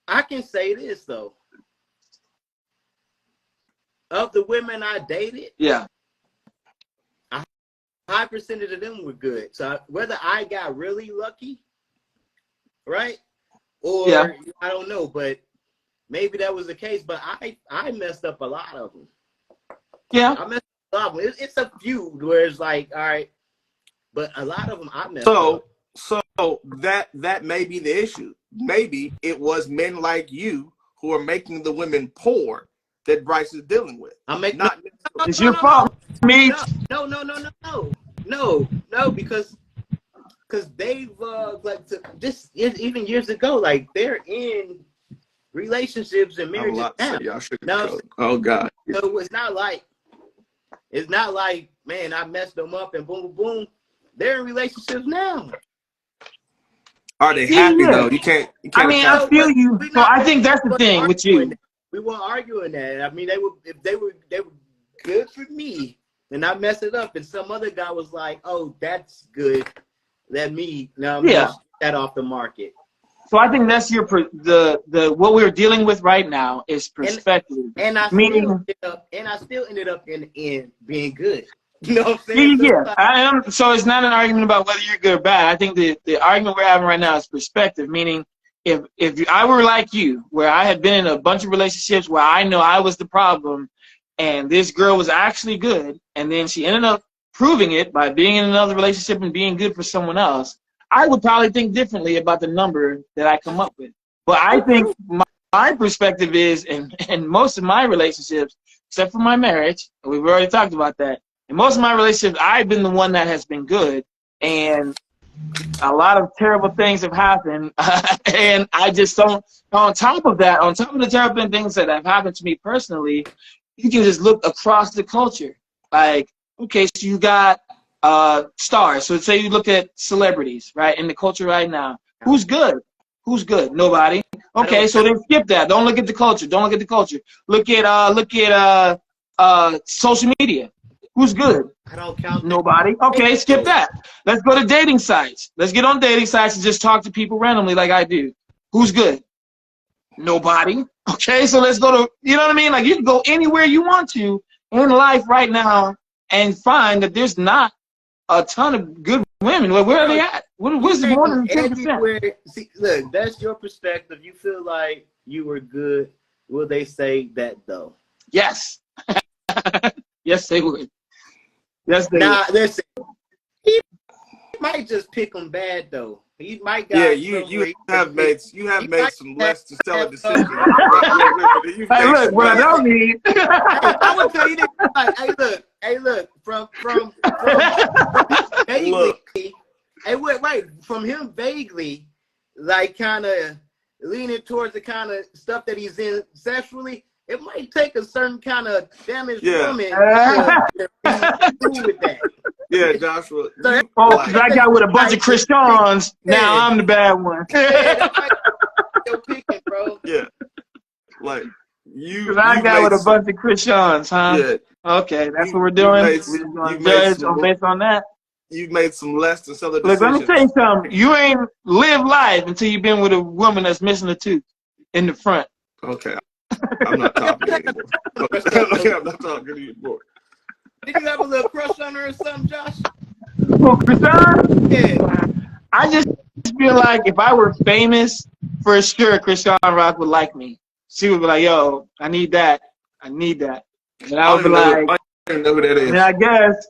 D: I can say this though. Of the women I dated,
A: Yeah,
D: a high percentage of them were good. So whether I got really lucky, right, or I don't know, but maybe that was the case. But I messed up a lot of them.
A: Yeah,
D: I messed up a lot of them. It's a few where it's like, all right, but a lot of them I messed up.
C: So that may be the issue. Maybe it was men like you who are making the women poor that Bryce is dealing with.
A: It's your fault. Me.
D: No, because they've just even years ago, like they're in relationships and marriages now.
C: Oh God.
D: So it's not like, man, I messed them up and boom, boom, boom. They're in relationships now.
C: Are they happy though? You can't.
A: I mean, I feel you. So I think that's the thing with you.
D: We weren't arguing that. I mean, they were good for me, and I messed it up. And some other guy was like, "Oh, that's good. Let me now get that off the market." So
A: I think that's the what we're dealing with right now is perspective.
D: And I still ended up in the end being good. You know what I'm saying?
A: Yeah. I am. So it's not an argument about whether you're good or bad. I think the argument we're having right now is perspective, meaning if I were like you, where I had been in a bunch of relationships where I know I was the problem, and this girl was actually good, and then she ended up proving it by being in another relationship and being good for someone else, I would probably think differently about the number that I come up with. But I think my perspective is, in most of my relationships, except for my marriage, we've already talked about that, in most of my relationships, I've been the one that has been good, and a lot of terrible things have happened, and I just don't, on top of the terrible things that have happened to me personally, you can just look across the culture. Like, okay, so you got stars. So say you look at celebrities, right, in the culture right now. Who's good? Who's good? Nobody. Okay, so then skip that. Don't look at the culture. Don't look at the culture. Look at social media. Who's good?
D: I don't count.
A: Nobody. Okay, skip that. Let's go to dating sites. Let's get on dating sites and just talk to people randomly like I do. Who's good? Nobody. Okay, so let's go to, you know what I mean? Like, you can go anywhere you want to in life right now and find that there's not a ton of good women. Where are they at? Where's the more than 10%?
D: See, look, that's your perspective. You feel like you were good. Will they say that though?
A: Yes. Yes, they would. Yes, they would.
D: Listen, he might just pick them bad though. He might got
C: you have made some less than stellar decisions.
A: Hey, look, what I don't need.
D: I would tell you this. Like, hey, look, from vaguely, from him vaguely, like kind of leaning towards the kind of stuff that he's in sexually. It might take a certain kind of damaged woman to be cool with that.
C: Yeah, Joshua.
A: So because I got with a bunch of Christians, now I'm the bad one.
D: You're picking, bro.
C: Yeah. Like, you.
A: Because I got with a bunch of Christians, huh?
C: Yeah.
A: Okay, that's what we're doing. We're just going to judge based on that.
C: You've made some less than stellar
A: Look,
C: decisions.
A: let me tell you something. You ain't lived life until you've been with a woman that's missing a tooth in the front.
C: Okay. I'm not talking anymore. Okay, I'm not talking anymore.
D: Did you have a little crush on her or something, Josh?
A: Oh, Krishan?
D: Yeah.
A: I just feel like if I were famous, for sure, Krishan Rock would like me. She would be like, yo, I need that. I need that. And I would be like,
C: I don't know who that is.
A: yeah, I guess.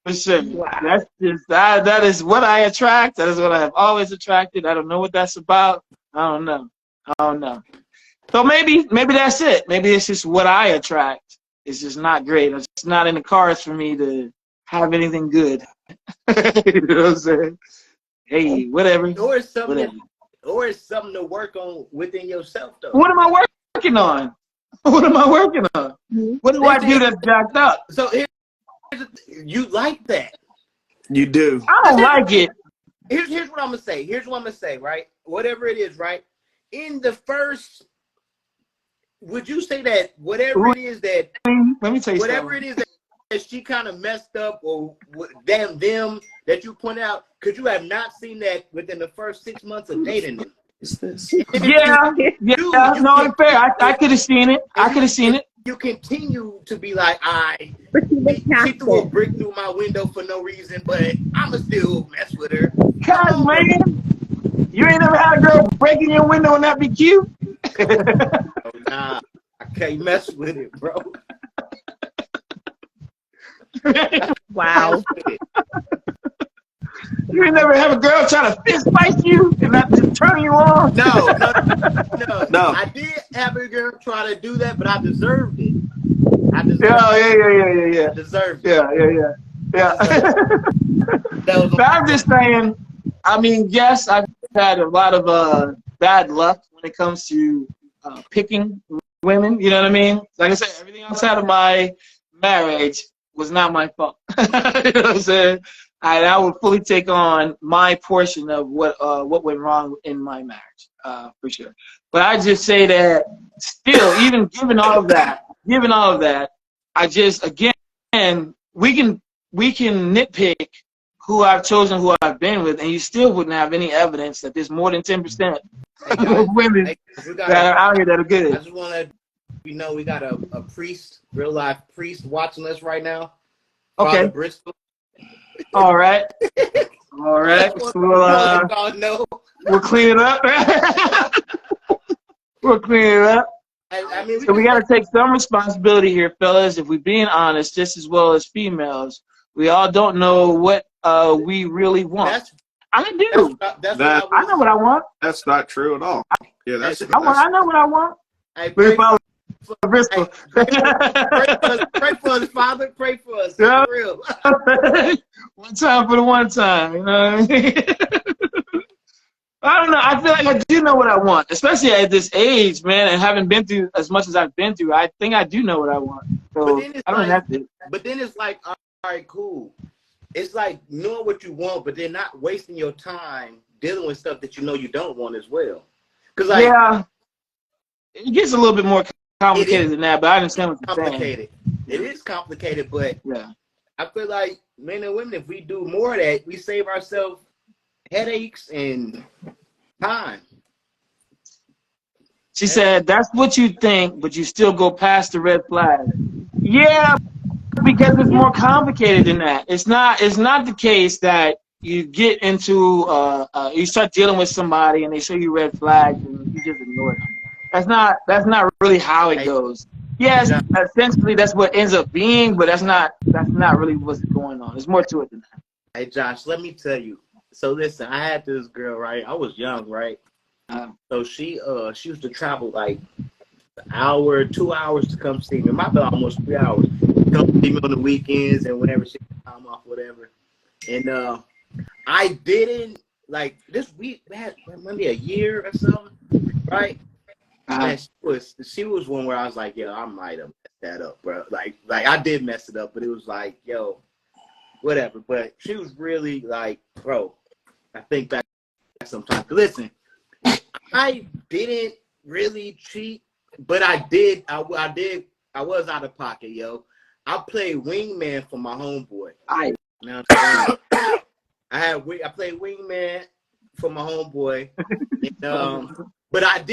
A: For sure. Wow. That's just, that is what I attract. That is what I have always attracted. I don't know what that's about. I don't know. So maybe that's it. Maybe it's just what I attract. It's just not great. It's not in the cards for me to have anything good. You know what I'm saying? Hey, whatever.
D: Or it's something to work on within yourself, though.
A: What am I working on? What am I working on? What do I do that's jacked up?
D: So you like that?
C: You do.
A: I don't like it.
D: Here's what I'm gonna say. Right? Whatever it is, right? In the first, would you say that whatever it is that,
A: let me tell you
D: whatever
A: something.
D: it is that she kind of messed up, or them that you point out, could you have not seen that within the first 6 months of dating them?
A: Yeah. No, it's fair. I could have seen it. I could have seen it.
D: You continue to be like, she threw a brick through my window for no reason, but I'ma still mess with her.
A: God, man. You ain't never had a girl break in your window and that be cute?
D: Oh, nah, I can't mess with it, bro.
E: Wow.
A: You ain't never have a girl try to fist fight you and not just turn you on?
D: No. I did have a girl try to do that, but I deserved it.
A: Yeah.
D: I deserved it.
A: Yeah. But I'm just saying, I mean, yes, I've had a lot of bad luck when it comes to picking women. You know what I mean? Like I said, everything outside of my marriage was not my fault. You know what I'm saying? I would fully take on my portion of what went wrong in my marriage, for sure. But I just say that still, even given all of that, I just, again, we can nitpick who I've chosen, who I've been with, and you still wouldn't have any evidence that there's more than 10% of women that are out here that are good.
D: I just want to, we got a priest, real life priest watching us right now.
A: Okay.
D: Father Bristol.
A: All right. All right.
D: Just
A: So
D: want y'all to know.
A: we'll clean it up. We'll clean it up.
D: I mean,
A: So we got to take some responsibility here, fellas. If we're being honest, just as well as females, we all don't know what we really want. I do.
D: That's
F: That-
A: I know what I want.
F: That's not true at all. Yeah, that's
A: I know what I want.
D: Hey,
A: Pray
D: pray
A: for
D: for
A: Bristol.
D: pray for us, Father. Pray for us.
A: Yeah.
D: For real.
A: One time for the one time. You know what I mean? I don't know. I feel like I do know what I want, especially at this age, man, and having been through as much as I've been through. I think I do know what I want. So I don't have to.
D: But then it's like, all right, cool. It's like knowing what you want, but then not wasting your time dealing with stuff that you know you don't want as well. Because like,
A: yeah, it gets a little bit more complicated than that, but I understand what you're saying.
D: It is complicated, but
A: yeah,
D: I feel like men and women, if we do more of that, we save ourselves headaches and time.
A: She said, that's what you think, but you still go past the red flag. Yeah, because it's more complicated than that. It's not the case that you get into, you start dealing with somebody and they show you red flags and you just ignore them. That's not really how it goes. Yes, essentially that's what ends up being, but that's not really what's going on. There's more to it than that.
D: Hey, Josh, let me tell you. So listen, I had this girl, right? I was young, right? So she used to travel like an hour, 2 hours to come see me. My bad, almost 3 hours. Come see me on the weekends and whenever she had time off, whatever. And I didn't like this week. Had maybe a year or something, right? And she was one where I was like, yo, I might have messed that up, bro. Like I did mess it up, but it was like, yo, whatever. But she was really like, bro. I think back sometimes. Listen, I didn't really cheat, but I did. I was out of pocket, yo. I played wingman for my homeboy. I played wingman for my homeboy. And, but I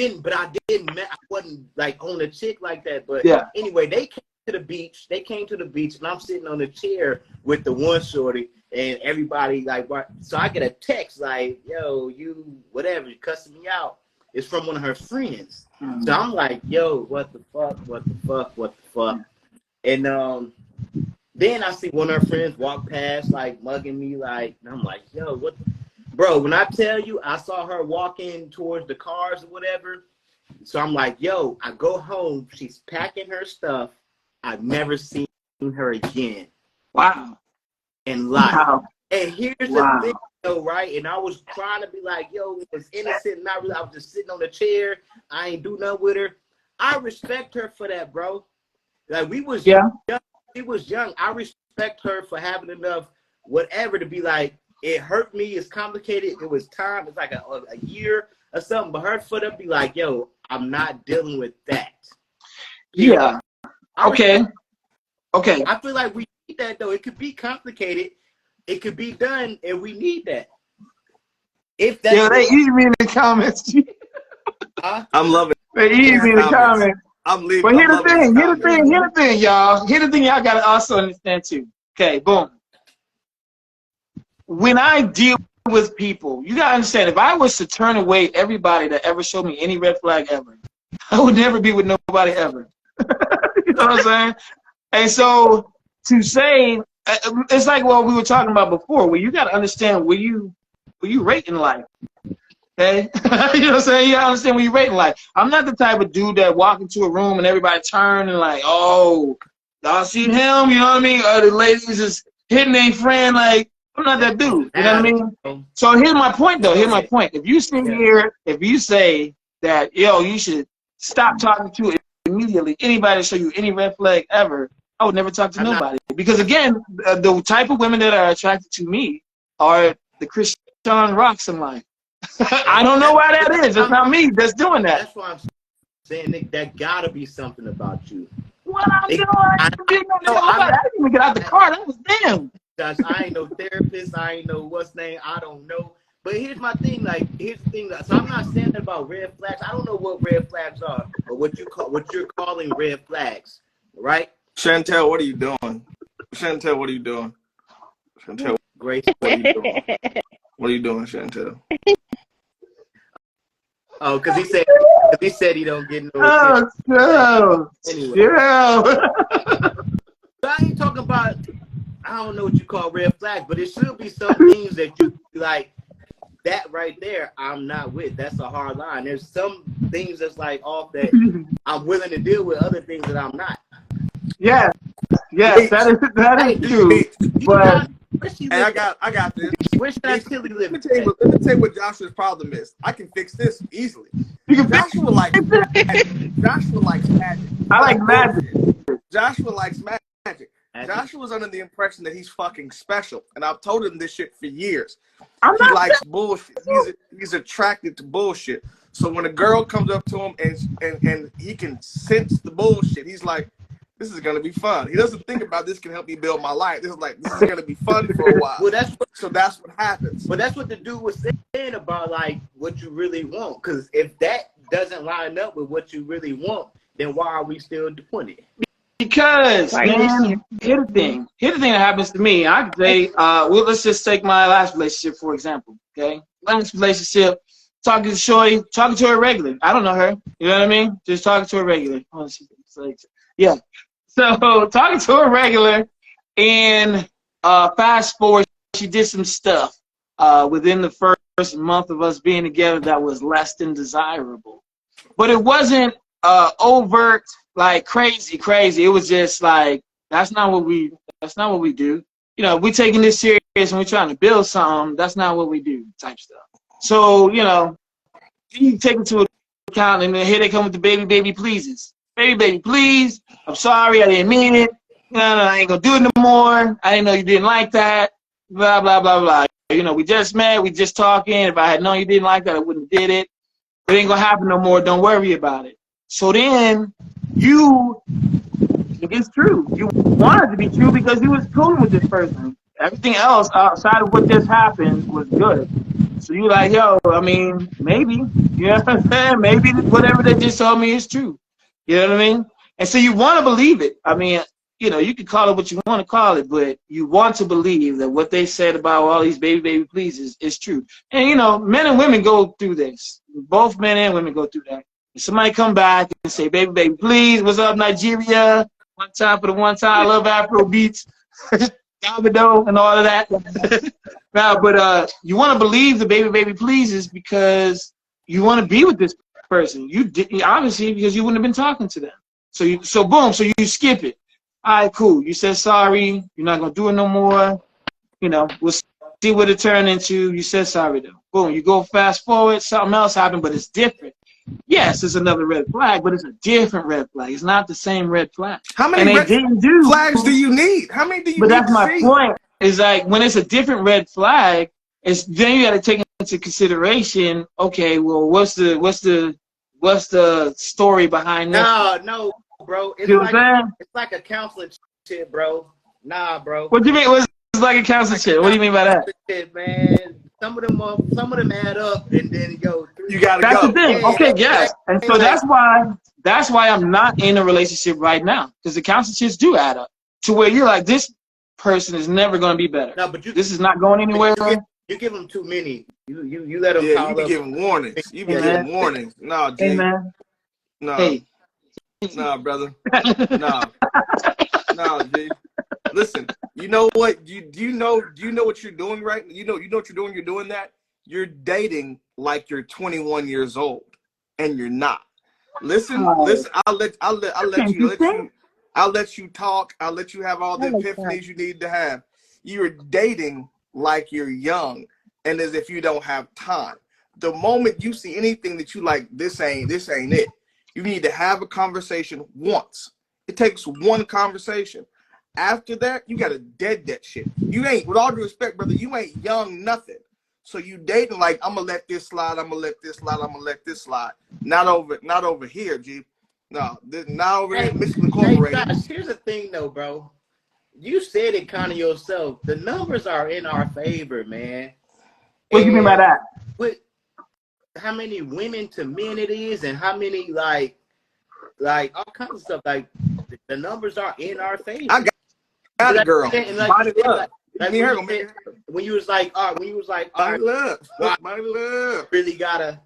D: wasn't like on a chick like that. But anyway, they came to the beach. And I'm sitting on the chair with the one shorty. And everybody like, so I get a text like, yo, you whatever, you cussing me out. It's from one of her friends. So I'm like, yo, what the fuck? And then I see one of her friends walk past, like mugging me, like, and I'm like, yo, what? Bro, when I tell you, I saw her walking towards the cars or whatever. So I'm like, yo, I go home. She's packing her stuff. I've never seen her again.
A: Wow.
D: In life. Wow. And here's the thing, though, right? And I was trying to be like, yo, it was innocent, not really. I was just sitting on the chair. I ain't do nothing with her. I respect her for that, bro. Like we was young. She was young. I respect her for having enough whatever to be like, it hurt me. It's complicated. It was time. It's like a year or something. But her for to be like, yo, I'm not dealing with that.
A: Yeah. Okay.
D: I feel like we need that though. It could be complicated. It could be done, and we need that. If that's
A: they eat me in the comments.
F: I'm loving it.
A: They eat me in the comments.
F: I'm leaving.
A: But here's the thing, y'all. Here's the thing y'all gotta also understand too. Okay, boom. When I deal with people, you gotta understand, if I was to turn away everybody that ever showed me any red flag ever, I would never be with nobody ever. You know what I'm saying? And so to say, it's like what we were talking about before, where you got to understand where you rate in life. Okay? You know what I'm saying? You got to understand where you rate in life. I'm not the type of dude that walk into a room and everybody turn and like, oh, y'all seen him? You know what I mean? Or the ladies just hitting their friend. Like, I'm not that dude. You know what I mean? So here's my point, though. Here's my point. If you sit here, if you say that, yo, you should stop talking to it immediately, anybody show you any red flag ever, I would never talk to nobody. Because again, the type of women that are attracted to me are the Christian rocks in life. I don't know why that is. It's not me that's doing that.
D: That's why I'm saying, Nick, that gotta be something about you.
A: What I'm doing? I didn't even get out the car. That was them.
D: Josh, I ain't no therapist. I ain't know what's name. I don't know. But here's my thing. Like, here's the thing. So I'm not saying that about red flags. I don't know what red flags are, or what you're calling red flags, right?
C: Chantel, what are you doing? Chantel, what are you doing? Chantel.
D: Grace.
C: What are you doing? What are you doing, Chantel?
D: Oh, because he said he don't get no
A: Oh,
D: attention.
A: girl.
D: Anyway,
A: Girl.
D: so I ain't talking about, I don't know what you call red flags, but it should be some things that you like. That right there, I'm not with. That's a hard line. There's some things that's like off that I'm willing to deal with. Other things that I'm not.
A: Yes, that is true. But
C: Hey, I got this.
D: Where should I Tilly live?
C: Let me tell you what Joshua's problem is. I can fix this easily.
A: you can
C: Joshua likes magic. Joshua likes magic.
A: I like magic.
C: Joshua likes magic. Joshua's under the impression that he's fucking special, and I've told him this shit for years. He likes bullshit. He's attracted to bullshit. So when a girl comes up to him and he can sense the bullshit, he's like, this is gonna be fun. He doesn't think about this can help me build my life. This is gonna be fun for a while.
D: Well,
C: so that's what happens.
D: But that's what the dude was saying about like what you really want. Because if that doesn't line up with what you really want, then why are we still doing it?
A: Because, man, here's the thing that happens to me. I could say, well, let's just take my last relationship, for example, okay? Last relationship, talking to Shorty, talking to her regularly. I don't know her, you know what I mean? Just talking to her regularly. Yeah. So, talking to her regular, and fast forward, she did some stuff within the first month of us being together that was less than desirable. But it wasn't overt, like crazy. It was just like, that's not what we do. You know, we taking this serious and we're trying to build something, that's not what we do, type stuff. So, you know, you take into account, and then here they come with the baby pleases. Baby, please, I'm sorry, I didn't mean it. No, I ain't gonna do it no more. I didn't know you didn't like that. Blah, blah, blah, blah. You know, we just met, we just talking. If I had known you didn't like that, I wouldn't have did it. It ain't gonna happen no more, don't worry about it. So then you think it's true. You want it to be true because you was cool with this person. Everything else outside of what just happened was good. So you like, yo, I mean, maybe. You know what I'm saying? Maybe whatever they just told me is true. You know what I mean? And so you want to believe it. I mean, you know, you can call it what you want to call it, but you want to believe that what they said about all these baby pleases is true. And, you know, men and women go through this. Both men and women go through that. Somebody come back and say, baby, please, what's up, Nigeria? One time for the one time, I love Afro beats, Davido, and all of that. Now, but you want to believe the baby pleases because you want to be with this person. You didn't, obviously, because you wouldn't have been talking to them. So boom, so you skip it. All right, cool. You said sorry. You're not gonna do it no more. You know, we'll see what it turned into. You said sorry though. Boom. You go fast forward, something else happened, but it's different. Yes, it's another red flag, but it's a different red flag. It's not the same red flag.
C: How many red flags do you need? How many do you need?
A: But that's my point. Is like when it's a different red flag, it's then you got to take into consideration. Okay, well, what's the story behind this?
D: No, bro.
A: You know what I'm saying?
D: It's like a counseling shit, bro. Nah, bro.
A: What do you mean? It's like a counseling shit? What do you mean by that?
D: Shit, man. Some of them add up, and then go.
C: You gotta
A: go. That's the thing.
D: Yeah,
A: okay, yes. And so that's why I'm not in a relationship right now, because the counseling shits do add up to where you're like, this person is never going to be better.
D: No, but
A: this is not going anywhere.
D: You give them too many. You let them.
C: Yeah, you be giving warnings. You be giving warnings. No, Jay.
A: Hey, man.
C: No.
A: Hey.
C: Nah, brother. No, G. Listen, you know what? Do you know what you're doing right? You know what you're doing? You're doing that. You're dating like you're 21 years old, and you're not. Listen. I'll let you talk. I'll let you have all the epiphanies you need to have. You're dating like you're young, and as if you don't have time. The moment you see anything that you like, this ain't it. You need to have a conversation once. It takes one conversation. After that, you gotta dead that shit. You ain't, with all due respect, brother, you ain't young nothing. So you dating like, I'm gonna let this slide, I'm gonna let this slide, I'm gonna let this slide. Not over here, G. No, not over here, Michigan Incorporated.
D: Hey, gosh, here's the thing though, bro. You said it kind of yourself. The numbers are in our favor, man.
A: What do you mean by that?
D: With how many women to men it is, and how many like all kinds of stuff. Like the numbers are in our favor.
C: I got a girl.
D: Like when you was like, all right,
F: love,
D: well,
F: my love.
D: really gotta,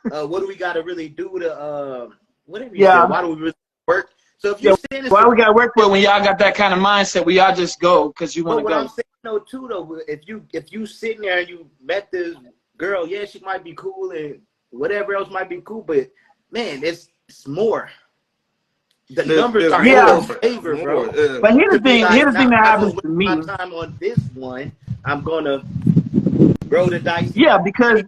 D: what do we gotta really do to, whatever you
A: Yeah.
D: said, why do we really work? So if you're saying this,
A: why we got to work with when y'all got that kind of mindset, we all just go because you want
D: but
A: to
D: what
A: go.
D: I'm saying though too though, if you sitting there and you met this girl, yeah, she might be cool and whatever else might be cool, but man, it's more. The numbers are in your favor, bro.
A: But here's the thing. Here's the thing that happens to me.
D: My time on this one, I'm gonna roll the dice.
A: Yeah, because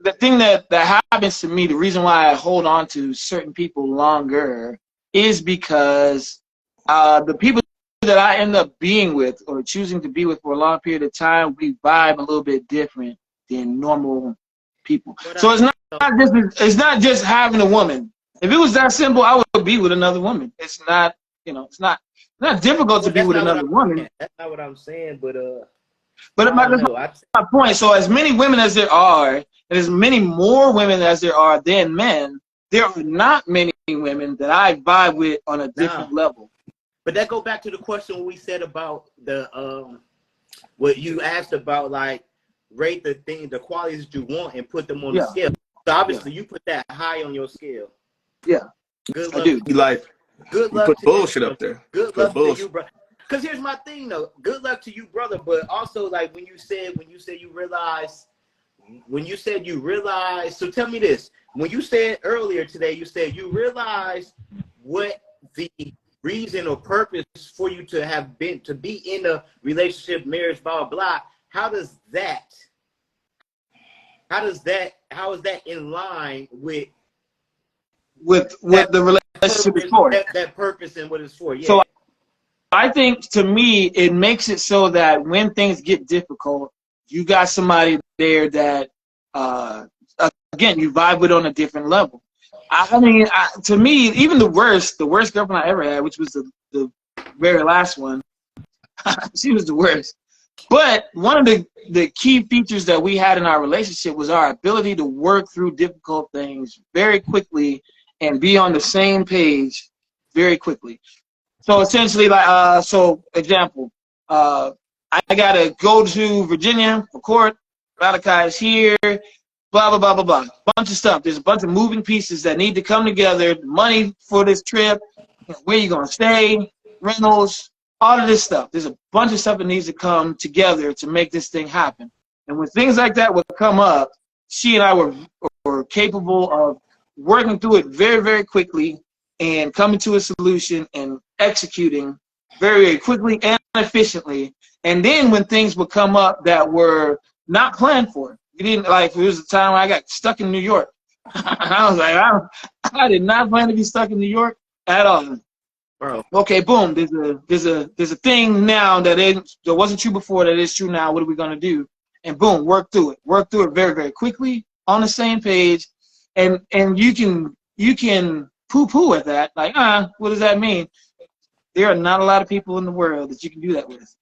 A: the thing that happens to me, the reason why I hold on to certain people longer is because the people that I end up being with or choosing to be with for a long period of time, we vibe a little bit different than normal people. So it's not just having a woman. If it was that simple, I would be with another woman. It's not, it's not difficult to be with another woman.
D: That's not what I'm saying, but
A: that's my point. So as many women as there are, and as many more women as there are than men, there are not many women that I vibe with on a different level.
D: But that go back to the question we said about the what you asked about, like rate the qualities that you want and put them on the scale. So obviously you put that high on your scale.
A: Yeah.
D: Good
A: I
D: luck.
A: do.
D: Good luck.
F: Put bullshit up there.
D: Good luck to you, bro. Because here's my thing though. Good luck to you, brother. But also like when you said you realize. So tell me this. When you said earlier today, you said you realized what the reason or purpose for you to be in a relationship, marriage, blah, blah, blah. How is that in line with
A: the relationship is for?
D: That purpose and what it's for. Yeah.
A: So I think to me, it makes it so that when things get difficult, you got somebody there that, again, you vibe with on a different level. I mean, to me, even the worst girlfriend I ever had, which was the very last one, she was the worst. But one of the key features that we had in our relationship was our ability to work through difficult things very quickly and be on the same page very quickly. So essentially, like, example, I gotta go to Virginia for court. Malachi is here. Blah blah blah blah blah. Bunch of stuff. There's a bunch of moving pieces that need to come together. The money for this trip, where you gonna stay, rentals, all of this stuff. There's a bunch of stuff that needs to come together to make this thing happen. And when things like that would come up, she and I were capable of working through it very very quickly and coming to a solution and executing very very quickly and efficiently. And then when things would come up that were not planned for, you didn't like. It was a time when I got stuck in New York. I was like, I did not plan to be stuck in New York at all.
D: Bro.
A: Okay, boom. There's a thing now that wasn't true before that is true now. What are we gonna do? And boom, work through it. Work through it very very quickly on the same page. And you can poo-poo at that. Like, what does that mean? There are not a lot of people in the world that you can do that with.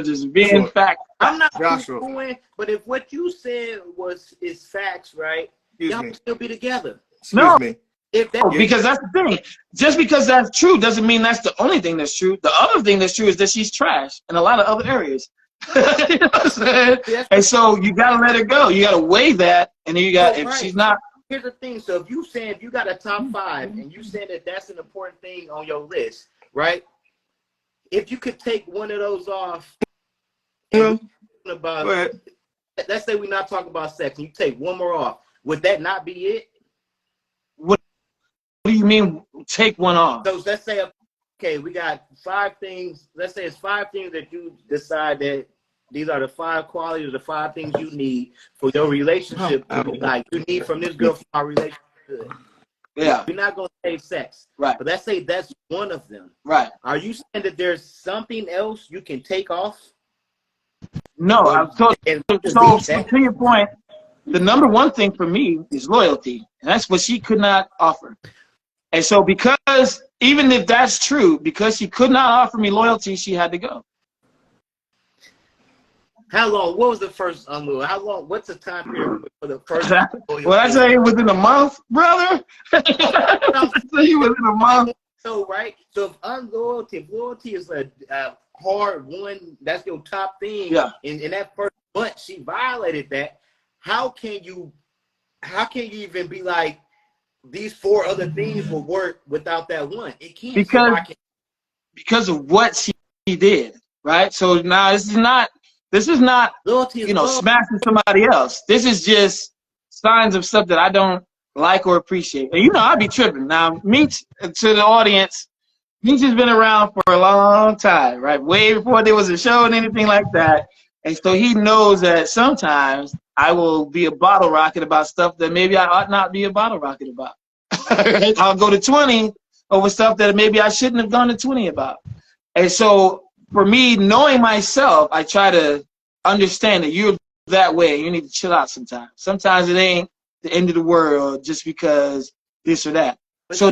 A: just being fact.
D: I'm not poo-pooing, but if what you said is facts, right? Y'all can still be together.
A: No,
C: Because
A: that's the thing. Just because that's true doesn't mean that's the only thing that's true. The other thing that's true is that she's trash in a lot of other areas. You know what I'm saying? And so you gotta let her go. You gotta weigh that, and then you got if she's not.
D: Here's the thing. So if you got a top 5 and you saying that that's an important thing on your list, right? If you could take one of those off, let's say we're not talking about sex, and you take one more off, would that not be it?
A: What do you mean take one off?
D: So let's say, okay, we got 5 things. Let's say it's 5 things that you decide that these are the 5 qualities or the 5 things you need for your relationship to be like you need from this girl for our relationship.
A: Yeah.
D: We're not going to say sex.
A: Right.
D: But let's say that's one of them.
A: Right.
D: Are you saying that there's something else you can take off?
A: No. So to your point, the number one thing for me is loyalty. And that's what she could not offer. And so because, even if that's true, because she could not offer me loyalty, she had to go.
D: How long? What was the first unloyal? How long? What's the time period for the first?
A: Well, I say within a month, brother. I say within a month.
D: So right. So if loyalty is hard one, that's your top thing.
A: Yeah.
D: And in that first month, she violated that. How can you even be like, these 4 other things will work without that one? It can't.
A: Because of what she did, right? So now this is not
D: loyalty is love.
A: smashing somebody else. This is just signs of stuff that I don't like or appreciate. And I be tripping. Now, Meech, to the audience, Meech has been around for a long time, right? Way before there was a show and anything like that. And so he knows that sometimes I will be a bottle rocket about stuff that maybe I ought not be a bottle rocket about. I'll go to 20 over stuff that maybe I shouldn't have gone to 20 about. And so for me, knowing myself, I try to understand that you're that way. You need to chill out sometimes. Sometimes it ain't the end of the world just because this or that. So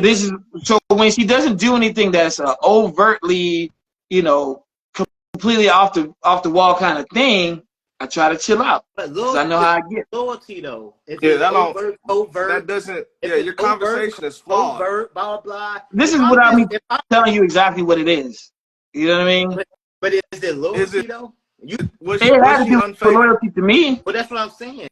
A: when she doesn't do anything that's overtly, completely off the wall kind of thing, I try to chill out because I know how I get.
D: Loyalty though,
C: overt. That doesn't. Your conversation is flawed.
D: Overt, blah blah.
A: This is what I'm telling you exactly what it is. You know what I mean?
D: But is it loyalty though?
A: It has to do for loyalty to me.
D: But that's what I'm saying.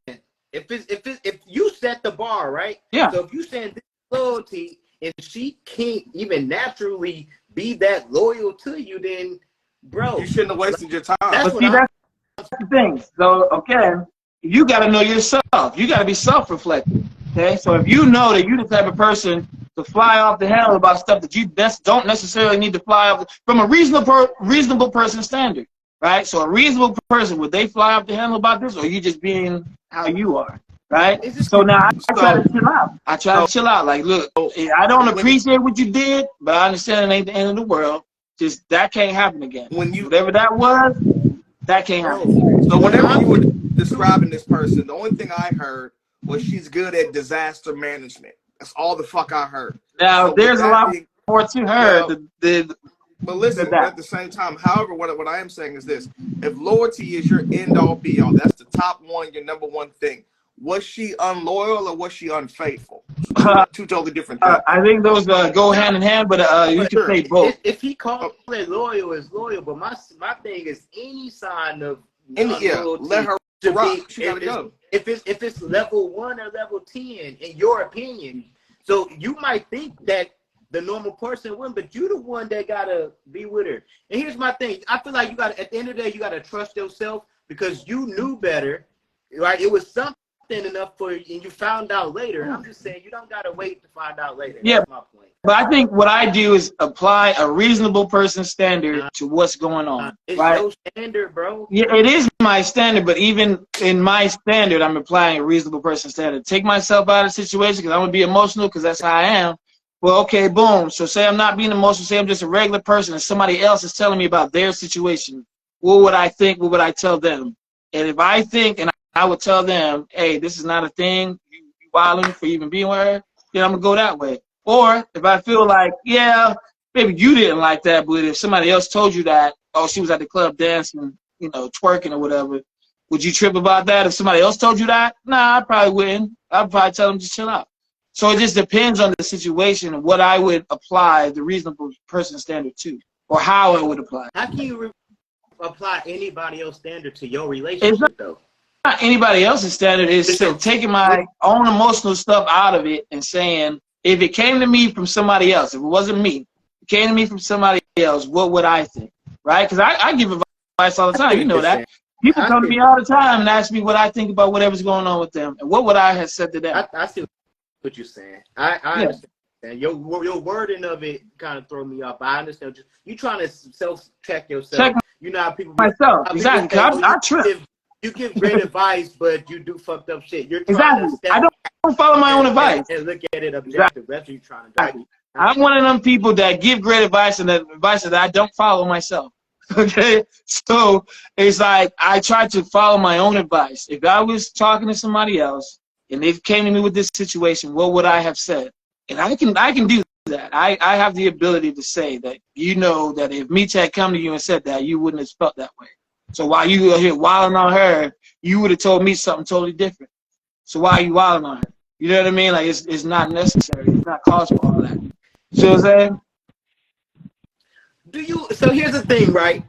D: If you set the bar, right?
A: Yeah.
D: So if you saying loyalty and she can't even naturally be that loyal to you, then bro,
C: you shouldn't have wasted your time.
A: That's the thing. So you got to know yourself. You got to be self-reflective. Okay. So if you know that you're the type of person to fly off the handle about stuff that you don't necessarily need to fly off from a reasonable person standard, right? So a reasonable person, would they fly off the handle about this, or are you just being how you are, right? So now I try to chill out. I try to chill out. Like, look, I don't appreciate what you did, but I understand it ain't the end of the world. Just that can't happen again. Whatever that was, that can't happen.
C: So whenever you were describing this person, the only thing I heard was she's good at disaster management. That's all the fuck I heard.
A: Now, so there's a lot more to her.
C: But listen, at the same time, however, what I am saying is this. If loyalty is your end-all, be-all, that's the top one, your number one thing. Was she unloyal or was she unfaithful? Two totally different things.
A: I think those go hand in hand, but you can say both.
D: If he calls it loyal, is loyal. But my thing is any sign of loyalty,
C: let her rock. She gotta go.
D: If it's level 1 or level 10, in your opinion, so you might think that the normal person wouldn't, but you the one that gotta be with her. And here's my thing: I feel like you gotta, at the end of the day, you gotta trust yourself because you knew better, right? It was something enough for you, and you found out later. And I'm just saying, you don't gotta wait to find out later.
A: Yeah,
D: that's my point.
A: But I think what I do is apply a reasonable person standard to what's going on.
D: It's
A: right?
D: your standard, bro.
A: Yeah, it is my standard, but even in my standard, I'm applying a reasonable person standard. Take myself out of the situation because I'm gonna be emotional because that's how I am. Well, okay, boom. So say I'm not being emotional, say I'm just a regular person and somebody else is telling me about their situation. What would I think? What would I tell them? And if I think, and I would tell them, hey, this is not a thing, you wilding for even being with her, then I'm gonna go that way. Or if I feel like, yeah, maybe you didn't like that, but if somebody else told you that, oh, she was at the club dancing, twerking or whatever, would you trip about that? If somebody else told you that? Nah, I probably wouldn't. I'd probably tell them to chill out. So it just depends on the situation and what I would apply the reasonable person standard to, or how I would apply.
D: How can you apply anybody else's standard to your relationship, though?
A: Not anybody else's standard. Is taking my own emotional stuff out of it and saying, if it came to me from somebody else, if it wasn't me, it came to me from somebody else, what would I think? Right? Because I give advice all the time. You know that. People come to me all the time and ask me what I think about whatever's going on with them. And what would I have said to them?
D: I see what you're saying. I understand. Your wording of it kind of throw me off. I understand. You trying to self-check yourself.
A: Check
D: you know how people
A: myself. Exactly. I trip.
D: You give great advice, but you do fucked up shit. You're trying to
A: I don't follow my own advice.
D: And look at it objective. That's what you're trying to do.
A: I'm one of them people that give great advice and the advice that I don't follow myself. Okay? So it's like I try to follow my own advice. If I was talking to somebody else and they came to me with this situation, what would I have said? And I can do that. I have the ability to say that, that if Meech had come to you and said that, you wouldn't have felt that way. So while you were here wilding on her, you would have told me something totally different. So why are you wilding on her? You know what I mean? Like, it's not necessary. It's not cause for all that. You know what I'm saying?
D: So here's the thing, right?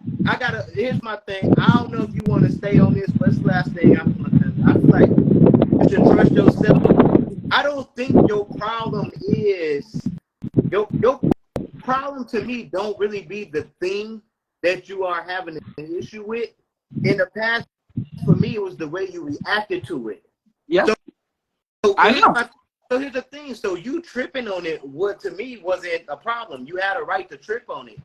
D: Here's my thing. I don't know if you want to stay on this, but it's the last thing I feel like you should trust yourself. I don't think your problem is your problem to me don't really be the thing that you are having an issue with. In the past, for me, it was the way you reacted to it.
A: Yeah.
D: So
A: I know.
D: So here's the thing. So you tripping on it, what to me wasn't a problem. You had a right to trip on it.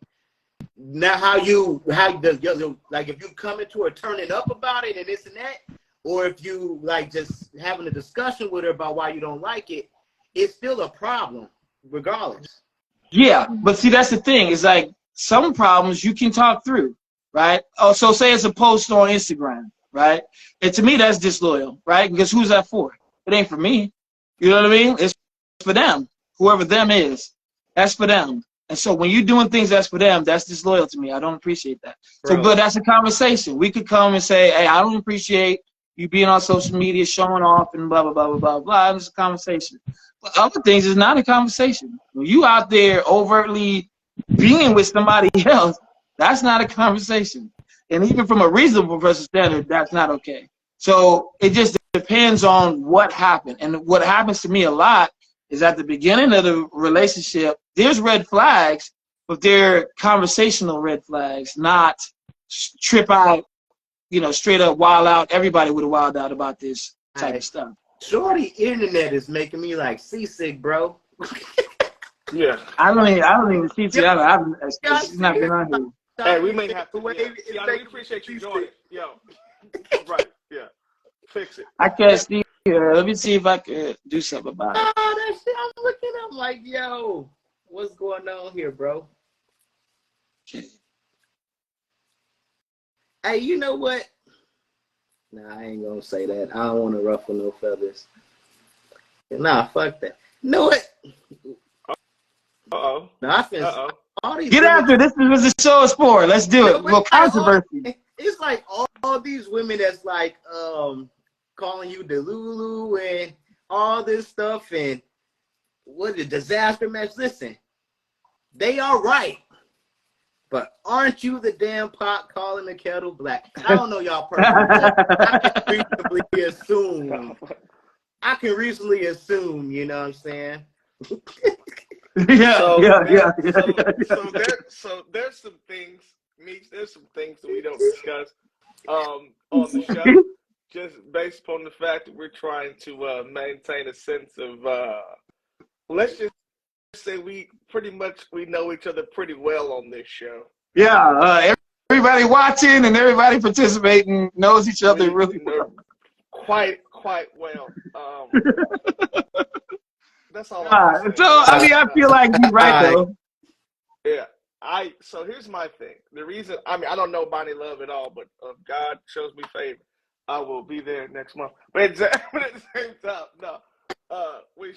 D: Now, like if you come into her turning up about it and this and that, or if you like just having a discussion with her about why you don't like it, it's still a problem, regardless.
A: Yeah, but see, that's the thing. Is like some problems you can talk through, right? Oh, so say it's a post on Instagram, right? And to me, that's disloyal, right? Because who's that for? It ain't for me. You know what I mean? It's for them. Whoever them is, that's for them. And so when you're doing things that's for them, that's disloyal to me. I don't appreciate that.
D: Bro.
A: So, but that's a conversation. We could come and say, hey, I don't appreciate you being on social media, showing off and blah, blah, blah, blah, blah, blah. And it's a conversation. But other things is not a conversation. When you out there overtly being with somebody else, that's not a conversation. And even from a reasonable person standard, that's not okay. So it just depends on what happened. And what happens to me a lot is at the beginning of the relationship, there's red flags, but they're conversational red flags, not trip out, straight up wild out. Everybody would have wild out about this type of stuff.
D: Shorty internet is making me like seasick, bro.
C: Yeah.
A: I don't even see Tiana. She's not been on here.
C: Hey, we may have to. Yeah, we appreciate you joining. Yo. Right. Yeah. Fix it.
A: I can't see her. Let me see if I can do something about it.
D: Oh, that shit, I'm looking, I'm like, yo, what's going on here, bro? Hey, you know what? Nah, I ain't gonna say that. I don't want to ruffle no feathers. Nah, fuck that. You know what?
C: Uh-oh.
D: Nah, I feel all these
A: Get
D: women,
A: after this. Is what the show is for. Let's do it. Well, controversy.
D: It's like all these women that's like calling you Delulu and all this stuff and what a disaster match. Listen, they are right. But aren't you the damn pot calling the kettle black? I don't know y'all personally, but I can reasonably assume, you know what I'm saying?
C: So there's some things, there's some things that we don't discuss on the show, just based upon the fact that we're trying to maintain a sense of, let's just say we know each other pretty well on this show.
A: Yeah, everybody watching and everybody participating knows each other really well.
C: Quite well. That's all.
A: I feel like you're right though.
C: Yeah. So here's my thing. The reason, I don't know Bonnie Love at all, but if God shows me favor, I will be there next month. But at the same time, no. When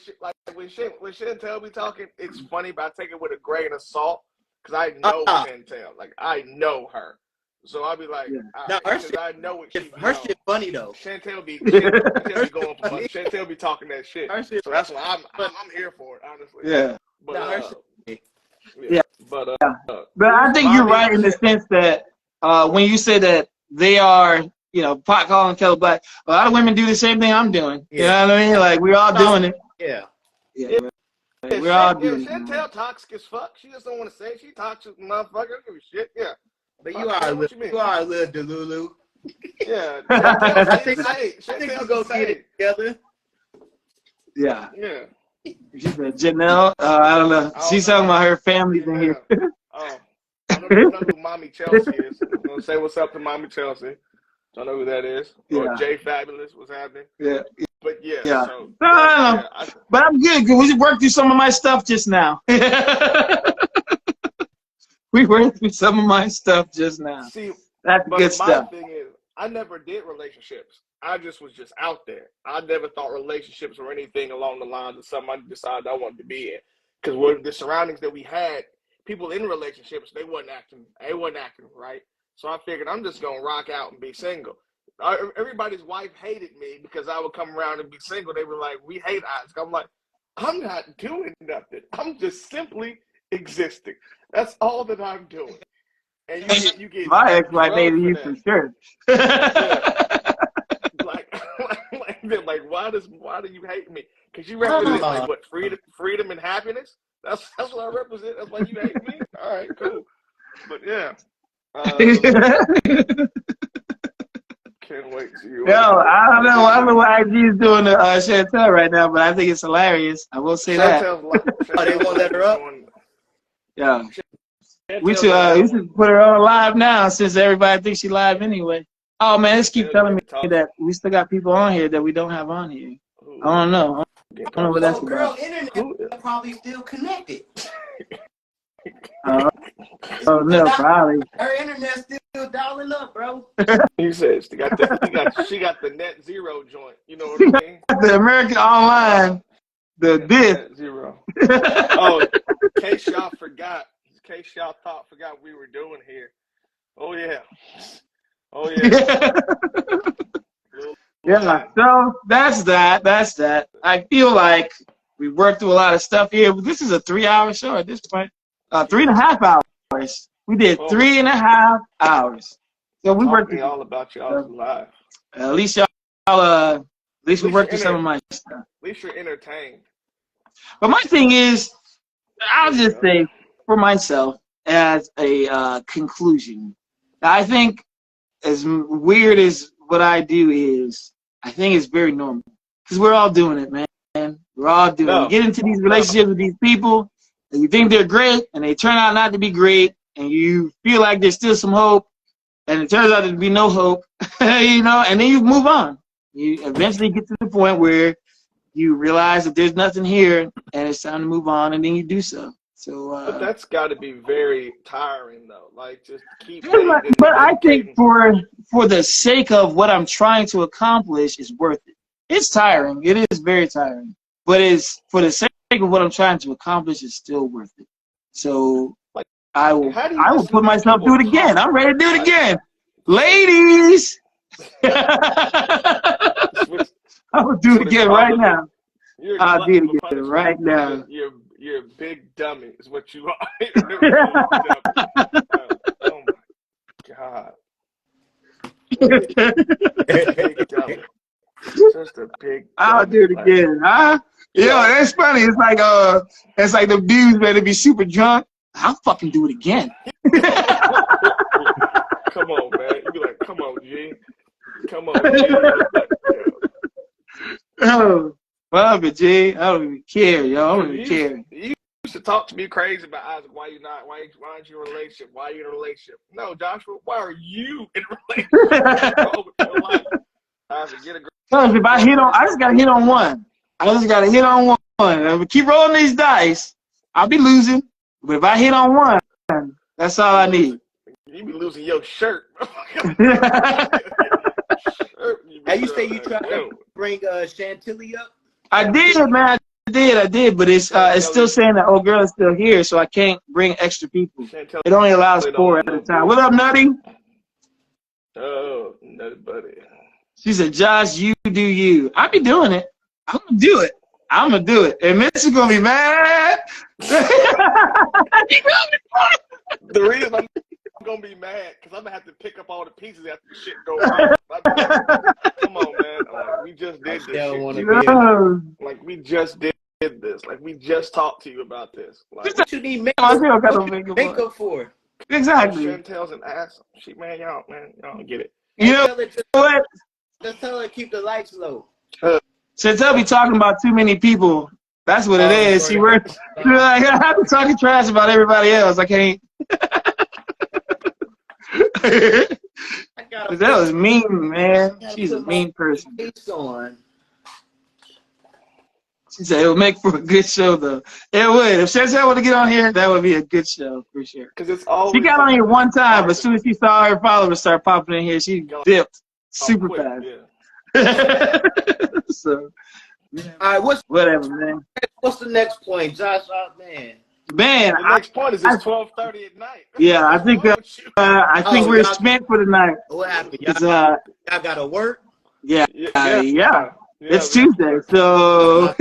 C: Chantel be talking, it's funny, but I take it with a grain of salt because I know Chantel. Like I know her, so I'll be like, I know what she.
D: Her shit funny though.
C: Chantel be going for fun. Chantel be talking that shit. So that's why I'm here for it, honestly.
A: Yeah.
C: But
A: But I think you're right in the sense that when you say that they are, pot calling kettle black, a lot of women do the same thing I'm doing. Yeah. You know what I mean? Like we're all doing it.
D: Yeah.
A: We're all doing it.
C: Chantel toxic as fuck. She just don't want to say it. She toxic motherfucker. I don't give a shit. Yeah.
D: But you are a little Delulu.
C: Yeah.
D: I think we'll go get it together.
A: Yeah.
C: Yeah.
A: Janelle, I don't know. She's talking about her family's in here.
C: I don't know who Mommy Chelsea is. I'm going to say what's up to Mommy Chelsea. Don't know who that is. Or Jay Fabulous, what's happening?
A: Yeah.
C: But yeah.
A: So, no. But I'm good because we worked through some of my stuff just now. We worked through some of my stuff just now.
C: See,
A: that's good stuff.
C: My thing is, I never did relationships. I was just out there. I never thought relationships or anything along the lines of something I decided I wanted to be in. Because the surroundings that we had, people in relationships, they wasn't acting right. So I figured I'm just gonna rock out and be single. Everybody's wife hated me because I would come around and be single. They were like, "We hate Isaac." I'm like, I'm not doing nothing. I'm just simply existing. That's all that I'm doing. and you get
A: My ex-wife hated you
C: drugged
A: for sure.
C: like why do you hate me? Because you represent like what, freedom and happiness. That's what I represent. That's why you hate me. All right, cool. But yeah, can't wait to you.
A: Yo, I don't know what IG is doing to Chantel right now, but I think it's hilarious. I will say that.
D: Oh, they won't let her up?
A: Yeah. We should put her on live now since everybody thinks she's live anyway. Oh man, just keep telling me that we still got people on here that we don't have on here. I don't know. I don't know what that's about.
D: Girl, internet probably still connected.
A: Oh no, probably.
D: Her internet's still dialing up, bro.
C: He says she got the net zero joint. You know what I mean?
A: The American Online, the diff.
C: Net zero. Oh, in case y'all forgot forgot we were doing here. Oh yeah. Oh yeah.
A: Yeah. So that's that. I feel like we worked through a lot of stuff here. This is a 3-hour show at this point. 3.5 hours. We did 3.5 hours. So we worked
C: all about y'all's live.
A: At least y'all we worked through some of my stuff.
C: At least you're entertained.
A: But my thing is, I'll just say for myself as a conclusion, I think as weird as what I do is, I think it's very normal because we're all doing it, man. We're all doing it. You get into these relationships with these people and you think they're great and they turn out not to be great and you feel like there's still some hope and it turns out to be no hope, you know, and then you move on. You eventually get to the point where you realize that there's nothing here and it's time to move on, and then you do so. So,
C: but that's got to be very tiring, though. Like, just keep.
A: But I think for the sake of what I'm trying to accomplish, it's worth it. It's tiring. It is very tiring. But it's for the sake of what I'm trying to accomplish, it's still worth it. So I will put myself through it again. I'm ready to do it again, ladies. I will do it again right now. I'll do it again right now.
C: You're a big dummy, is what you are. Oh my God. Big dummy. Just a big dummy.
A: I'll do it again. Yeah, that's funny. It's like the dudes better be super drunk. I'll fucking do it again.
C: Come on, man. You be like, come on, G. Come on, G.
A: Oh, love it, G. I don't even care, yo. I don't even care.
C: You used to talk to me crazy about Isaac. Why aren't you in a relationship? Why are you in a relationship? No, Joshua, why are you in a relationship? Isaac, get a girl.
A: Because if I just gotta hit on one. I just gotta hit on one. If I keep rolling these dice, I'll be losing. But if I hit on one, that's all I need.
C: You be losing your shirt.
D: Hey, you say you tried to bring Chantilly up?
A: I did, man. I did, but it's still saying that old girl is still here, so I can't bring extra people. It only allows 4 at a time. What up, Nutty?
C: Oh, Nutty buddy.
A: She said, Josh, you do you. I be doing it. I'm gonna do it. And Mitch is gonna be mad.
C: The reason I'm gonna be mad because I'm gonna have to pick up all the pieces after the shit go wrong. Come on, man. We just did this. Like we just did this. Like we just talked to you about this. Like
D: what you need makeup for?
A: Exactly.
C: Chantel's an ass. She man, y'all don't get it.
A: You know what?
D: Just tell her to keep the lights low.
A: Chantel be talking about too many people. That's what it is. She works. Like, I have to talking trash about everybody else. I can't. That was mean, man. She's a mean person. She said it would make for a good show, though. It would. If Chantel were to get on here, that would be a good show for sure.
C: Because it's always.
A: She got on here one time, but as soon as she saw her followers start popping in here, she dipped super fast.
C: Yeah.
A: So,
D: all right,
A: whatever, man.
D: What's the next point, Josh? Man,
C: the next point is it's 12:30 at night.
A: Yeah, I think we're spent for the night.
D: What happened?
A: Y'all
D: gotta work.
A: Yeah. It's Tuesday, so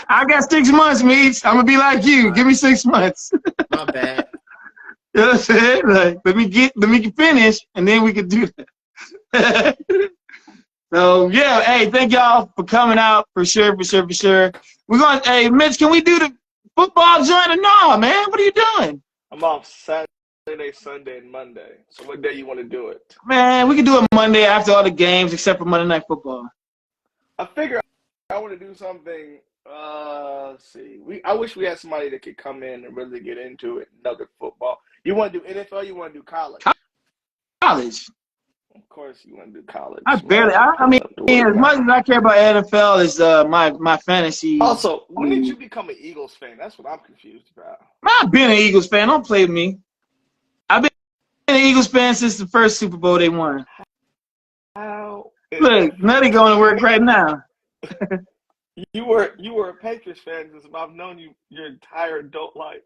A: I got 6 months, Meech. I'm gonna be like you. Give me 6 months.
D: My bad.
A: You know what I'm saying? Like, let me finish, and then we can do that. So yeah, hey, thank y'all for coming out for sure. We're going. Hey, Mitch, can we do the football joint or no, man? What are you doing?
C: I'm off Saturday, Sunday, and Monday. So what day you want to do it?
A: Man, we can do it Monday after all the games except for Monday Night Football.
C: I figure I want to do something. Let's see. I wish we had somebody that could come in and really get into it. Another football. You want to do NFL? You want to do college?
A: College.
C: Of course, you want to do college.
A: I mean, as much as I care about NFL is my fantasy.
C: Also, when did you become an Eagles fan? That's what I'm confused about.
A: I've been an Eagles fan. Don't play with me. I've been an Eagles fan since the first Super Bowl they won.
C: How?
A: Look, Nutty going to work right now.
C: You were a Patriots fan since I've known you your entire adult life.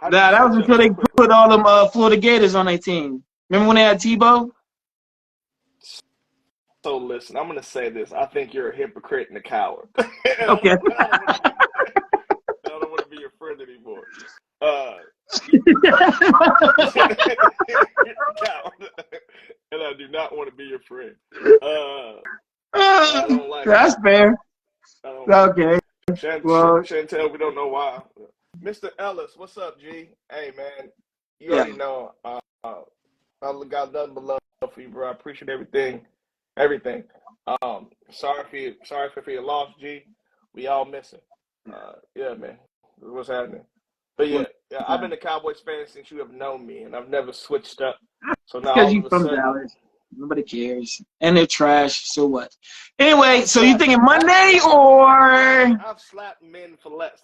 A: Nah, that was until they put all them Florida Gators on their team. Remember when they had Tebow?
C: So listen, I'm gonna say this. I think you're a hypocrite and a coward.
A: Okay.
C: I don't want to be your friend anymore. Coward. And I do not want to be your friend. I don't like
A: That's
C: it.
A: fair. Okay.
C: Chantel, we don't know why. Mr. Ellis, what's up, G? Hey, man, you already know. I got nothing but love for you, bro. I appreciate everything. Sorry for your loss, G. We all missing. Yeah, man. What's happening? But yeah, I've been a Cowboys fan since you have known me, and I've never switched up. So now
A: Because
C: all
A: you
C: of a
A: from
C: sudden,
A: Dallas. Nobody cares. And they're trash, so what? Anyway, so you thinking Monday or?
C: I've slapped men for less.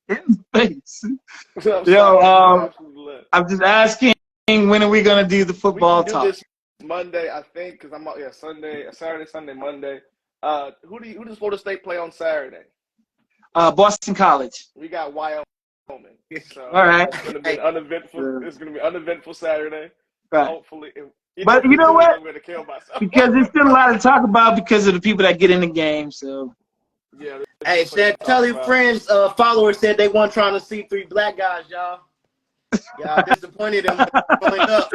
A: In his face. Yo, I'm just asking, when are we going to do the football
C: talk?
A: talk?
C: This Monday, I think, because I'm out. Yeah, Saturday, Sunday, Monday. Who does Florida State play on Saturday?
A: Boston College.
C: We got Wyoming. So
A: all right.
C: It's going to be uneventful. It's going to be uneventful Saturday.
A: Right.
C: Hopefully.
A: But you know what?
C: I'm going to kill myself.
A: Because there's still a lot to talk about because of the people that get in the game. So.
D: Yeah. Hey, tell your friends, followers said they weren't trying to see 3 black guys, y'all. Y'all disappointed in going up.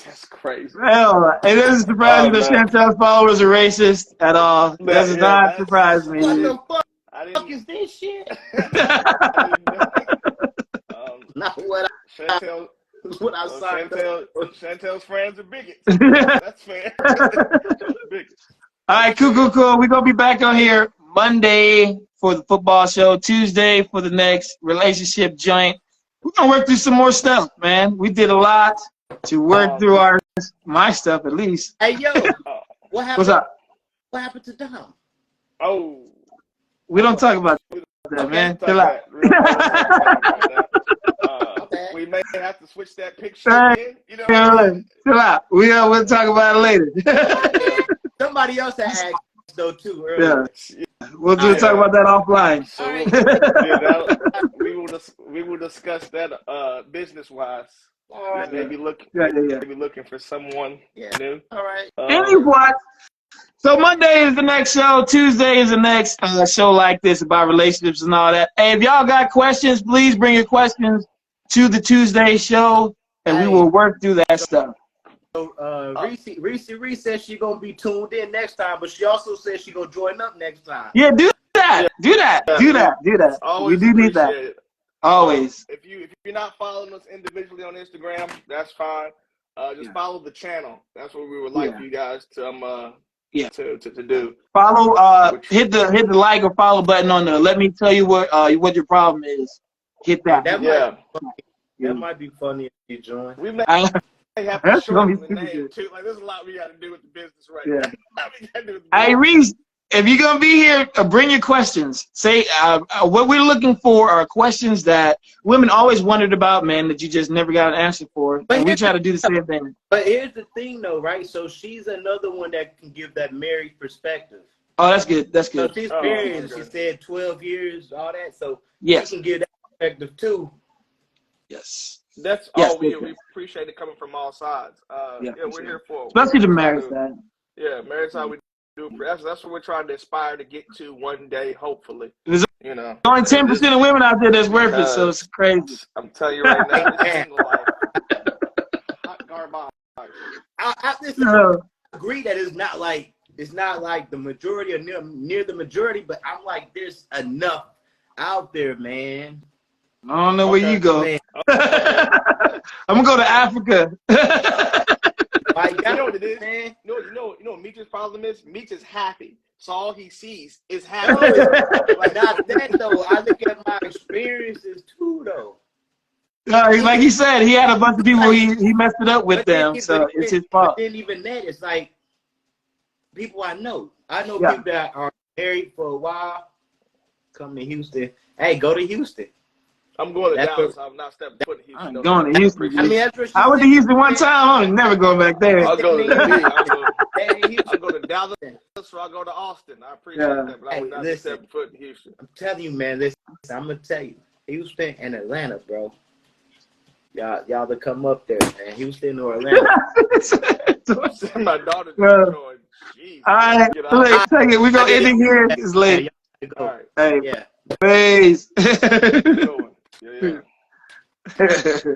C: That's crazy.
A: Well, it doesn't surprise me that Chantel's followers are racist at all. It does not surprise me.
D: What the fuck is this shit? Not what I signed up.
C: Chantel's friends are bigots. That's fair. Bigots.
A: All right, cool. We're going to be back on here Monday for the football show, Tuesday for the next relationship joint. We're going to work through some more stuff, man. We did a lot to work through my stuff, at least.
D: Hey, yo, what happened?
A: What's up?
D: What happened to Dom?
C: Oh.
A: We don't talk about that, man. Chill out.
C: We may have to switch that picture again. You know
A: chill out. We'll talk about it later.
D: Somebody else had asked, though, too, earlier.
A: Yeah. We'll talk about that offline.
C: So, we will discuss that business-wise.
D: All right.
C: Maybe looking for someone new.
D: All right.
A: Anyway, so Monday is the next show. Tuesday is the next show like this about relationships and all that. Hey, if y'all got questions, please bring your questions to the Tuesday show, and we will work through that stuff.
D: So Reese says she's gonna be tuned in next time, but she also says she's gonna join up next time.
A: Yeah, do that. Do that. We do need that.
C: It.
A: Always.
C: If you're not following us individually on Instagram, that's fine. Just follow the channel. That's what we would like for you guys to do.
A: Follow. Hit the like or follow button on the. Let me tell you what your problem is. Hit that.
D: That might be funny if you join.
C: We may have to shorten the name too. Like there's a lot we got to do with the business right now.
A: Hey Reese, if you're gonna be here, bring your questions. Say what we're looking for are questions that women always wondered about, man, that you just never got an answer for. And we try to do the same thing.
D: But here's the thing, though, right? So she's another one that can give that married perspective.
A: Oh, that's good. That's
D: So
A: good.
D: she's married, and she said 12 years, all that. So
A: she
D: can give that perspective too.
A: Yes.
C: That's all we appreciate it coming from all sides. We're here for it.
A: Especially the married side.
C: Yeah, married side, we That's what we're trying to aspire to get to one day, hopefully.
A: There's
C: You know,
A: only 10% of women out there that's worth it, so it's crazy.
C: I'm telling you right now, this single life, hot garbage.
D: I
A: No.
D: agree that it's not like the majority or near the majority, but I'm like, there's enough out there, man.
A: I don't know where you go.
D: Man.
A: I'm gonna go to Africa.
D: Like,
C: You know what it is?
D: man.
C: You know what Meech's problem is? Meech is happy. So all he sees is
D: No,
C: happy.
D: but not that though. I look at my experiences too, though.
A: Like he said, he had a bunch of people he messed it up with
D: But then-
A: them, so
D: but
A: it's
D: then-
A: his fault.
D: But then even that, it's like people I know. I know
A: Yeah.
D: people that are married for a while, come to Houston. Hey, go to Houston.
C: I'm going to
D: That's
C: Dallas.
D: what-
C: I'm not stepping foot in Houston.
A: I'm
C: No,
A: going to Houston.
D: I mean, that's what she
A: I went to
D: said.
A: Houston one time. I'm never going back there.
C: I'll go to the D.
D: Hey,
C: I'll go to Dallas or I'll go to Austin. I appreciate
A: Yeah.
C: that, but I would not
D: Hey,
C: be stepping foot in Houston.
D: I'm telling you, man. Listen, I'm gonna tell you, Houston and Atlanta, bro. Y'all to come up there, man. Houston or Atlanta.
C: My daughter's
A: Yeah.
C: going, jeez.
A: All right,
C: Get out.
A: let's take it. We're going to end it here. It's late.
D: Yeah,
C: All
D: y'all
C: right.
A: Hey,
D: yeah.
A: peace.
C: Good one. Yeah.
A: Yeah.